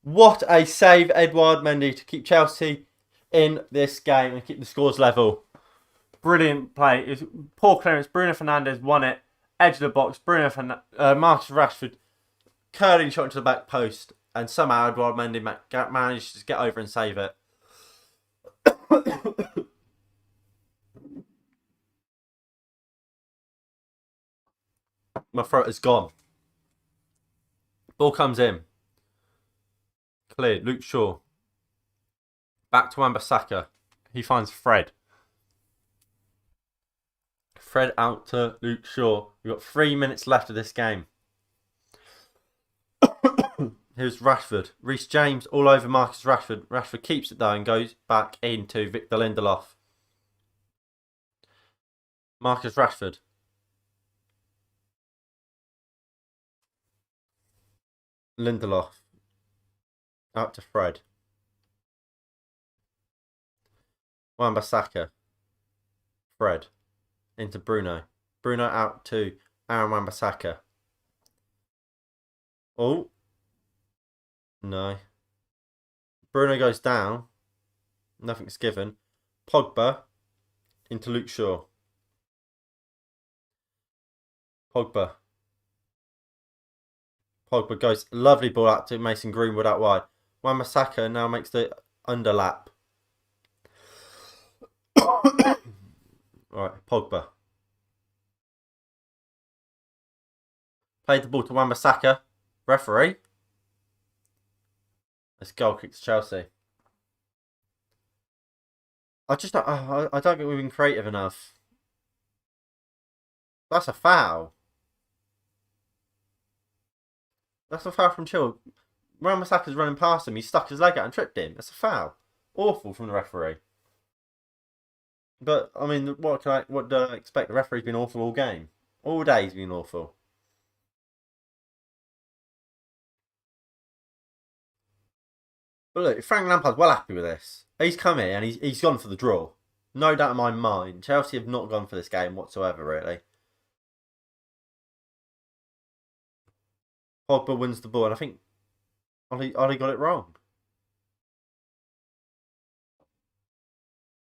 What a save, Edouard Mendy, to keep Chelsea in this game and keep the scores level. Brilliant play. It was poor clearance. Bruno Fernandes won it. Edge of the box. Marcus Rashford curling shot into the back post. And somehow Edouard Mendy managed to get over and save it. My throat is gone. Ball comes in. Cleared. Luke Shaw. Back to Wan-Bissaka. He finds Fred. Fred out to Luke Shaw. We've got 3 minutes left of this game. Here's Rashford. Reece James all over Marcus Rashford. Rashford keeps it though and goes back into Victor Lindelof. Marcus Rashford. Lindelof. Out to Fred. Wan-Bissaka. Fred. Into Bruno. Bruno out to Aaron Wan-Bissaka. Oh. No. Bruno goes down. Nothing's given. Pogba. Into Luke Shaw. Pogba. Pogba goes. Lovely ball out to Mason Greenwood out wide. Wan-Bissaka now makes the underlap. Right, Pogba. Played the ball to Wan-Bissaka. Referee. This goal kick to Chelsea. I don't think we've been creative enough. That's a foul. That's a foul from Chilwell. Wan-Bissaka's running past him. He stuck his leg out and tripped him. That's a foul. Awful from the referee. But I mean, what do I expect? The referee's been awful all game. All day he's been awful. But look, Frank Lampard's well happy with this. He's come here and he's gone for the draw. No doubt in my mind. Chelsea have not gone for this game whatsoever, really. Pogba wins the ball, and I think Ollie got it wrong.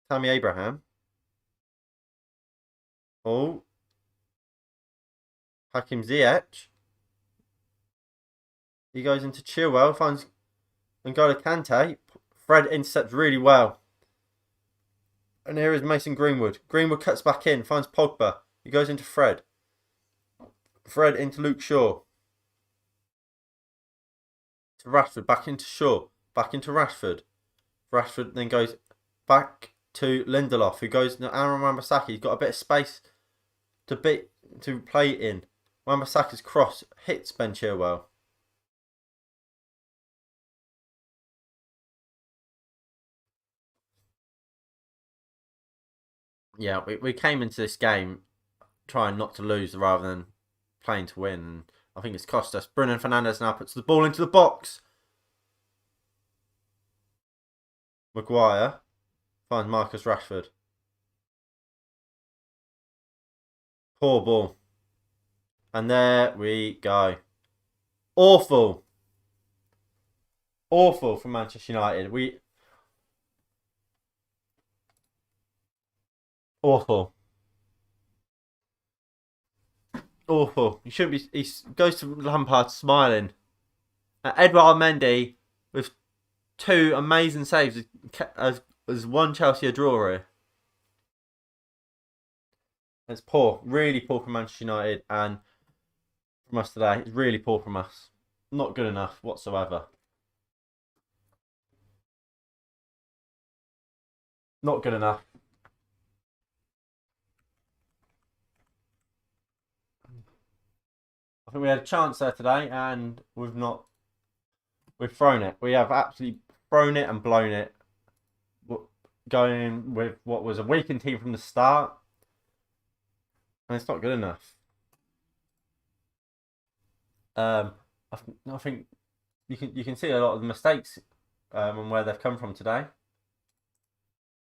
Tammy Abraham. Oh. Hakim Ziyech. He goes into Chilwell, finds N'Golo Kante. Fred intercepts really well. And here is Mason Greenwood. Greenwood cuts back in, finds Pogba. He goes into Fred. Fred into Luke Shaw. To Rashford, back into Shaw. Back into Rashford. Rashford then goes back to Lindelof, who goes to Aaron Wan-Bissaka. He's got a bit of space to play in. Wan-Bissaka's cross hits Ben Chilwell. Yeah, we came into this game trying not to lose rather than playing to win. I think it's cost us. Bruno Fernandes now puts the ball into the box. Maguire finds Marcus Rashford. Poor ball. And there we go. Awful. Awful from Manchester United. Awful. Awful. He shouldn't be. He goes to Lampard smiling. Edouard Mendy with 2 amazing saves has There's one Chelsea a draw here. It's poor, really poor from Manchester United and from us today. It's really poor from us. Not good enough whatsoever. Not good enough. I think we had a chance there today, and we've not. We've thrown it. We have absolutely thrown it and blown it. Going with what was a weakened team from the start, and it's not good enough. I think you can see a lot of the mistakes and where they've come from today.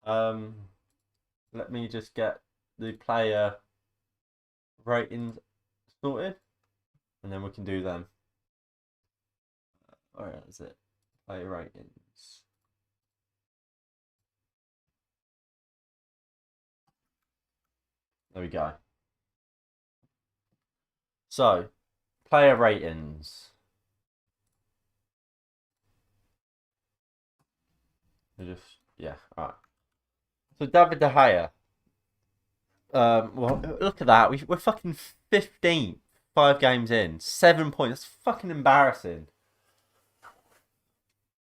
Let me just get the player ratings sorted, and then we can do them. Where is it? Player ratings. There we go. So, player ratings. Yeah, all right. So David De Gea. Well, look at that. We're fucking 15th. 5 games in, 7 points. That's fucking embarrassing.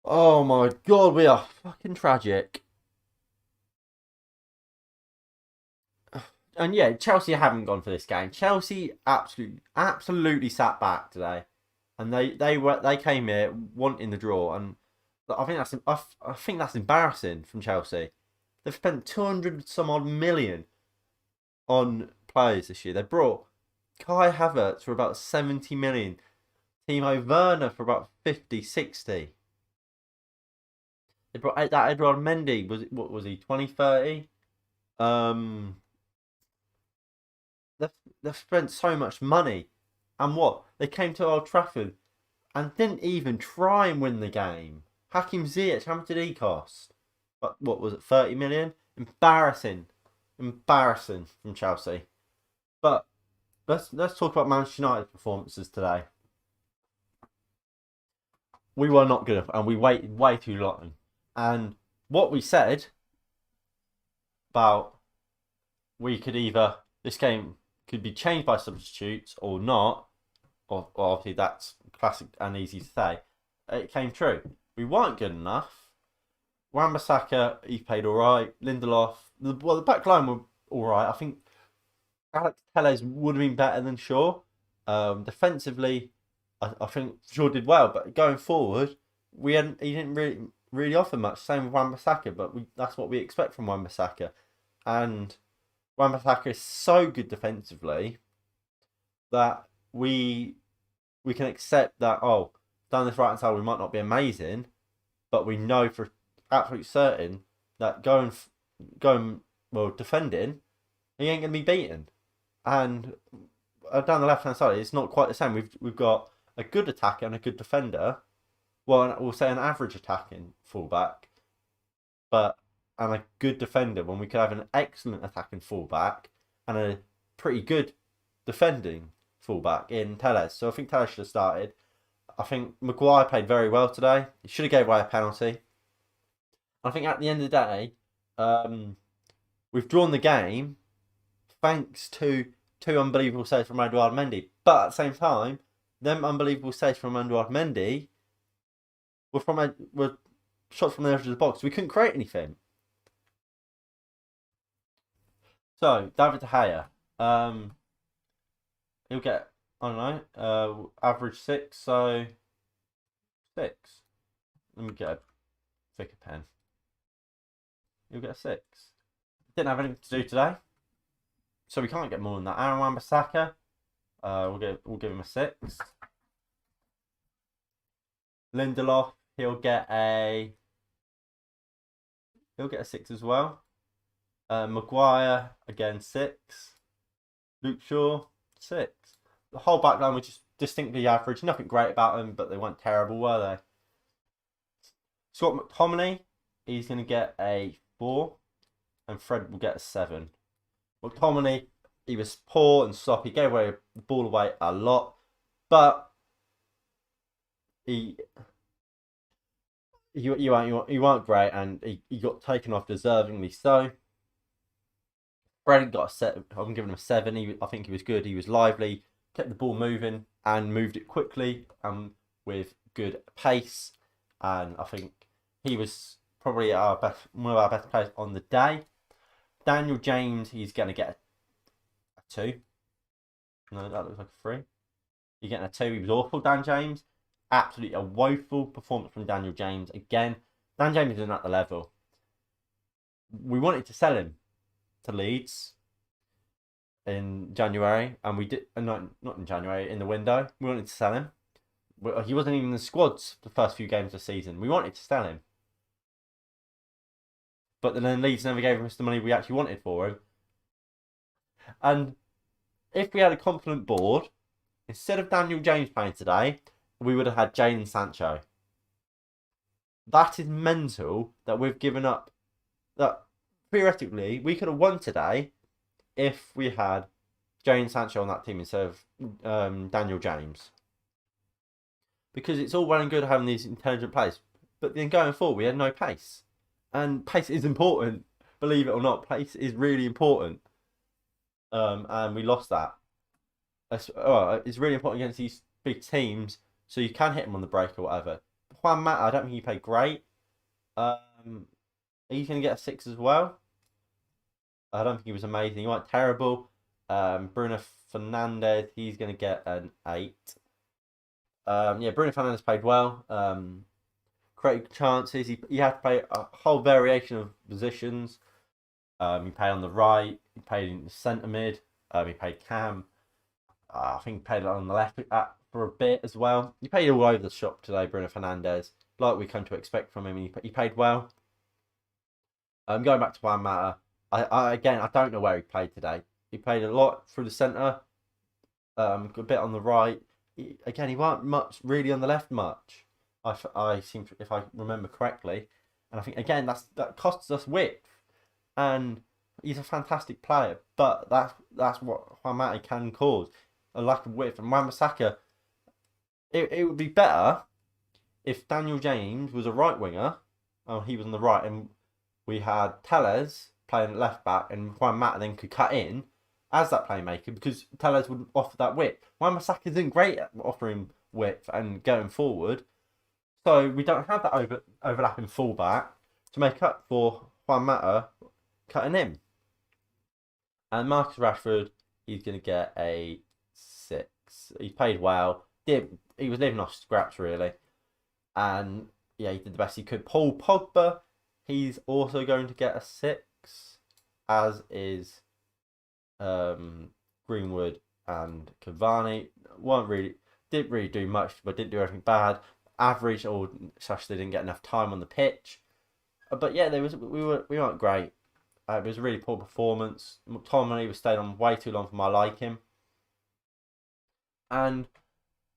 Oh my god, we are fucking tragic. And yeah, Chelsea haven't gone for this game. Chelsea absolutely sat back today, and they came here wanting the draw, and I think that's embarrassing from Chelsea. They've spent 200 some odd million on players this year. They brought Kai Havertz for about 70 million, Timo Werner for about 50, 60. They brought that Edouard Mendy. What was he? 20, 30? They've spent so much money, and what they came to Old Trafford and didn't even try and win the game. Hakim Ziyech, how much did he cost? What was it? 30 million. Embarrassing from Chelsea. But let's talk about Manchester United performances today. We were not good enough, and we waited way too long. And what we said about this game could be changed by substitutes or not, or obviously that's classic and easy to say. It came true. We weren't good enough. Wan-Bissaka, he played all right. Lindelof, the back line were all right. I think Alex Telles would have been better than Shaw. Defensively, I think Shaw did well, but going forward, he didn't really offer much. Same with Wan-Bissaka, but that's what we expect from Wan-Bissaka. And Wan-Bissaka is so good defensively that we can accept that, down this right hand side we might not be amazing, but we know for absolute certain that going defending, he ain't gonna be beaten. And down the left hand side, it's not quite the same. We've got a good attacker and a good defender. Well, we'll say an average attacking fullback, and a good defender when we could have an excellent attacking fullback and a pretty good defending fullback in Telles. So I think Telles should have started. I think Maguire played very well today. He should have gave away a penalty. I think at the end of the day, we've drawn the game thanks to 2 unbelievable saves from Edouard Mendy. But at the same time, them unbelievable saves from Edouard Mendy were shots from the edge of the box. We couldn't create anything. So David De Gea, he'll get, I don't know, average 6. So 6. Let me get a thicker pen. He'll get a 6. Didn't have anything to do today, so we can't get more than that. Aaron Wan-Bissaka, we'll give him a 6. Lindelof, he'll get a 6 as well. Maguire, again, 6. Luke Shaw, 6. The whole back line was just distinctly average. Nothing great about them, but they weren't terrible, were they? Scott McTominay, he's going to get a 4. And Fred will get a 7. McTominay, he was poor and sloppy. He gave the ball away a lot. But he you weren't great, and he got taken off deservingly so. Brady got a set. I'm giving him a 7. I think he was good. He was lively, kept the ball moving, and moved it quickly with good pace. And I think he was probably one of our best players on the day. Daniel James, he's going to get a 2. No, that looks like a 3. You're getting a 2. He was awful, Dan James. Absolutely a woeful performance from Daniel James. Again, Dan James isn't at the level. We wanted to sell him to Leeds in January, and we did not in January, in the window. We wanted to sell him. He wasn't even in the squads the first few games of the season. We wanted to sell him, but then Leeds never gave us the money we actually wanted for him. And if we had a confident board, instead of Daniel James playing today, we would have had Jadon Sancho. That is mental that we've given up. That theoretically we could have won today if we had Jadon Sancho on that team instead of Daniel James. Because it's all well and good having these intelligent players, but then going forward we had no pace. And pace is important, believe it or not. Pace is really important. And we lost that. It's really important against these big teams, so you can hit them on the break or whatever. Juan Mata, I don't think he played great. He's going to get a 6 as well. I don't think he was amazing. He wasn't terrible. Bruno Fernandes, he's going to get an 8. Bruno Fernandes played well. Created chances. He had to play a whole variation of positions. He played on the right. He played in the centre mid. He played cam. I think he played on the left for a bit as well. He played all over the shop today, Bruno Fernandes, like we come to expect from him. He played well. Going back to Juan Mata, I don't know where he played today. He played a lot through the centre, a bit on the right. He weren't much really on the left much. I seem to, if I remember correctly, and I think again that costs us width, and he's a fantastic player, but that's what Juan Mata can cause, a lack of width. And Wan-Bissaka, it would be better if Daniel James was a right winger, he was on the right, and we had Telles playing at left back, and Juan Mata then could cut in as that playmaker, because Telles would offer that width. Wan-Bissaka isn't great at offering width and going forward, so we don't have that overlapping fullback to make up for Juan Mata cutting in. And Marcus Rashford, he's going to get a 6. He played well. He was living off scraps, really. And yeah, he did the best he could. Paul Pogba, he's also going to get a 6, as is Greenwood and Cavani. Didn't really do much, but didn't do anything bad. Average, or such, they didn't get enough time on the pitch. But yeah, we weren't great. It was a really poor performance. McTominay was staying on way too long for my liking. And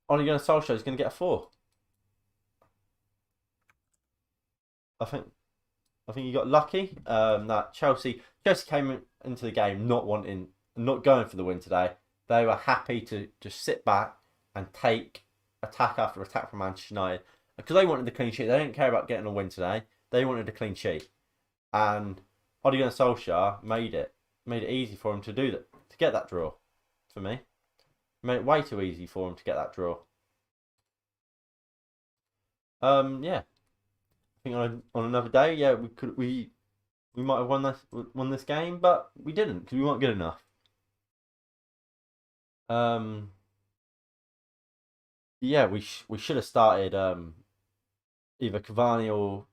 Ole Gunnar Solskjaer is going to get a 4. I think you got lucky that Chelsea came into the game not going for the win today. They were happy to just sit back and take attack after attack from Manchester United, because they wanted the clean sheet. They didn't care about getting a win today. They wanted a clean sheet, and Ole Gunnar Solskjaer made it easy for him to do that, to get that draw. For me, made it way too easy for him to get that draw. Yeah. I think on another day, yeah, we might have won this game, but we didn't, because we weren't good enough. Yeah, we should have started either Cavani or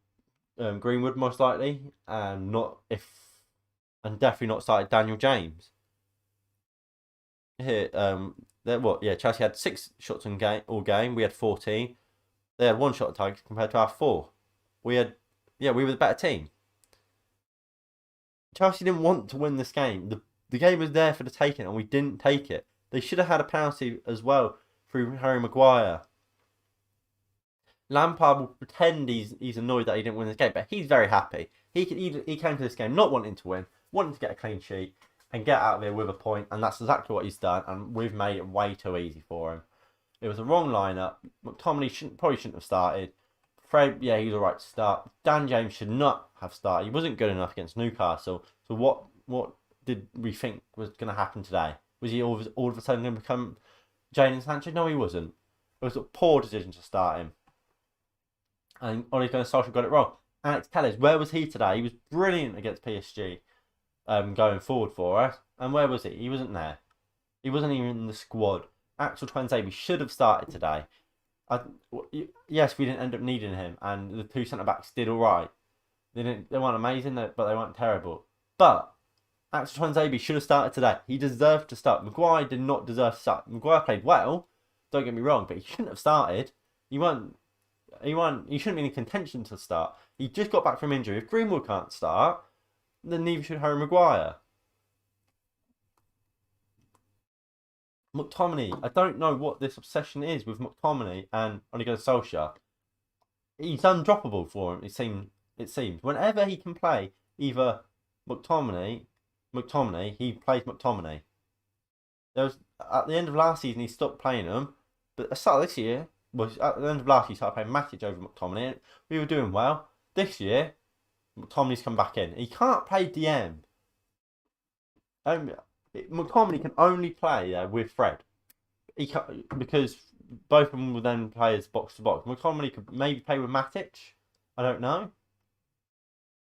Greenwood, most likely, and definitely not started Daniel James. Here, Chelsea had 6 shots in all game. We had 14. They had 1 shot on target compared to our 4. We were the better team. Chelsea didn't want to win this game. The game was there for the taking, and we didn't take it. They should have had a penalty as well through Harry Maguire. Lampard will pretend he's annoyed that he didn't win this game, but he's very happy. He came to this game not wanting to win, wanting to get a clean sheet and get out of here with a point, and that's exactly what he's done, and we've made it way too easy for him. It was a wrong lineup. McTominay probably shouldn't have started. Fred, yeah, he's alright to start. Dan James should not have started. He wasn't good enough against Newcastle. So what did we think was going to happen today? Was he all of a sudden going to become Jadon Sancho? No, he wasn't. It was a poor decision to start him. And Ole Gunnar Solskjaer got it wrong. Alex Telles, where was he today? He was brilliant against PSG going forward for us. And where was he? He wasn't there. He wasn't even in the squad. Axel Tuanzebe should have started today. Yes, we didn't end up needing him, and the two centre backs did all right. They weren't amazing, but they weren't terrible. But Axel Tuanzebe should have started today. He deserved to start. Maguire did not deserve to start. Maguire played well. Don't get me wrong, but he shouldn't have started. He shouldn't be in contention to start. He just got back from injury. If Greenwood can't start, then neither should Harry Maguire. McTominay, I don't know what this obsession is with McTominay and Ole Gunnar Solskjaer. He's undroppable for him. It seems whenever he can play either McTominay, he plays McTominay. There was at the end of last season he stopped playing him, but at the start of this year, at the end of last year he started playing Matic over McTominay. We were doing well. This year, McTominay's come back in. He can't play DM. McTominay can only play with Fred. Because both of them will then play as box to box. McTominay could maybe play with Matic. I don't know.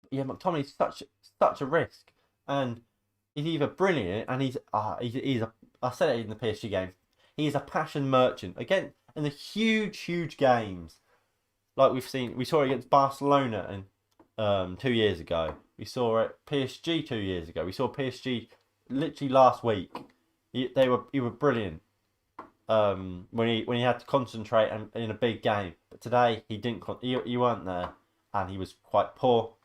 But yeah, McTominay's such a risk, and he's either brilliant and he's I said it in the PSG game. He's a passion merchant. Again, in the huge games, like we saw it against Barcelona and 2 years ago. We saw it PSG 2 years ago. We saw PSG literally last week. He were brilliant. When he had to concentrate in a big game, but today he didn't. He weren't there, and he was quite poor.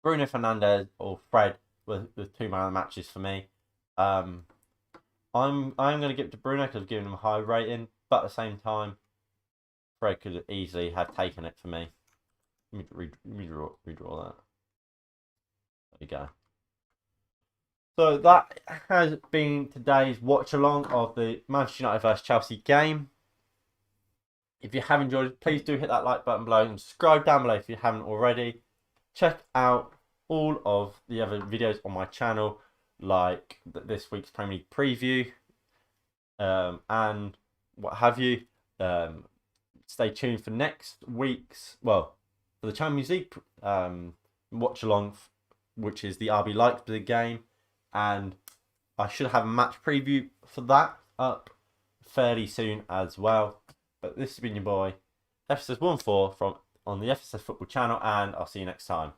Bruno Fernandes or Fred were the two man of the matches for me. I'm going to give it to Bruno because I've given him a high rating, but at the same time, Fred could easily have taken it for me. Let me redraw that. There you go. So that has been today's watch along of the Manchester United vs Chelsea game. If you have enjoyed it, please do hit that like button below and subscribe down below if you haven't already. Check out all of the other videos on my channel, like this week's Premier League preview and what have you. Stay tuned for next week's, for the Champions League watch along, which is the RB Leipzig game. And I should have a match preview for that up fairly soon as well. But this has been your boy, FSS14 on the FSS Football channel, and I'll see you next time.